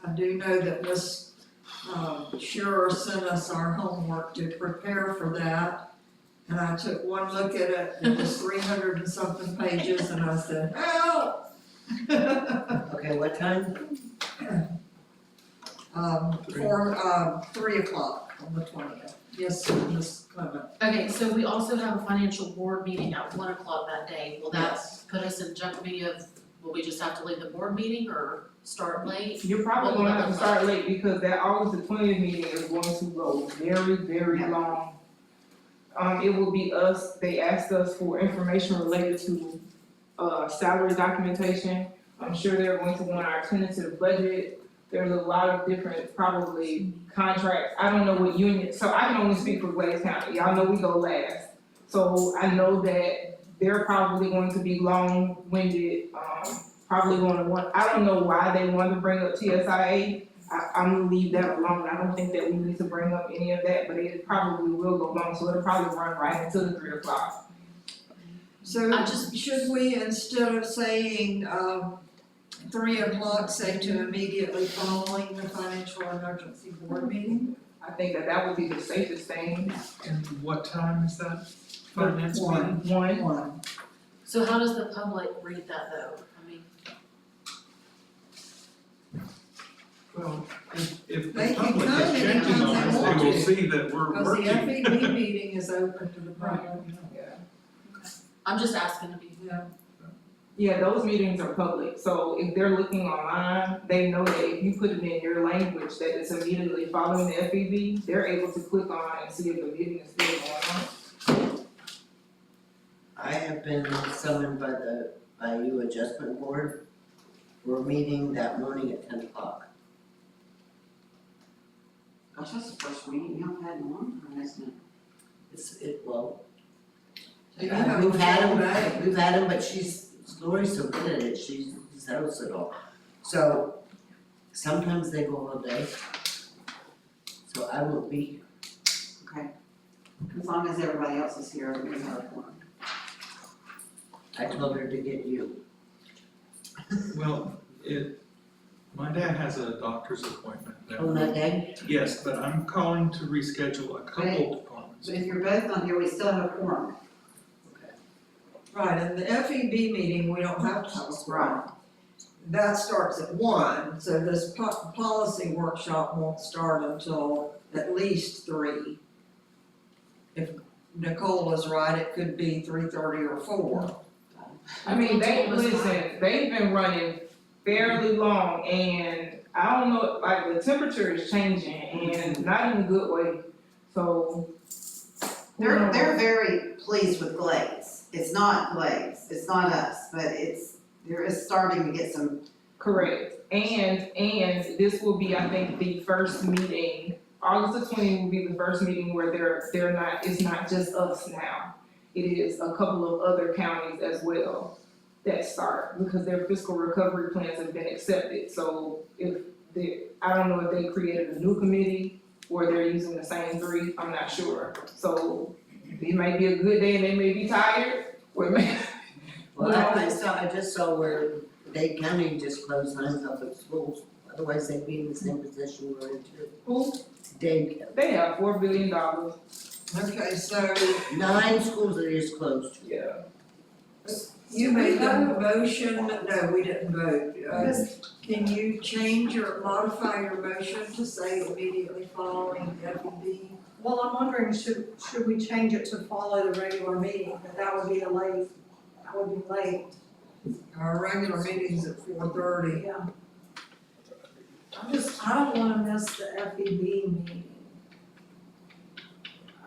I do know that Ms. Shearer sent us our homework to prepare for that. And I took one look at it, it was 300 and something pages, and I said, help! Okay, what time? For 3 o'clock on the 20th. Yes, Ms. Clement. Okay, so we also have a financial board meeting at 1 o'clock that day. Will that put us in jeopardy of, will we just have to leave the board meeting or start late? You're probably gonna have to start late because that August the 20th meeting is going to go very, very long. It will be us, they asked us for information related to, salary documentation. I'm sure they're going to want our tentative budget. There's a lot of different, probably, contracts. I don't know what union, so I can only speak for Glades County. Y'all know we go last. So I know that they're probably going to be long-winded, probably gonna want, I don't know why they want to bring up TSIA. I'm gonna leave that alone. I don't think that we need to bring up any of that, but it probably will go long, so it'll probably run right into the 3 o'clock. So should we, instead of saying 3 o'clock, say to immediately following the financial emergency board meeting? I think that would be the safest thing. And what time is that finance meeting? One. So how does the public read that though? I mean, Well, if They the can public come is checking anytime on they us, want they will to. see that we're Because the working. FED meeting is open to the public. I'm just asking to be. Yeah, those meetings are public, so if they're looking online, they know that if you put it in your language that it's immediately following the FEV, they're able to click on and see if the meeting is still going on. I have been summoned by the IU Adjustment Board. We're meeting that morning at 10 o'clock. Gosh, that's the first meeting you haven't had in a long time, isn't it? Well, So you have a we've had full day. them, but Lori's so good at it, she settles it all. So sometimes they go all day. So I won't be. Okay. As long as everybody else is here, we have a forum. I told her to get you. Well, my dad has a doctor's appointment that On that day? Yes, but I'm calling to reschedule a couple departments. But if you're both not here, we still have a forum. Right, and the FEB meeting, we don't have to have a quorum. That starts at 1, so this policy workshop won't start until at least 3. If Nicole is right, it could be 3:30 or 4. I mean, they've been running fairly long, and I don't know, like, the temperature is changing, and not in a good way, so. They're very pleased with Glades. It's not Glades, it's not us, but there is starting to get some. Correct, and this will be, I think, the first meeting, August the 20th will be the first meeting where it's not just us now. It is a couple of other counties as well that start, because their fiscal recovery plans have been accepted, so I don't know if they created a new committee or they're using the same 3, I'm not sure. So it may be a good day and they may be tired, or it may. Well, I just saw where Dade County just closed 9 public schools, otherwise they'd be in the same position we're in too. Who? Dade County. They have $4 billion. Okay, so 9 schools that is closed. Yeah. you made a motion, no, we didn't vote. Can you change or modify your motion to say immediately following FEB? Well, I'm wondering, should we change it to follow the regular meeting, that would be late, that would be late. Our regular meeting's at 4:30. Yeah. I don't wanna miss the FEB meeting.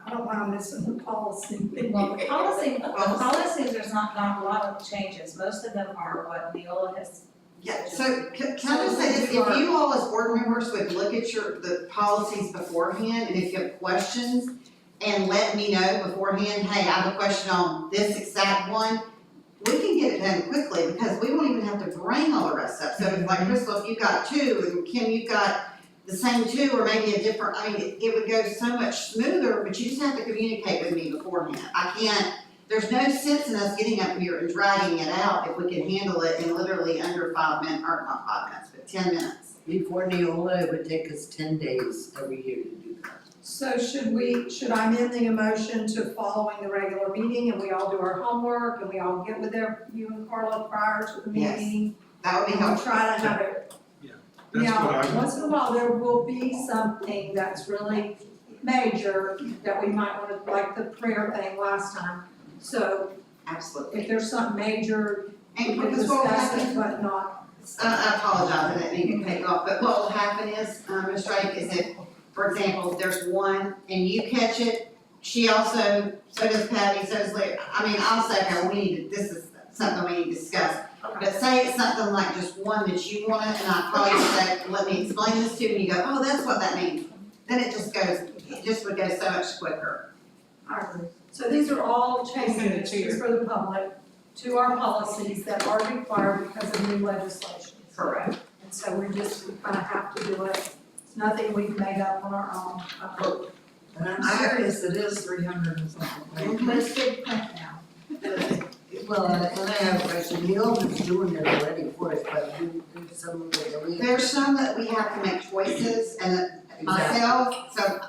I don't wanna miss the policy meeting. Well, the policies, there's not a lot of changes, most of them are what Neola has. Yeah, so can I just say this, if you all as board members would look at the policies beforehand, and if you have questions, and let me know beforehand, hey, I have a question on this exact one, we can get it done quickly, because we won't even have to bring all the rest up. So if like Crystal, if you've got 2, and Kim, you've got the same 2, or maybe a different, I mean, it would go so much smoother, but you just have to communicate with me beforehand. There's no sense in us getting up here and dragging it out if we can handle it in literally under 5 minutes, or not 5 minutes, but 10 minutes. Before Neola, it would take us 10 days every year to do that. So should I amend the motion to following the regular meeting, and we all do our homework, and we all get with you and Carla prior to the Yes. meeting? That would be And we'll helpful. try to have it. That's what Now, I, once in a while, there will be something that's really major that we might wanna, like the prayer thing last time. So Absolutely. if there's something major, we And can because what will discuss happen, it, but not. I apologize, I didn't mean to cut you off, but what will happen is, Ms. Drake, is if, for example, if there's one and you catch it, she also, so does Patty, so does Larry. I mean, I'll say, okay, this is something we need to discuss. But say it's something like just one that you want, and I call you and say, let me explain this to you, and you go, oh, that's what that means. Then it just would go so much quicker. I agree. So these are all changes just for the public to our policies that are required because of new legislation. Correct. And so we kinda have to do it. It's nothing we've made up on our own. And I'm serious, it is 300 and something. But it's big print now. Well, and I have a question, Neola's doing it already for us, but there's some that we. There's some that we have to make choices, and myself, so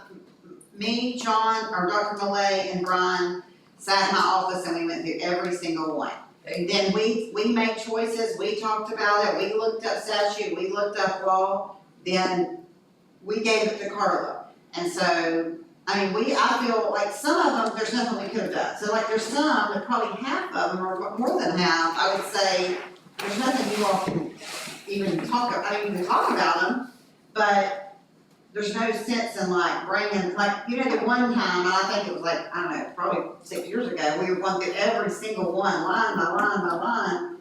me, John, or Dr. Malay and Brian sat in my office and we went through every single one. Then we made choices, we talked about it, we looked up statute, we looked up law, then we gave it to Carla. And so, I mean, I feel like some of them, there's nothing we could have done. So like there's some, but probably half of them, or more than half, I would say, there's nothing you all can even talk about, I mean, you can talk about them, but there's no sense in like bringing, like, the one time, and I think it was like, I don't know, probably 6 years ago, we were going through every single one, line by line by line.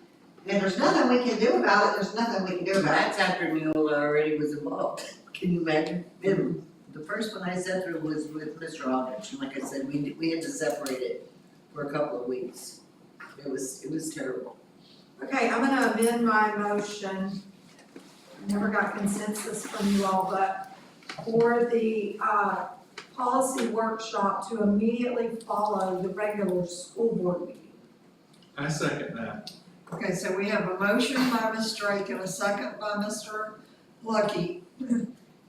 And there's nothing we can do about it, there's nothing we can do about it. That's after Neola already was involved. Can you imagine? The first one I sat through was with Mr. Aldrich, and like I said, we had to separate it for a couple of weeks. It was terrible. Okay, I'm gonna amend my motion. I never got consensus from you all, but for the policy workshop to immediately follow the regular school board meeting. I second that. Okay, so we have a motion by Ms. Drake and a second by Mr. Lucky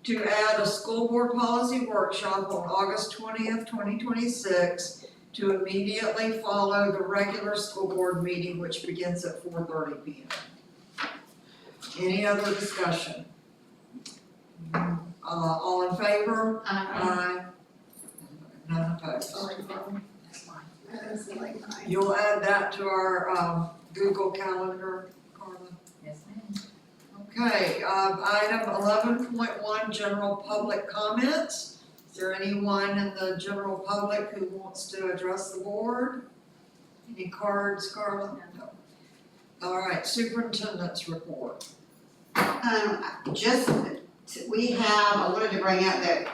to add a school board policy workshop on August 20th, 2026 to immediately follow the regular school board meeting, which begins at 4:30 p.m. Any other discussion? All in favor? Aye. None opposed. You'll add that to our Google Calendar, Carla? Yes, ma'am. Okay, item 11.1, general public comments. Is there anyone in the general public who wants to address the board? Any cards, Carla? No. All right, superintendent's report. I wanted to bring up that,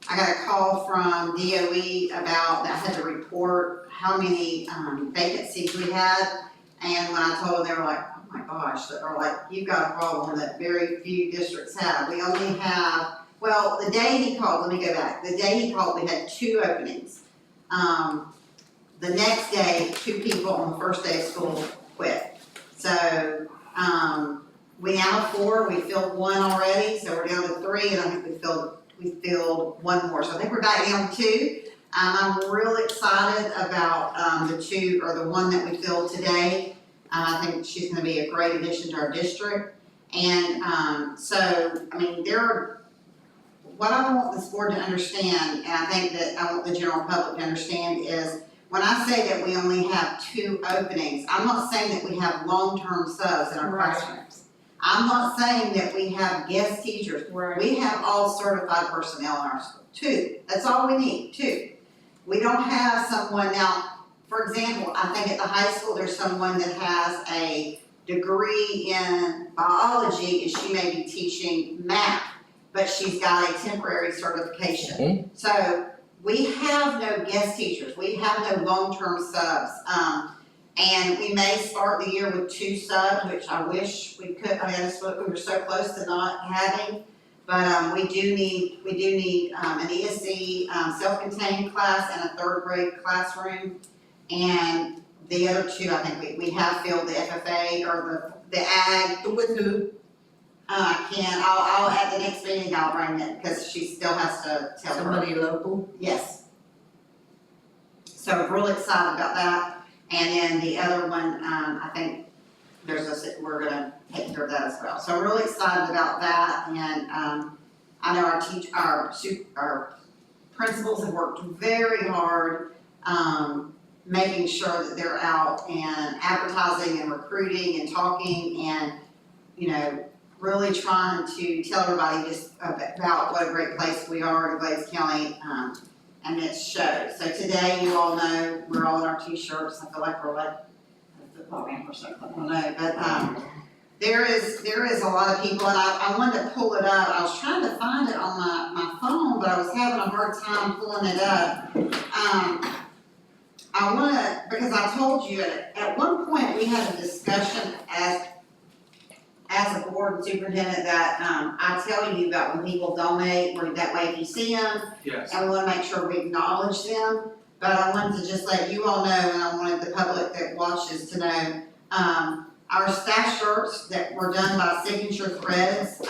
I got a call from DOE about, that had to report how many, vacancies we had. And when I told them, they were like, oh my gosh, or like, you've got a problem that very few districts have. We only have, Well, the day he called, let me go back, the day he called, we had 2 openings. The next day, 2 people on the first day of school quit. So, we now have 4, we filled 1 already, so we're down to 3, and I think we filled 1 more, so I think we're back down to 2. I'm real excited about, the 2, or the 1 that we filled today. I think she's gonna be a great addition to our district. And, so, I mean, what I want this board to understand, and I think that I want the general public to understand is, when I say that we only have 2 openings, I'm not saying that we have long-term subs in our Right. classrooms. I'm not saying that we have guest teachers. Right. We have all certified personnel in our school, 2, that's all we need, 2. We don't have someone now, for example, I think at the high school, there's someone that has a degree in biology and she may be teaching math, but she's got a temporary certification. So we have no guest teachers, we have no long-term subs. And we may start the year with 2 subs, which I wish we could, I mean, we were so close to not having. But we do need an ESC self-contained class and a 3rd grade classroom. And the other 2, I think we have filled the FFA or the ag. With who? I'll at the next meeting, I'll bring it, because she still has to tell her. Somebody local? Yes. So I'm really excited about that. And then the other one, I think we're gonna take care of that as well. So I'm really excited about that, and, I know our principals have worked very hard, making sure that they're out and advertising and recruiting and talking and, you know, really trying to tell everybody just about what a great place we are in Glades County, and it shows. So today, you all know, we're all in our t-shirts, I feel like we're like a football game or something, I don't know, but, there is a lot of people, and I wanted to pull it up. I was trying to find it on my phone, but I was having a hard time pulling it up. Because I told you, at one point, we had a discussion as a board and superintendent that, I tell you about when people donate, where that way if you see them, Yes. and we wanna make sure we acknowledge them. But I wanted to just let you all know, and I wanted the public that watches to know, our staff shirts that were done by Signature Threads,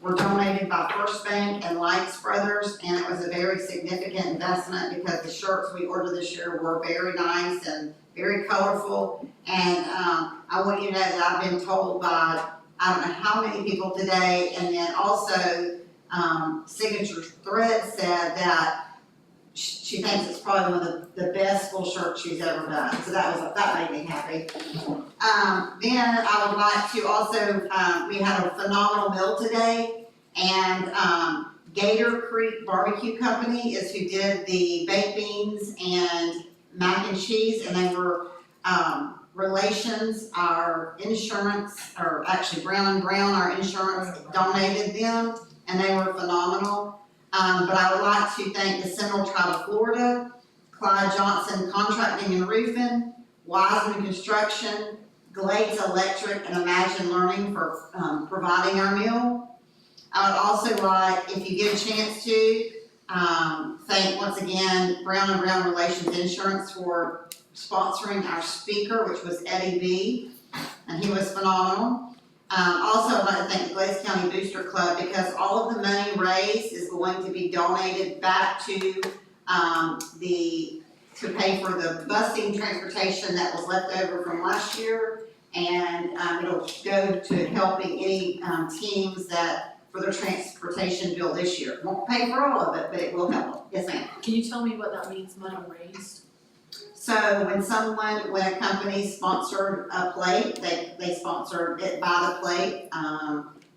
were donated by First Bank and Lights Brothers, and it was a very significant investment because the shirts we ordered this year were very nice and very colorful. And, I want you to know that I've been told by, I don't know how many people today, and then also, Signature Threads said that she thinks it's probably one of the best full shirts she's ever done, so that made me happy. Then I would like to also, we had a phenomenal meal today, and, Gator Creek Barbecue Company is who did the baked beans and mac and cheese, and they were, Relations, our insurance, or actually Brown and Brown, our insurance donated them, and they were phenomenal. But I would like to thank the Seminole Tribe of Florida, Clyde Johnson Contracting and Roofing, Wiseman Construction, Glades Electric, and Imagine Learning for providing our meal. I would also like, if you get a chance to, thank once again Brown and Brown Relations Insurance for sponsoring our speaker, which was Eddie B, and he was phenomenal. Also, I'd like to thank the Glades County Booster Club because all of the money raised is going to be donated back to to pay for the busing transportation that was left over from last year, and it'll go to helping any teams that for their transportation bill this year. Won't pay for all of it, but it will help them. Yes, ma'am. Can you tell me what that means, money raised? So when a company sponsored a plate, they sponsored it by the plate.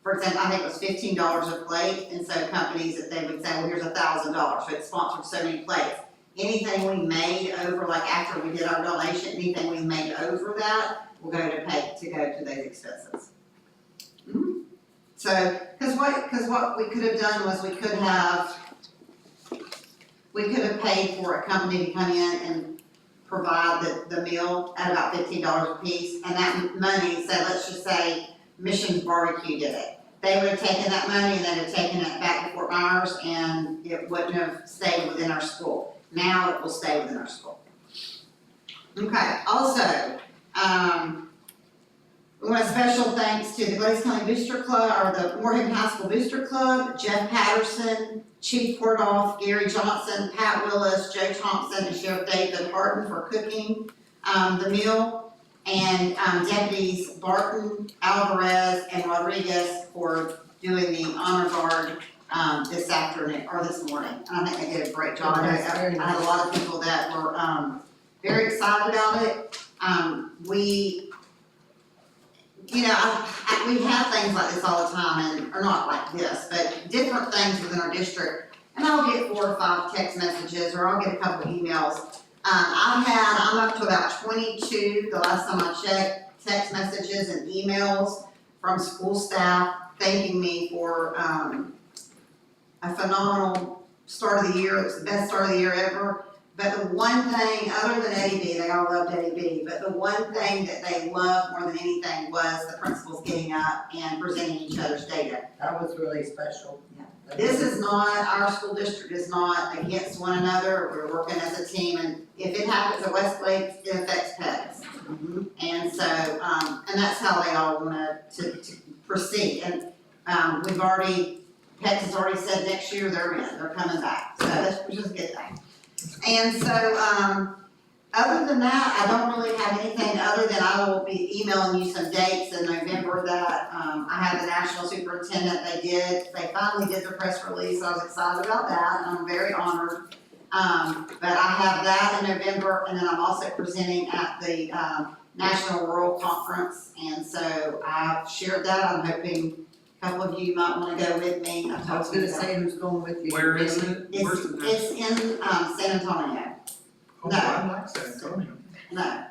For example, I think it was $15 a plate, and so companies that they would say, well, here's $1,000, so it sponsored so many plates. Anything we made over, like after we did our donation, anything we made over that will go to those expenses. Mm-hmm. So, cause what we could have done was we could have paid for a company to come in and provide the meal at about $15 a piece, and that money, so let's just say Missions Barbecue did it. they would have taken that money and they'd have taken it back to Fort Myers and it wouldn't have stayed within our school. Now it will stay within our school. Okay, also, we want a special thanks to the Glades County Booster Club, or the Moorhead High School Booster Club, Jeff Patterson, Chief Portoff, Gary Johnson, Pat Willis, Joe Thompson, and Sheriff David Harden for cooking, the meal, and, deputies Barton, Alvarez, and Rodriguez for doing the honor guard, this afternoon, or this morning. I think they did a great job. I had a lot of people that were, very excited about it. We have things like this all the time, or not like this, but different things within our district. And I'll get 4 or 5 text messages, or I'll get a couple of emails. I'm up to about 22, the last time I checked, text messages and emails from school staff thanking me for, a phenomenal start of the year. It was the best start of the year ever. But the one thing, other than Eddie B, they all loved Eddie B, but the one thing that they loved more than anything was the principals getting up and presenting each other's data. That was really special. This is not, our school district is not against one another, we're working as a team, and if it happens at Westlake, it affects Pettus. And so, and that's how they all want to proceed, and, we've already, Pettus has already said next year they're coming back, so that's just a good thing. And so, other than that, I don't really have anything other than I will be emailing you some dates in November that, I had the national superintendent, they finally did the press release, I was excited about that, and I'm very honored. But I have that in November, and then I'm also presenting at the, National Rural Conference, and so I've shared that, I'm hoping a couple of you might wanna go with me. I was gonna say who's going with you. Where is it? Where's the It's in, San Antonio. Oh, No. I like San Antonio. No.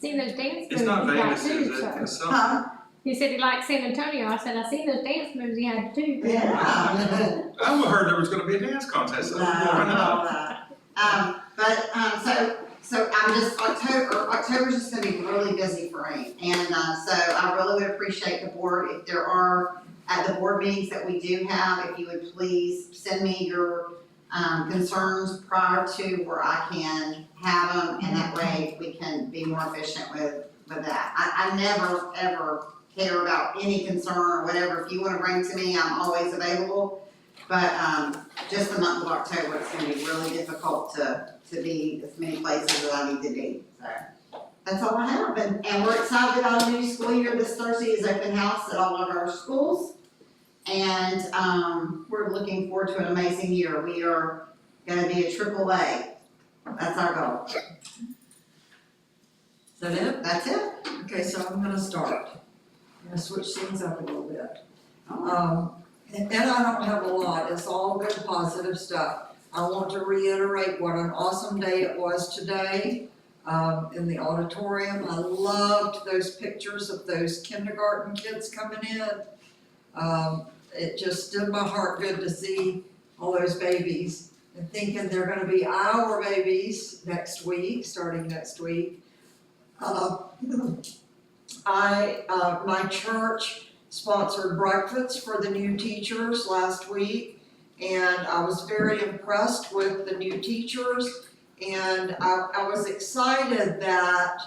Seen those dance It's moves not you got Vegas, too, is it? so. It's Huh? He said he liked San Antonio, I said, I seen those dance moves you had too. Yeah. I heard there was gonna be a dance contest. So I'm just, October's just gonna be really busy for me, and, so I really would appreciate the board, if there are, at the board meetings that we do have, if you would please send me your, concerns prior to where I can have them, and that way we can be more efficient with that. I never, ever care about any concern or whatever, if you wanna bring to me, I'm always available. But, just the month of October, it's gonna be really difficult to be as many places that I need to be, so. That's all I have, and we're excited about a new school year. This Thursday is open house at all of our schools. And, we're looking forward to an amazing year. We are gonna be a AAA. That's our goal. Is that it? That's it. Okay, so I'm gonna start. I'm gonna switch things up a little bit. And I don't have a lot, it's all good positive stuff. I want to reiterate what an awesome day it was today, in the auditorium. I loved those pictures of those kindergarten kids coming in. It just did my heart good to see all those babies and thinking they're gonna be our babies next week, starting next week. My church sponsored breakfast for the new teachers last week, and I was very impressed with the new teachers, and I was excited that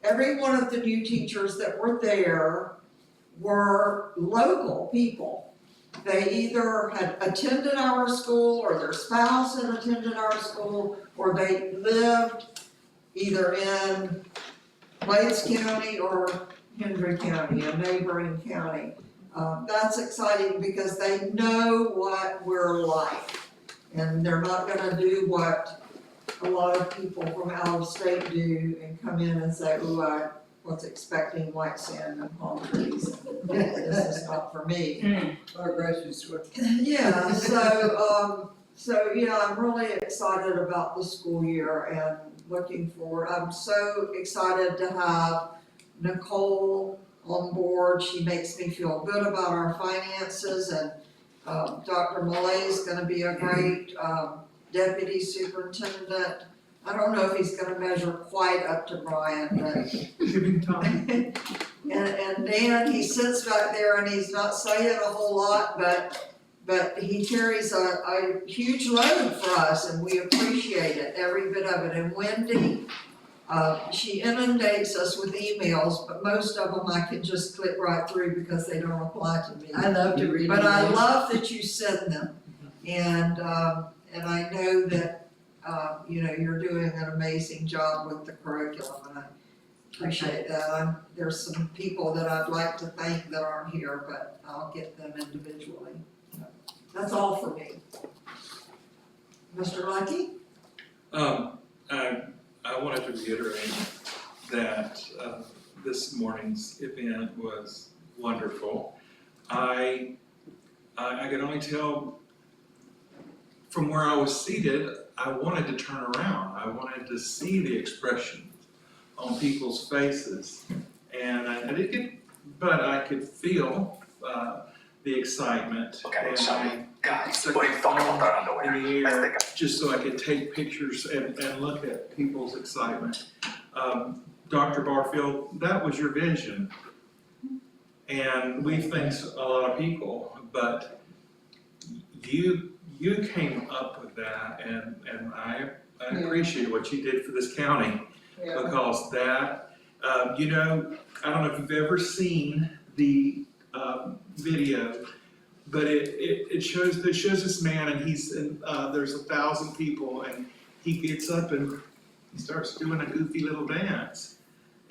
every one of the new teachers that were there were local people. They either had attended our school, or their spouse had attended our school, or they lived either in Glades County or Hendry County, a neighboring county. That's exciting because they know what we're like, and they're not gonna do what a lot of people from out of state do and come in and say, ooh, I was expecting white sand and palm trees. This is not for me. Or grocery store. Yeah, so yeah, I'm really excited about the school year and looking forward. I'm so excited to have Nicole on board. She makes me feel good about our finances, and Dr. Malay is gonna be a great deputy superintendent. I don't know if he's gonna measure quite up to Brian, but Give him time. And Dan, he sits back there and he's not saying a whole lot, but he carries a huge load for us and we appreciate it, every bit of it. And Wendy, she inundates us with emails, but most of them I can just click right through because they don't apply to me. I love to read But I emails. love that you send them, and I know that, you're doing an amazing job with the curriculum, and I appreciate that. There's some people that I'd like to thank that aren't here, but I'll get them individually. That's all for me. Mr. Lucky? I wanted to reiterate that this morning's event was wonderful. I could only tell from where I was seated, I wanted to turn around. I wanted to see the expression on people's faces. And I didn't get, but I could feel the excitement. And I stuck my phone in the air just so I could take pictures and look at people's excitement. Dr. Barfield, that was your vision. And we thanked a lot of people, but you came up with that, and I appreciate what you did for this county, because that, I don't know if you've ever seen the video, but it shows this man, and he's in, there's 1,000 people, and he gets up and he starts doing a goofy little dance,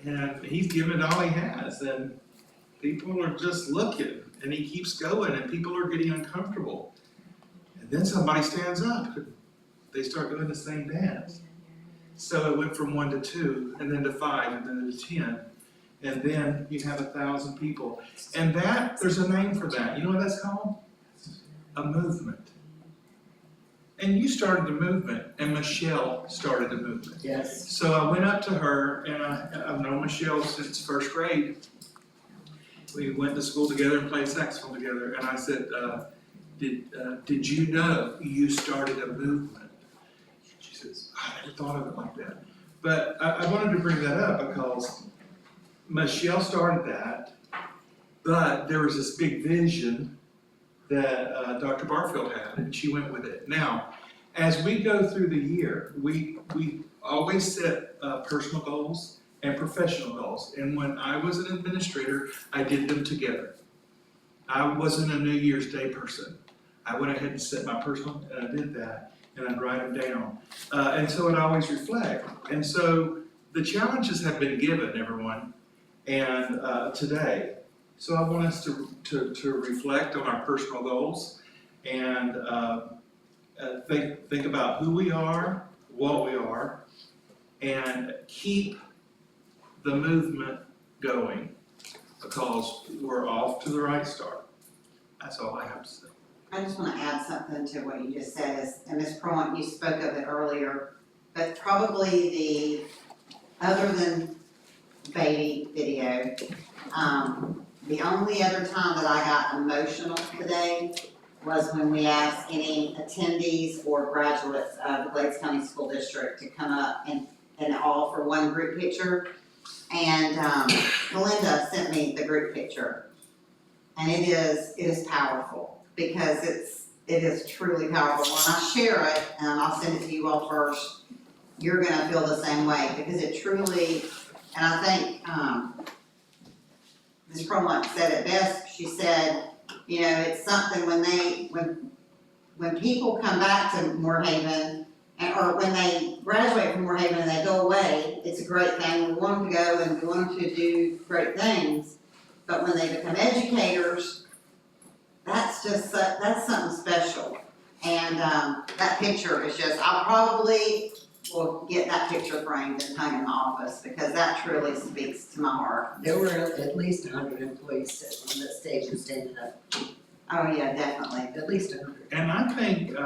and he's giving it all he has, and people are just looking, and he keeps going, and people are getting uncomfortable. And then somebody stands up, they start doing the same dance. So it went from 1 to 2, and then to 5, and then to 10. And then you have 1,000 people. And that, there's a name for that. You know what that's called? A movement. And you started the movement, and Michelle started the movement. Yes. So I went up to her, and I've known Michelle since first grade. We went to school together and played saxophone together, and I said, did you know you started a movement? She says, I never thought of it like that. But I wanted to bring that up because Michelle started that, but there was this big vision that Dr. Barfield had, and she went with it. Now, as we go through the year, we always set personal goals and professional goals. And when I was an administrator, I did them together. I wasn't a New Year's Day person. I went ahead and set my personal, and I did that, and I'd write them down. And so it always reflect. And so the challenges have been given, everyone, and today. So I want us to reflect on our personal goals and think about who we are, what we are, and keep the movement going, because we're off to the right start. That's all I have to say. I just want to add something to what you just said, and Ms. Prawn, you spoke of it earlier, but probably other than baby video, the only other time that I got emotional today was when we asked any attendees or graduates of the Glades County School District to come up and all for one group picture. And Melinda sent me the group picture. And it is powerful, because it is truly powerful. When I share it, and I'll send it to you all first, you're gonna feel the same way, because it truly, and I think Ms. Cromwell said it best. She said, it's something when people come back to Moorhaven, or when they graduate from Moorhaven and they go away, it's a great thing. We want them to go and we want them to do great things. But when they become educators, that's something special. And that picture is just, I'll probably will get that picture framed and hung in the office, because that truly speaks to my heart. There were at least 100 employees sitting on that stage and standing up. Oh yeah, definitely. At least 100. And I think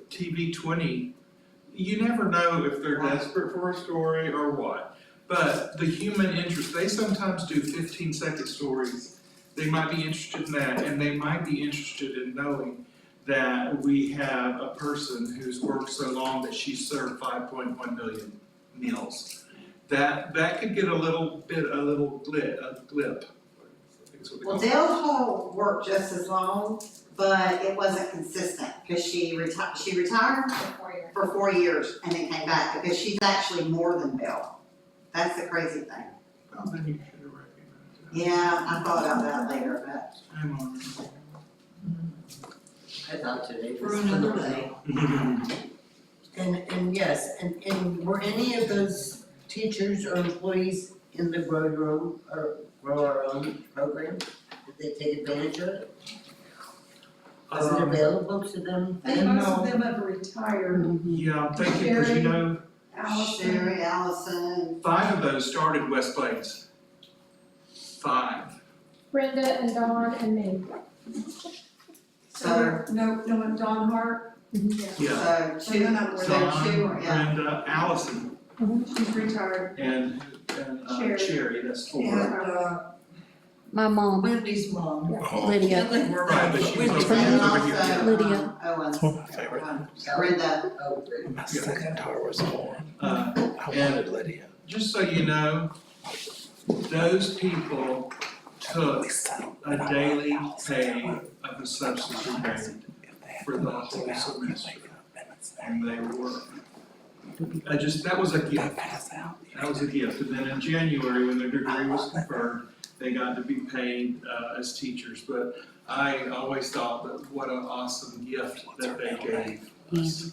TV20, you never know if they're desperate for a story or what. But the human interest, they sometimes do 15-second stories. They might be interested in that, and they might be interested in knowing that we have a person who's worked so long that she served 5.1 million meals. that could get a little glip. I think is what they Well, call it. Dale Hall worked just as long, but it wasn't consistent, because she retired for 4 years and then came back, because she's actually more than Bill. That's the crazy thing. Well, then you should have recognized that. Yeah, I thought about that later, but. I'm on. I thought today For was another another day. And yes, and were any of those teachers or employees in the Grow Your Own, or Grow Our Own program? Did they take advantage of it? Was it available to them I think then? most of them have retired. Yeah, I'm thinking, because you know, Allison, Sherry, Allison, 5 of those started West Plains. 5. Brenda and Dawn and me. so, no, Dawn Hart, Yeah. so two, Dawn, so Dawn, two, yeah. Brenda, Allison, she's retired. and Sherry. Cherry, that's 4. And, My mom, Wendy's mom. Lydia. Right, but she was Wendy's over And here. also, Lydia. Owens, my favorite. Brenda, Oh, good. My second daughter was born. Uh, I wanted Lydia. Just so you know, those people took a daily pay of a substitute grade for the whole semester. And they were, that was a gift. That was a gift. And then in January, when their degree was confirmed, they got to be paid as teachers. But I always thought that what an awesome gift that they gave us.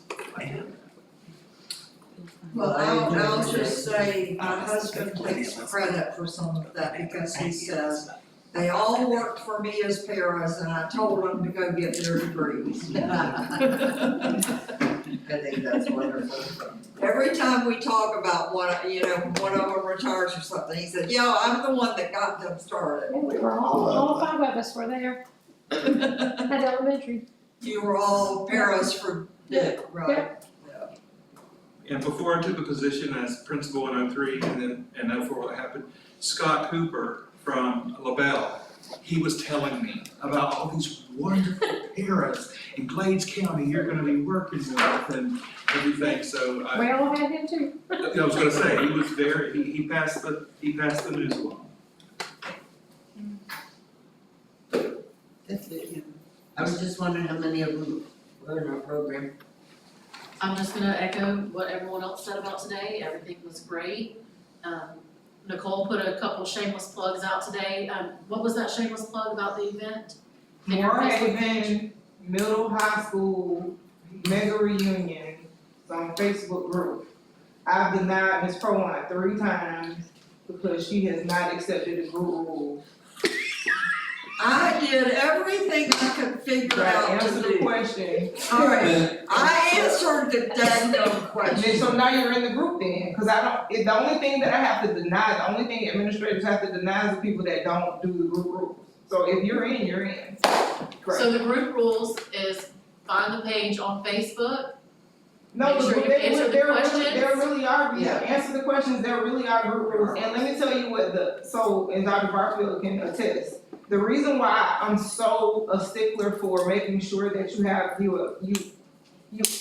Well, I'll just say, my husband takes credit for some of that, because he says, they all worked for me as paras, and I told them to go get their degrees. I think that's wonderful. Every time we talk about one of them retires or something, he said, yeah, I'm the one that got them started. We were all 5 of us were there at elementary. You were all paras for Dick, right? And before I took the position as principal in '03 and then in '04 what happened, Scott Cooper from LaBelle, he was telling me about all these wonderful paras in Glades County you're gonna be working with and everything, so We I all had him too. was gonna say, he was he passed the news along. That's it. I was just wondering how many of them were in our program. I'm just gonna echo what everyone else said about today, everything was great. Nicole put a couple shameless plugs out today, what was that shameless plug about the event? In your Facebook page? Moorhaven Middle High School mega reunion, it's on Facebook group. I've denied Ms. Proline 3 times because she has not accepted the group rules. I did everything I could figure out to Answer the do. question. All right, I answered the dang And then, question. so now you're in the group then, cause the only thing that I have to deny, the only thing administrators have to deny is the people that don't do the group rules. So if you're in, you're in. Correct. So the group rules is find the page on Facebook. No, Make sure but you answer the questions. there really are, Yeah. answer the questions, there really are group rules, and let me tell you what and Dr. Barfield can attest. The reason why I'm so a stickler for making sure that you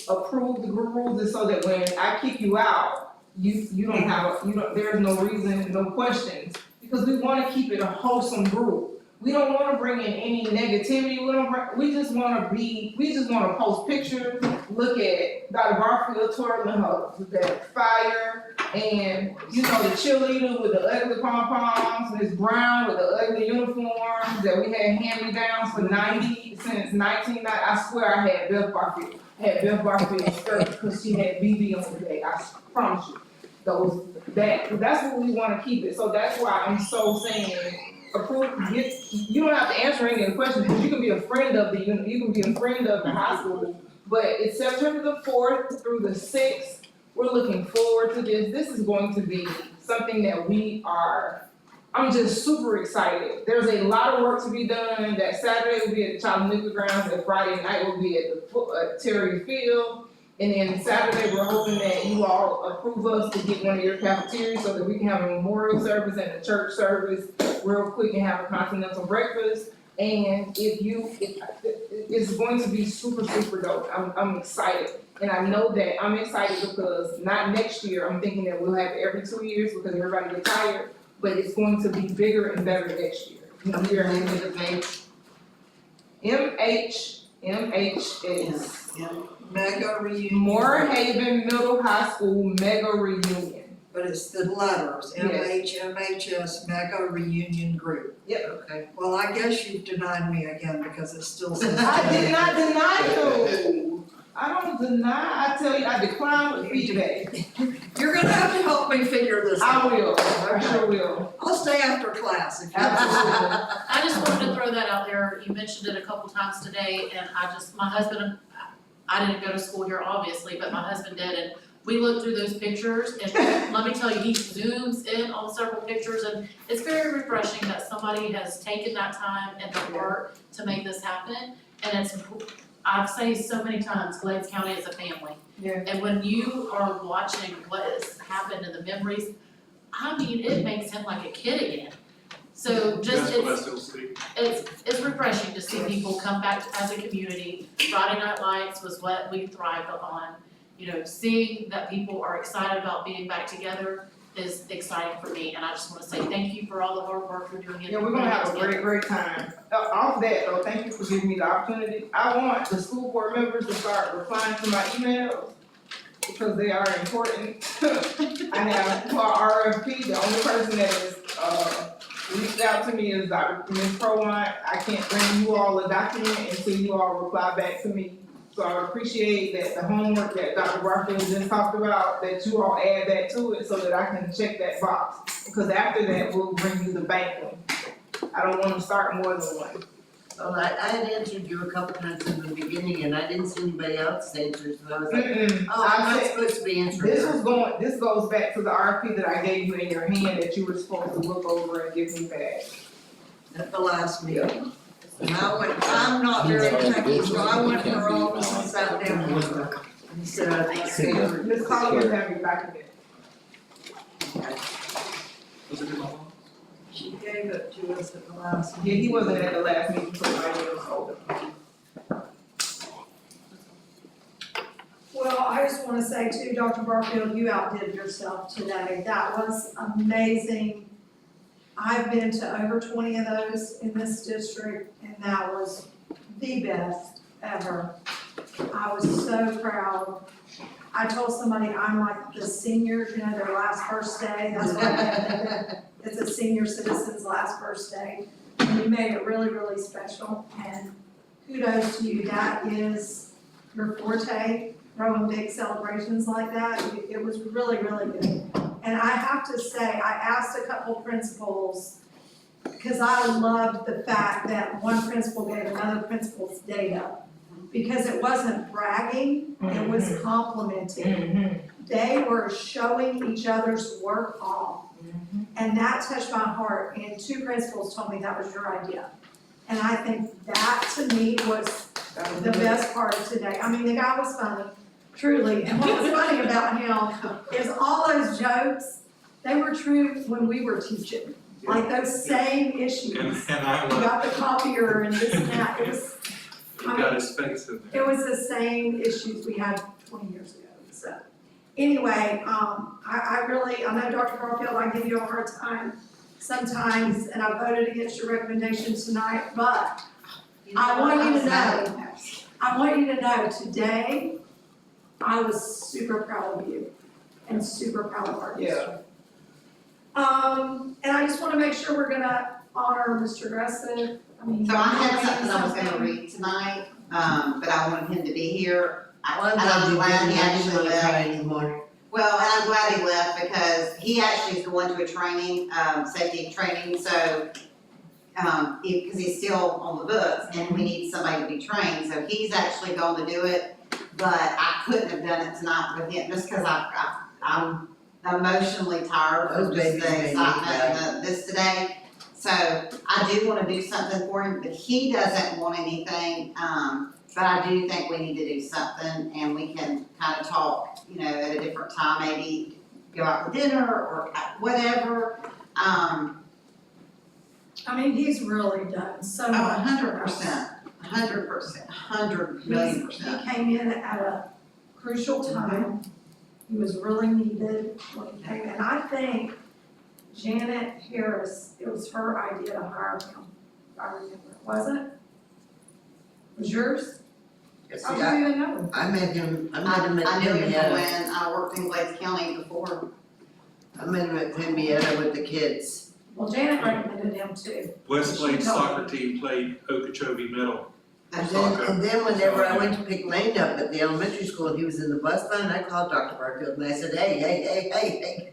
approve the group rules is so that when I kick you out, there's no reason, no questions, because we wanna keep it a wholesome group. We don't wanna bring in any negativity, we just wanna post pictures, look at Dr. Barfield twirling that fire, and, the cheerleader with the ugly pom-poms, Ms. Brown with the ugly uniforms that we had hand-me-downs for since 1990, I swear I had Beth Barfield skirt, because she had BB on the day, I promise you. That's what we wanna keep it, so that's why I'm so saying, you don't have to answer any of the questions, because you can be a friend of the high school, but it's September the 4th through the 6th, we're looking forward to this, this is going to be something that I'm just super excited. There's a lot of work to be done. That Saturday will be at the Child Nuclear Grounds, and Friday night will be at Terry Field. And then Saturday, we're hoping that you all approve us to get one of your cafeterias so that we can have a memorial service and a church service real quick and have a continental breakfast. And it's going to be super, super dope. I'm excited. And I know that I'm excited because not next year, I'm thinking that we'll have it every 2 years because everybody gets tired, but it's going to be bigger and better next year. MHS. Mega reunion. Moorhaven Middle High School Mega Reunion. But it's the letters, MHS Mega Reunion Group. Yep. Okay, well, I guess you've denied me again because it still says. I did not deny you. I don't deny, I tell you, I decline with feedback. You're gonna have to help me figure this I out. will, I sure will. I'll stay after class if you. I just wanted to throw that out there. You mentioned it a couple times today, and my husband, I didn't go to school here obviously, but my husband did, and we looked through those pictures, and let me tell you, he zooms in on several pictures, and it's very refreshing that somebody has taken that time and the heart to make this happen. And I've said so many times, Glades County is a family. Yeah. And when you are watching what has happened and the memories, I mean, it makes him like a kid again. So just, That's what I still see. it's refreshing to see people come back as a community. Friday Night Lights was what we thrived on. You know, seeing that people are excited about being back together is exciting for me, and I just wanna say thank you for all the hard work you're doing. Yeah, we're gonna have a great, great time. Off that though, thank you for giving me the opportunity. I want the school board members to start replying to my emails because they are important. I have, for our RFP, the only person that is, reached out to me is Dr. Ms. Prowine. I can't bring you all a document until you all reply back to me. So I appreciate that the homework that Dr. Barfield just talked about, that you all add that to it so that I can check that box. Because after that, we'll bring you the bank one. I don't wanna start more than one. Well, I had answered you a couple times in the beginning and I didn't see anybody else answer, so I was like, oh, I'm not supposed to be answering. This goes back to the RFP that I gave you in your hand that you were supposed to look over and give me back. At the last meeting. And I'm not very techy, so I went to her office and sat down with her. And said, Ms. Collier have your document. Was it in my phone? she gave it to us at the last Yeah, meeting. he wasn't at the last meeting, so I didn't hold him. Well, I just wanna say too, Dr. Barfield, you outdid yourself today. That was amazing. I've been to over 20 of those in this district, and that was the best ever. I was so proud. I told somebody I'm like the seniors, you know, their last first day, that's what I did. It's a senior citizen's last first day. And you made it really, really special, and kudos to you. That is your forte, throwing big celebrations like that. It was really, really good. And I have to say, I asked a couple principals, because I loved the fact that one principal gave another principal's data. Because it wasn't bragging, it was complimenting. They were showing each other's work off. And that touched my heart, and two principals told me that was your idea. And I think that to me was the best part of today. I mean, the guy was funny. Truly, and what was funny about him is all those jokes, they were true when we were teaching. Like those same issues. And I You got the copier and this and that, it was, he got his face in there. it was the same issues we had 20 years ago, so. Anyway, I know Dr. Barfield, I give you a hard time sometimes, and I voted against your recommendation tonight, but I want you to know, today, I was super proud of you and super proud of our district. And I just wanna make sure we're gonna honor Mr. Gressitt. So I had something I was gonna read tonight, but I wanted him to be here. I'm glad he actually left. Well, and I'm glad he left because he actually is going to a training, safety training, so, because he's still on the books and we need somebody to be trained, so he's actually going to do it. But I couldn't have done it tonight with him just because I'm emotionally tired of just the excitement of this today. So I do wanna do something for him, but he doesn't want anything, but I do think we need to do something and we can kind of talk, you know, at a different time, maybe go out for dinner or whatever. I mean, he's really done so Oh, much. 100%, 100,000,000%. He came in at a crucial time. He was really needed when he came in. I think Janet Harris, it was her idea to hire him, if I remember, wasn't it? Was yours? Yes, How do you even know him? I met him I at knew him Tenbieta. when I worked in Glades County before. I met him at Tenbieta with the kids. Well, Janet recommended him too. West She Plains told soccer me. team played Okeechobee Middle. And then whenever I went to pick Lane up at the elementary school and he was in the bus line, I called Dr. Barfield and I said, hey,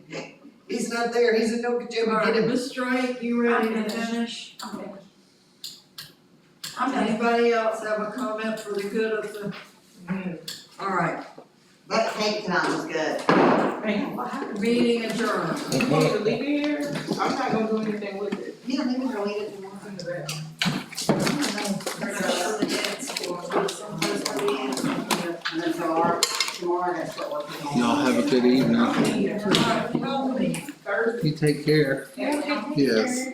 he's not there, he's in Okeechobee, All get right, him. Ms. Drake, you ready to I'm finished. finish? I'm finished. I'm finished. Anybody else have a comment for the good of the? All right, That cake tonight was good. meeting adjourned. You supposed to leave it here? I'm not gonna do anything with it. You don't even really eat it tomorrow. In the back. And then tomorrow I gotta start working on. Y'all have a good evening. Thursday. You take care. Yes.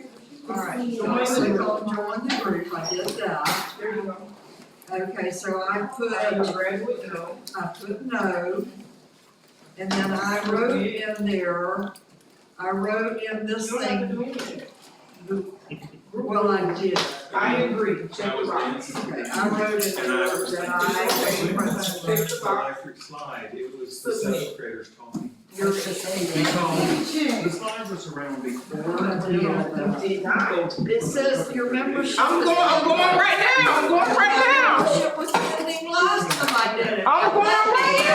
All right, so I click on join the group, I did that. There you go. Okay, so I put, Graduate, no. I put no. And then I wrote in there, I wrote in this You don't have to thing, do anything. well, I did. I agree, check I the was box. dancing. Okay, I wrote in And there I was that the I, electric slide, it was the seventh graders told me. you're, The slide was around before. You did not. it says your membership. I'm going right now, I'm going right now. Membership was pending last time I did it. I'm going right now.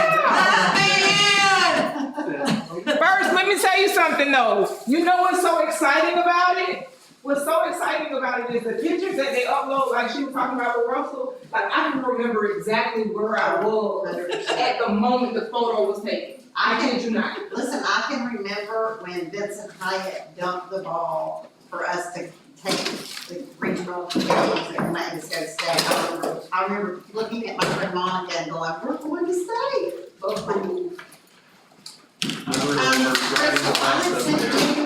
First, let me tell you something though. You know what's so exciting about it? What's so exciting about it is the pictures that they upload, like she was talking about with Russell, like I can remember exactly where I was at the moment the photo was taken. I kid you not. Listen, I can remember when Vincent Hyatt dumped the ball for us to take the regional games at Mexico State. I remember looking at my friend Monica and going, we're going to state. I remember riding the I bus had up there. sent you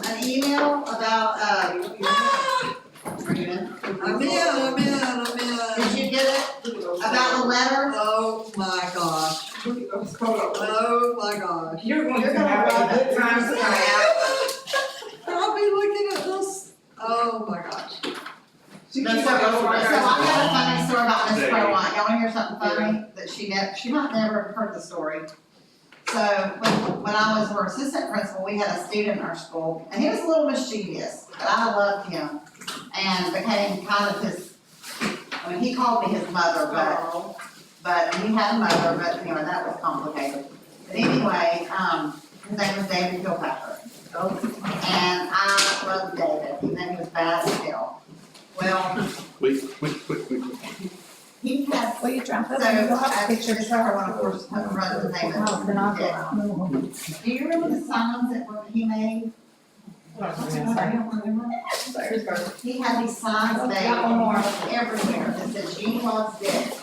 an email about, are you in? I'm in. Did you get it? About the letter? Oh my gosh, oh my gosh. You're going to have a good time tonight. I'll be looking at this, oh my gosh. She So I keeps got saying, oh my a God. funny story about Miss Prowine. Y'all wanna hear something funny? That she might never have heard the story. So when I was her assistant principal, we had a student in our school, and he was a little mischievous, but I loved him. And became kind of his, I mean, he called me his mother, but he had a mother, but anyway, that was complicated. But anyway, his name was David Kilpatrick. And I loved David, even though he was bad still. Well, Wait. he had, Well, you dropped so, it, you'll have a I picture just of want to first run the name of then I'll go it. out. Do you remember the signs that he made? He had these signs made everywhere that said Gene loves Dick.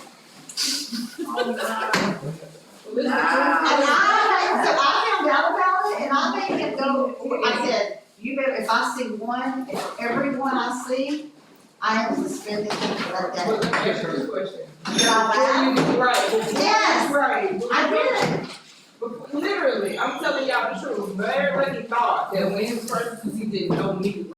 And I found out about it and I made him go, I said, you better, if I see one, if every one I see, I am suspended for that day. Well, let me ask you this question. Did I laugh? Right. Yes. Right. I did. But literally, I'm telling y'all the truth. Larry Lucky thought that when he was first, because he didn't know me